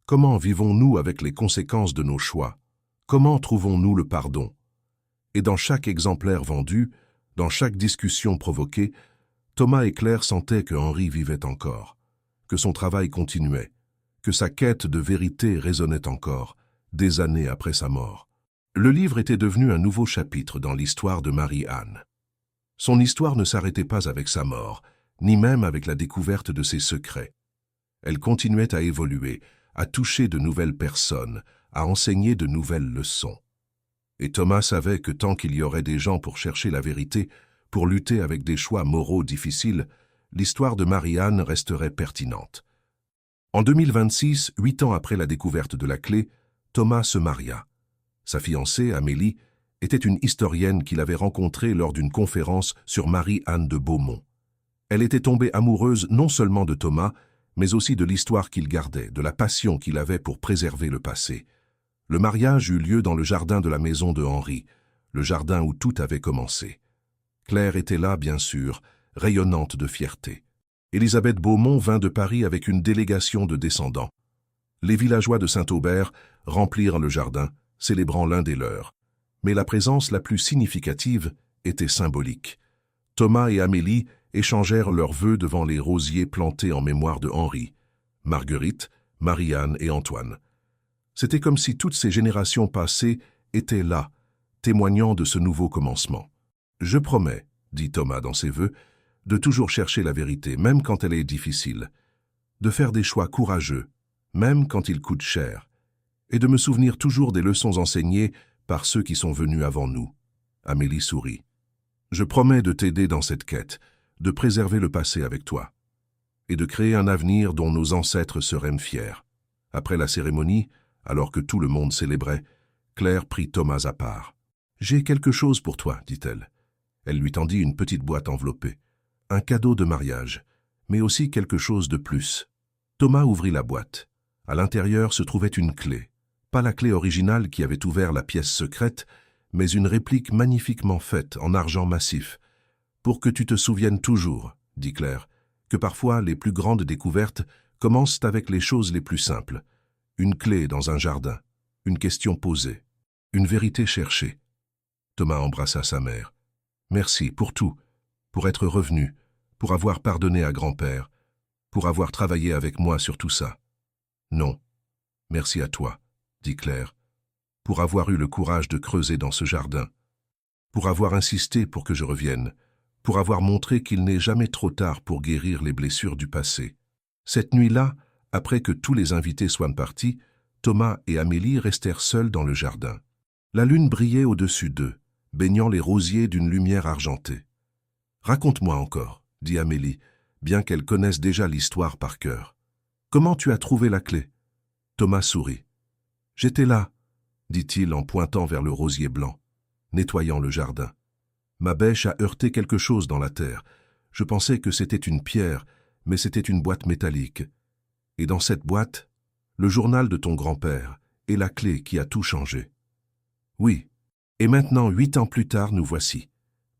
S1: Comment vivons-nous avec les conséquences de nos choix? Comment trouvons-nous le pardon? Et dans chaque exemplaire vendu, dans chaque discussion provoquée, Thomas et Claire sentaient que Henri vivait encore, que son travail continuait, que sa quête de vérité résonnait encore, des années après sa mort. Le livre était devenu un nouveau chapitre dans l'histoire de Marie-Anne. Son histoire ne s'arrêtait pas avec sa mort, ni même avec la découverte de ses secrets. Elle continuait à évoluer, à toucher de nouvelles personnes, à enseigner de nouvelles leçons. Et Thomas savait que tant qu'il y aurait des gens pour chercher la vérité, pour lutter avec des choix moraux difficiles, l'histoire de Marie-Anne resterait pertinente. En 2026, 8 ans après la découverte de la clé, Thomas se maria. Sa fiancée, Amélie, était une historienne qu'il avait rencontrée lors d'une conférence sur Marie-Anne de Beaumont. Elle était tombée amoureuse non seulement de Thomas, mais aussi de l'histoire qu'il gardait, de la passion qu'il avait pour préserver le passé. Le mariage eut lieu dans le jardin de la maison de Henri, le jardin où tout avait commencé. Claire était là, bien sûr, rayonnante de fierté. Élisabeth Beaumont vint de Paris avec une délégation de descendants. Les villageois de Saint-Aubert remplirent le jardin, célébrant l'un des leurs. Mais la présence la plus significative était symbolique. Thomas et Amélie échangèrent leurs vœux devant les rosiers plantés en mémoire de Henri, Marguerite, Marie-Anne et Antoine. C'était comme si toutes ces générations passées étaient là, témoignant de ce nouveau commencement. « Je promets, dit Thomas dans ses vœux, de toujours chercher la vérité, même quand elle est difficile, de faire des choix courageux, même quand ils coûtent cher, et de me souvenir toujours des leçons enseignées par ceux qui sont venus avant nous. » Amélie sourit. « Je promets de t'aider dans cette quête, de préserver le passé avec toi, et de créer un avenir dont nos ancêtres seraient fiers. » Après la cérémonie, alors que tout le monde célébrait, Claire prit Thomas à part. « J'ai quelque chose pour toi, dit-elle. » Elle lui tendit une petite boîte enveloppée. Un cadeau de mariage, mais aussi quelque chose de plus. Thomas ouvrit la boîte. À l'intérieur se trouvait une clé. Pas la clé originale qui avait ouvert la pièce secrète, mais une réplique magnifiquement faite en argent massif. « Pour que tu te souviennes toujours, dit Claire, que parfois les plus grandes découvertes commencent avec les choses les plus simples. Une clé dans un jardin, une question posée, une vérité cherchée. » Thomas embrassa sa mère. « Merci pour tout, pour être revenu, pour avoir pardonné à grand-père, pour avoir travaillé avec moi sur tout ça. »« Non, merci à toi, dit Claire, pour avoir eu le courage de creuser dans ce jardin, pour avoir insisté pour que je revienne, pour avoir montré qu'il n'est jamais trop tard pour guérir les blessures du passé. » Cette nuit-là, après que tous les invités soient partis, Thomas et Amélie restèrent seuls dans le jardin. La lune brillait au-dessus d'eux, baignant les rosiers d'une lumière argentée. « Raconte-moi encore, » dit Amélie, bien qu'elle connaisse déjà l'histoire par cœur. « Comment tu as trouvé la clé ?» Thomas sourit. « J'étais là, » dit-il en pointant vers le rosier blanc, nettoyant le jardin. « Ma bêche a heurté quelque chose dans la terre. Je pensais que c'était une pierre, mais c'était une boîte métallique. Et dans cette boîte, le journal de ton grand-père et la clé qui a tout changé. Oui, et maintenant, 8 ans plus tard, nous voici,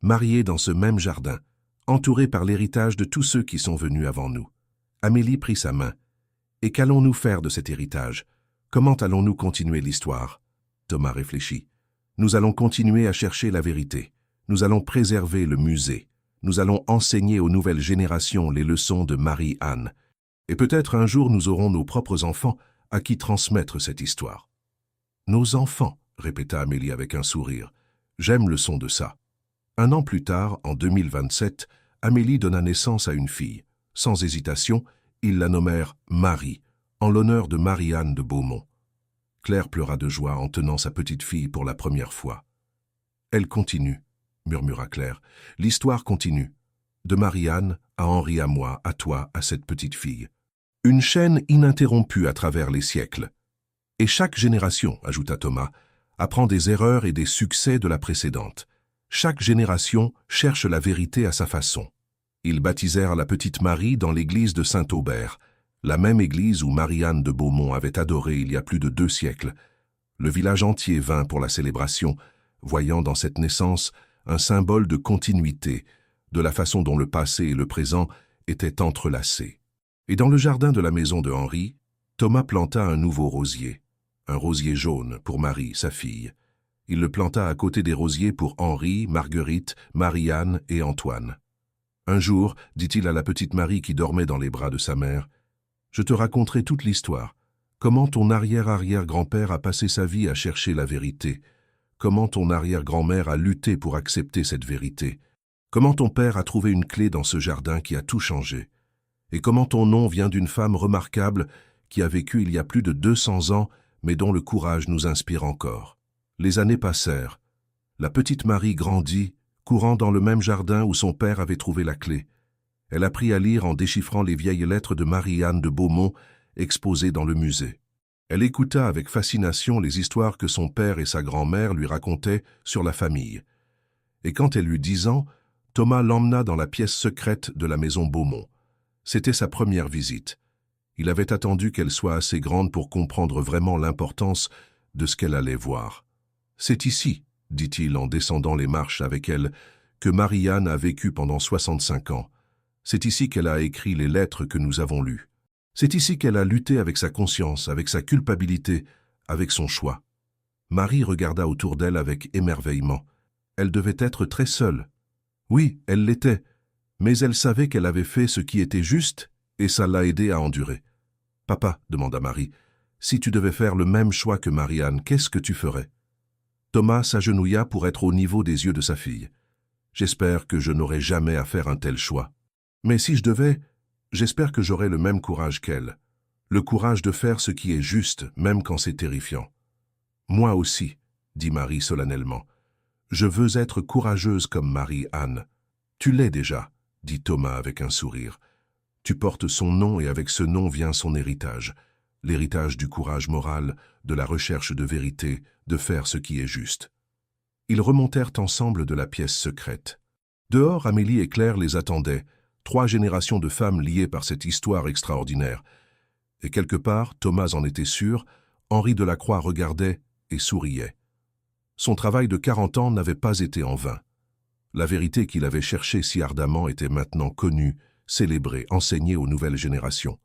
S1: mariés dans ce même jardin, entourés par l'héritage de tous ceux qui sont venus avant nous. » Amélie prit sa main. « Et qu'allons-nous faire de cet héritage? Comment allons-nous continuer l'histoire ?» Thomas réfléchit. « Nous allons continuer à chercher la vérité. Nous allons préserver le musée. Nous allons enseigner aux nouvelles générations les leçons de Marie-Anne. Et peut-être un jour nous aurons nos propres enfants à qui transmettre cette histoire. »« Nos enfants, » répéta Amélie avec un sourire. « J'aime le son de ça. » 1 an plus tard, en 2027, Amélie donna naissance à une fille. Sans hésitation, ils la nommèrent Marie, en l'honneur de Marie-Anne de Beaumont. Claire pleura de joie en tenant sa petite fille pour la première fois. « Elle continue, » murmura Claire. « L'histoire continue. De Marie-Anne à Henri à moi, à toi, à cette petite fille. Une chaîne ininterrompue à travers les siècles. Et chaque génération, ajouta Thomas, apprend des erreurs et des succès de la précédente. Chaque génération cherche la vérité à sa façon. » Ils baptisèrent la petite Marie dans l'église de Saint-Aubert, la même église où Marie-Anne de Beaumont avait adoré il y a plus de 2 siècles. Le village entier vint pour la célébration, voyant dans cette naissance un symbole de continuité, de la façon dont le passé et le présent étaient entrelacés. Et dans le jardin de la maison de Henri, Thomas planta un nouveau rosier, un rosier jaune pour Marie, sa fille. Il le planta à côté des rosiers pour Henri, Marguerite, Marie-Anne et Antoine. Un jour, dit-il à la petite Marie qui dormait dans les bras de sa mère, « Je te raconterai toute l'histoire. Comment ton arrière-arrière-grand-père a passé sa vie à chercher la vérité. Comment ton arrière-grand-mère a lutté pour accepter cette vérité. Comment ton père a trouvé une clé dans ce jardin qui a tout changé. Et comment ton nom vient d'une femme remarquable qui a vécu il y a plus de 200 ans, mais dont le courage nous inspire encore. » Les années passèrent. La petite Marie grandit, courant dans le même jardin où son père avait trouvé la clé. Elle apprit à lire en déchiffrant les vieilles lettres de Marie-Anne de Beaumont exposées dans le musée. Elle écouta avec fascination les histoires que son père et sa grand-mère lui racontaient sur la famille. Et quand elle eut 10 ans, Thomas l'emmena dans la pièce secrète de la maison Beaumont. C'était sa première visite. Il avait attendu qu'elle soit assez grande pour comprendre vraiment l'importance de ce qu'elle allait voir. « C'est ici, » dit-il en descendant les marches avec elle, « que Marie-Anne a vécu pendant 65 ans. C'est ici qu'elle a écrit les lettres que nous avons lues. C'est ici qu'elle a lutté avec sa conscience, avec sa culpabilité, avec son choix. » Marie regarda autour d'elle avec émerveillement. Elle devait être très seule. Oui, elle l'était, mais elle savait qu'elle avait fait ce qui était juste et ça l'a aidée à endurer. « Papa, » demanda Marie, « si tu devais faire le même choix que Marie-Anne, qu'est-ce que tu ferais ?» Thomas s'agenouilla pour être au niveau des yeux de sa fille. « J'espère que je n'aurai jamais à faire un tel choix. Mais si je devais, j'espère que j'aurai le même courage qu'elle. Le courage de faire ce qui est juste, même quand c'est terrifiant. »« Moi aussi, » dit Marie solennellement. « Je veux être courageuse comme Marie-Anne. »« Tu l'es déjà, » dit Thomas avec un sourire. « Tu portes son nom et avec ce nom vient son héritage. L'héritage du courage moral, de la recherche de vérité, de faire ce qui est juste. » Ils remontèrent ensemble de la pièce secrète. Dehors, Amélie et Claire les attendaient, 3 générations de femmes liées par cette histoire extraordinaire. Et quelque part, Thomas en était sûr, Henri Delacroix regardait et souriait. Son travail de 40 ans n'avait pas été en vain. La vérité qu'il avait cherchée si ardemment était maintenant connue, célébrée, enseignée aux nouvelles générations.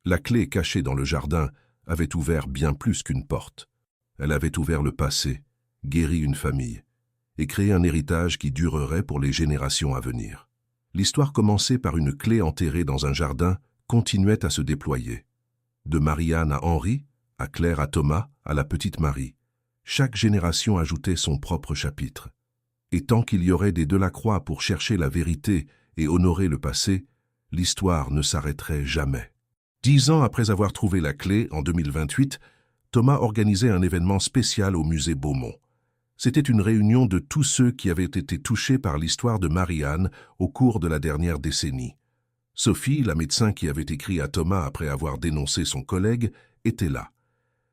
S1: La clé cachée dans le jardin avait ouvert bien plus qu'une porte. Elle avait ouvert le passé, guéri une famille, et créé un héritage qui durerait pour les générations à venir. L'histoire commencée par une clé enterrée dans un jardin continuait à se déployer. De Marie-Anne à Henri, à Claire à Thomas, à la petite Marie. Chaque génération ajoutait son propre chapitre. Et tant qu'il y aurait des Delacroix pour chercher la vérité et honorer le passé, l'histoire ne s'arrêterait jamais. 10 ans après avoir trouvé la clé, en 2028, Thomas organisait un événement spécial au musée Beaumont. C'était une réunion de tous ceux qui avaient été touchés par l'histoire de Marie-Anne au cours de la dernière décennie. Sophie, la médecin qui avait écrit à Thomas après avoir dénoncé son collègue, était là.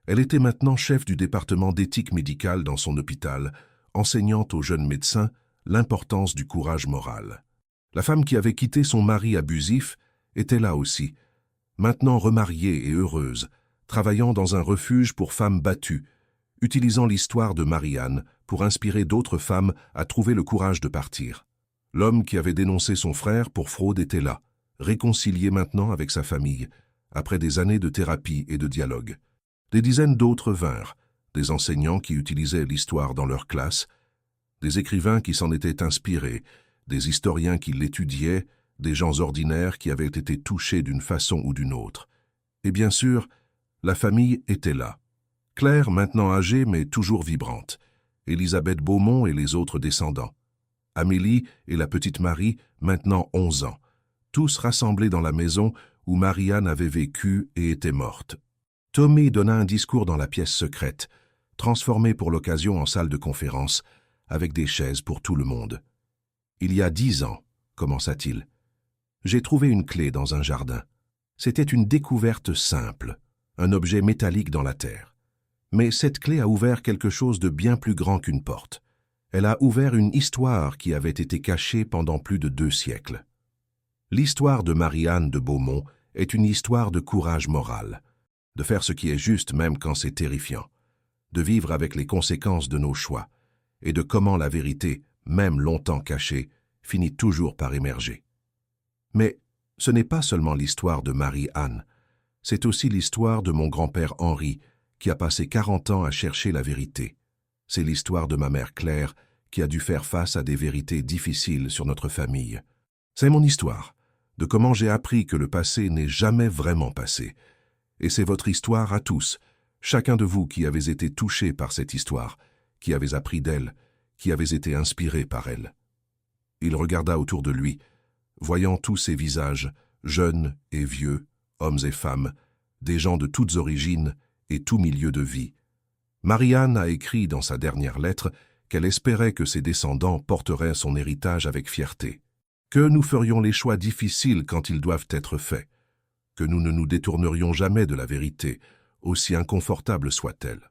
S1: Elle était maintenant chef du département d'éthique médicale dans son hôpital, enseignant aux jeunes médecins l'importance du courage moral. La femme qui avait quitté son mari abusif était là aussi, maintenant remariée et heureuse, travaillant dans un refuge pour femmes battues, utilisant l'histoire de Marie-Anne pour inspirer d'autres femmes à trouver le courage de partir. L'homme qui avait dénoncé son frère pour fraude était là, réconcilié maintenant avec sa famille, après des années de thérapie et de dialogue. Des dizaines d'autres vinrent, des enseignants qui utilisaient l'histoire dans leur classe, des écrivains qui s'en étaient inspirés, des historiens qui l'étudiaient, des gens ordinaires qui avaient été touchés d'une façon ou d'une autre. Et bien sûr, la famille était là. Claire, maintenant âgée mais toujours vibrante, Élisabeth Beaumont et les autres descendants, Amélie et la petite Marie, maintenant 11 ans, tous rassemblés dans la maison où Marie-Anne avait vécu et était morte. Tommy donna un discours dans la pièce secrète, transformée pour l'occasion en salle de conférence, avec des chaises pour tout le monde. Il y a 10 ans, commença-t-il, j'ai trouvé une clé dans un jardin. C'était une découverte simple, un objet métallique dans la terre. Mais cette clé a ouvert quelque chose de bien plus grand qu'une porte. Elle a ouvert une histoire qui avait été cachée pendant plus de 2 siècles. L'histoire de Marie-Anne de Beaumont est une histoire de courage moral, de faire ce qui est juste même quand c'est terrifiant, de vivre avec les conséquences de nos choix, et de comment la vérité, même longtemps cachée, finit toujours par émerger. Mais ce n'est pas seulement l'histoire de Marie-Anne, c'est aussi l'histoire de mon grand-père Henri, qui a passé 40 ans à chercher la vérité. C'est l'histoire de ma mère Claire, qui a dû faire face à des vérités difficiles sur notre famille. C'est mon histoire, de comment j'ai appris que le passé n'est jamais vraiment passé. Et c'est votre histoire à tous, chacun de vous qui avez été touché par cette histoire, qui avez appris d'elle, qui avez été inspiré par elle. Il regarda autour de lui, voyant tous ces visages, jeunes et vieux, hommes et femmes, des gens de toutes origines et tout milieu de vie. Marie-Anne a écrit dans sa dernière lettre qu'elle espérait que ses descendants porteraient son héritage avec fierté, que nous ferions les choix difficiles quand ils doivent être faits, que nous ne nous détournerions jamais de la vérité, aussi inconfortable soit-elle.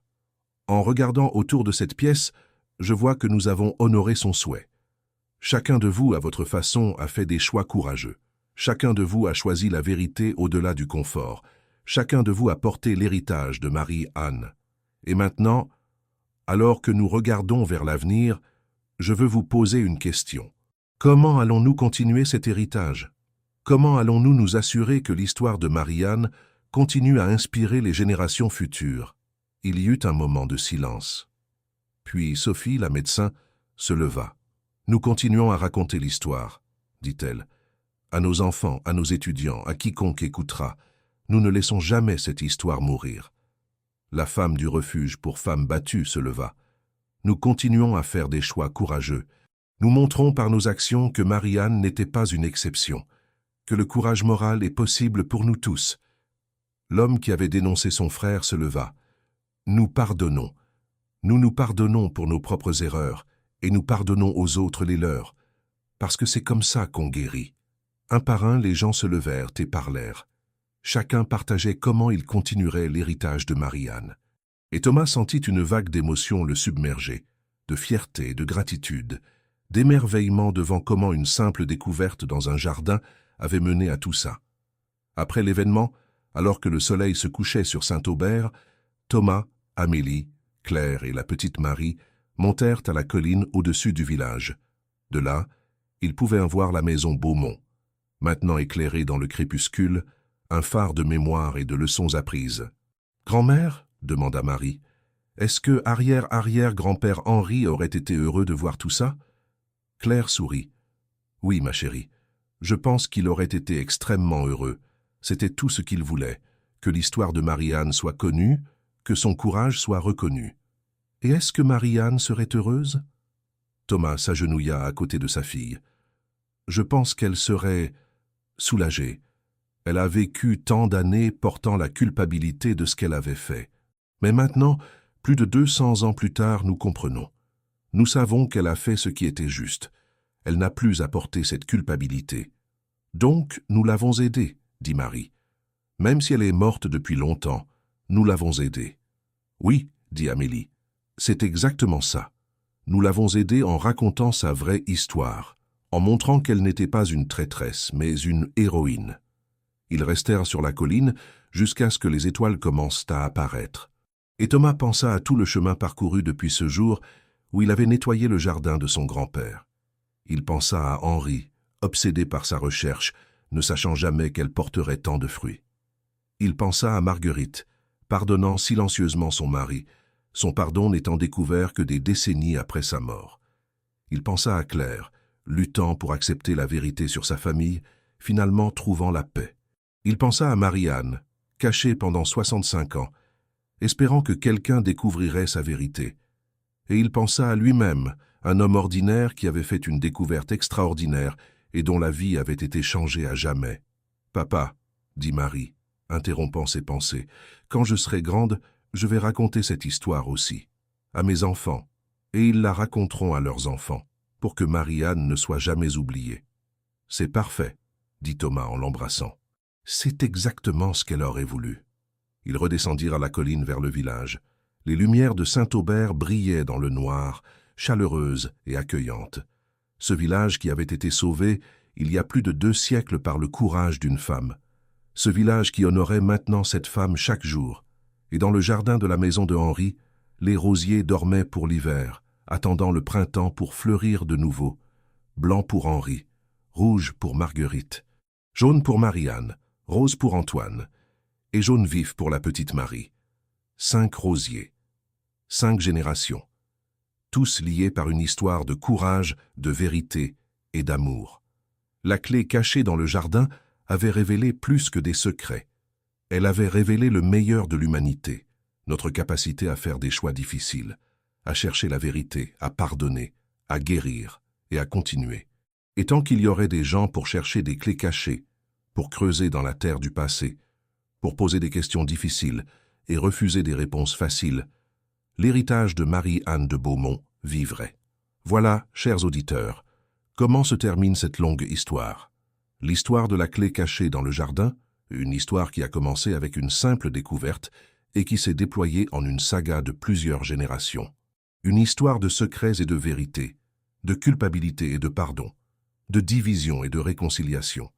S1: En regardant autour de cette pièce, je vois que nous avons honoré son souhait. Chacun de vous, à votre façon, a fait des choix courageux. Chacun de vous a choisi la vérité au-delà du confort. Chacun de vous a porté l'héritage de Marie-Anne. Et maintenant, alors que nous regardons vers l'avenir, je veux vous poser une question. Comment allons-nous continuer cet héritage? Comment allons-nous nous assurer que l'histoire de Marie-Anne continue à inspirer les générations futures? Il y eut un moment de silence. Puis Sophie, la médecin, se leva. « Nous continuons à raconter l'histoire, dit-elle, à nos enfants, à nos étudiants, à quiconque écoutera. Nous ne laissons jamais cette histoire mourir. » La femme du refuge pour femmes battues se leva. « Nous continuons à faire des choix courageux. Nous montrons par nos actions que Marie-Anne n'était pas une exception, que le courage moral est possible pour nous tous. » L'homme qui avait dénoncé son frère se leva. « Nous pardonnons. Nous nous pardonnons pour nos propres erreurs et nous pardonnons aux autres les leurs, parce que c'est comme ça qu'on guérit. » Un par un, les gens se levèrent et parlèrent. Chacun partageait comment il continuerait l'héritage de Marie-Anne. Et Thomas sentit une vague d'émotions le submerger, de fierté, de gratitude, d'émerveillement devant comment une simple découverte dans un jardin avait mené à tout ça. Après l'événement, alors que le soleil se couchait sur Saint-Aubert, Thomas, Amélie, Claire et la petite Marie montèrent à la colline au-dessus du village. De là, ils pouvaient voir la maison Beaumont, maintenant éclairée dans le crépuscule, un phare de mémoire et de leçons apprises. « Grand-mère » demanda Marie, « est-ce que arrière-arrière-grand-père Henri aurait été heureux de voir tout ça ?» Claire sourit. « Oui, ma chérie, je pense qu'il aurait été extrêmement heureux. C'était tout ce qu'il voulait, que l'histoire de Marie-Anne soit connue, que son courage soit reconnu. Et est-ce que Marie-Anne serait heureuse ?» Thomas s'agenouilla à côté de sa fille. « Je pense qu'elle serait soulagée. Elle a vécu tant d'années portant la culpabilité de ce qu'elle avait fait. Mais maintenant, plus de 200 ans plus tard, nous comprenons. Nous savons qu'elle a fait ce qui était juste. Elle n'a plus à porter cette culpabilité. Donc, nous l'avons aidée, dit Marie. Même si elle est morte depuis longtemps, nous l'avons aidée. Oui, dit Amélie, c'est exactement ça. Nous l'avons aidée en racontant sa vraie histoire, en montrant qu'elle n'était pas une traîtresse, mais une héroïne. Ils restèrent sur la colline jusqu'à ce que les étoiles commencent à apparaître. Et Thomas pensa à tout le chemin parcouru depuis ce jour où il avait nettoyé le jardin de son grand-père. Il pensa à Henri, obsédé par sa recherche, ne sachant jamais qu'elle porterait tant de fruits. Il pensa à Marguerite, pardonnant silencieusement son mari, son pardon n'étant découvert que des décennies après sa mort. Il pensa à Claire, luttant pour accepter la vérité sur sa famille, finalement trouvant la paix. Il pensa à Marie-Anne, cachée pendant 65 ans, espérant que quelqu'un découvrirait sa vérité. Et il pensa à lui-même, un homme ordinaire qui avait fait une découverte extraordinaire et dont la vie avait été changée à jamais. « Papa, dit Marie, interrompant ses pensées. Quand je serai grande, je vais raconter cette histoire aussi, à mes enfants, et ils la raconteront à leurs enfants, pour que Marie-Anne ne soit jamais oubliée. C'est parfait, dit Thomas en l'embrassant. C'est exactement ce qu'elle aurait voulu. Ils redescendirent à la colline vers le village. Les lumières de Saint-Aubert brillaient dans le noir, chaleureuses et accueillantes. Ce village qui avait été sauvé il y a plus de 2 siècles par le courage d'une femme. Ce village qui honorait maintenant cette femme chaque jour. Et dans le jardin de la maison de Henri, les rosiers dormaient pour l'hiver, attendant le printemps pour fleurir de nouveau. Blanc pour Henri, rouge pour Marguerite, jaune pour Marie-Anne, rose pour Antoine, et jaune vif pour la petite Marie. 5 rosiers, 5 générations, tous liés par une histoire de courage, de vérité et d'amour. La clé cachée dans le jardin avait révélé plus que des secrets. Elle avait révélé le meilleur de l'humanité, notre capacité à faire des choix difficiles, à chercher la vérité, à pardonner, à guérir et à continuer. Et tant qu'il y aurait des gens pour chercher des clés cachées, pour creuser dans la terre du passé, pour poser des questions difficiles et refuser des réponses faciles, l'héritage de Marie-Anne de Beaumont vivrait. Voilà, chers auditeurs, comment se termine cette longue histoire. L'histoire de la clé cachée dans le jardin, une histoire qui a commencé avec une simple découverte et qui s'est déployée en une saga de plusieurs générations. Une histoire de secrets et de vérité, de culpabilité et de pardon, de division et de réconciliation.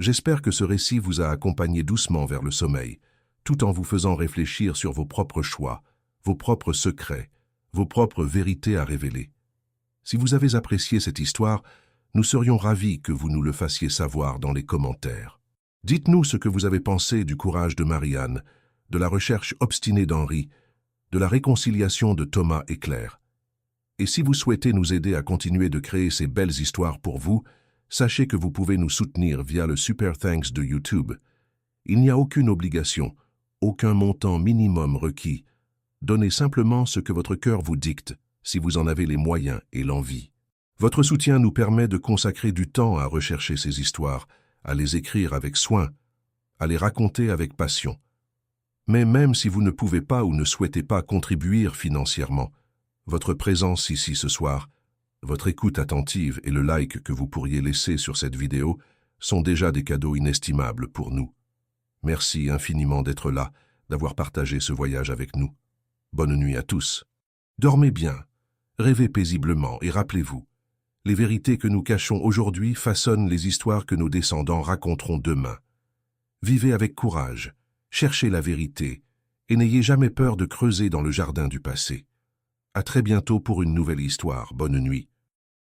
S1: J'espère que ce récit vous a accompagné doucement vers le sommeil, tout en vous faisant réfléchir sur vos propres choix, vos propres secrets, vos propres vérités à révéler. Si vous avez apprécié cette histoire, nous serions ravis que vous nous le fassiez savoir dans les commentaires. Dites-nous ce que vous avez pensé du courage de Marie-Anne, de la recherche obstinée d'Henri, de la réconciliation de Thomas et Claire. Et si vous souhaitez nous aider à continuer de créer ces belles histoires pour vous, sachez que vous pouvez nous soutenir via le Super Thanks de YouTube. Il n'y a aucune obligation, aucun montant minimum requis. Donnez simplement ce que votre cœur vous dicte, si vous en avez les moyens et l'envie. Votre soutien nous permet de consacrer du temps à rechercher ces histoires, à les écrire avec soin, à les raconter avec passion. Mais même si vous ne pouvez pas ou ne souhaitez pas contribuer financièrement, votre présence ici ce soir, votre écoute attentive et le like que vous pourriez laisser sur cette vidéo sont déjà des cadeaux inestimables pour nous. Merci infiniment d'être là, d'avoir partagé ce voyage avec nous. Bonne nuit à tous. Dormez bien, rêvez paisiblement et rappelez-vous, les vérités que nous cachons aujourd'hui façonnent les histoires que nos descendants raconteront demain. Vivez avec courage, cherchez la vérité et n'ayez jamais peur de creuser dans le jardin du passé. À très bientôt pour une nouvelle histoire. Bonne nuit.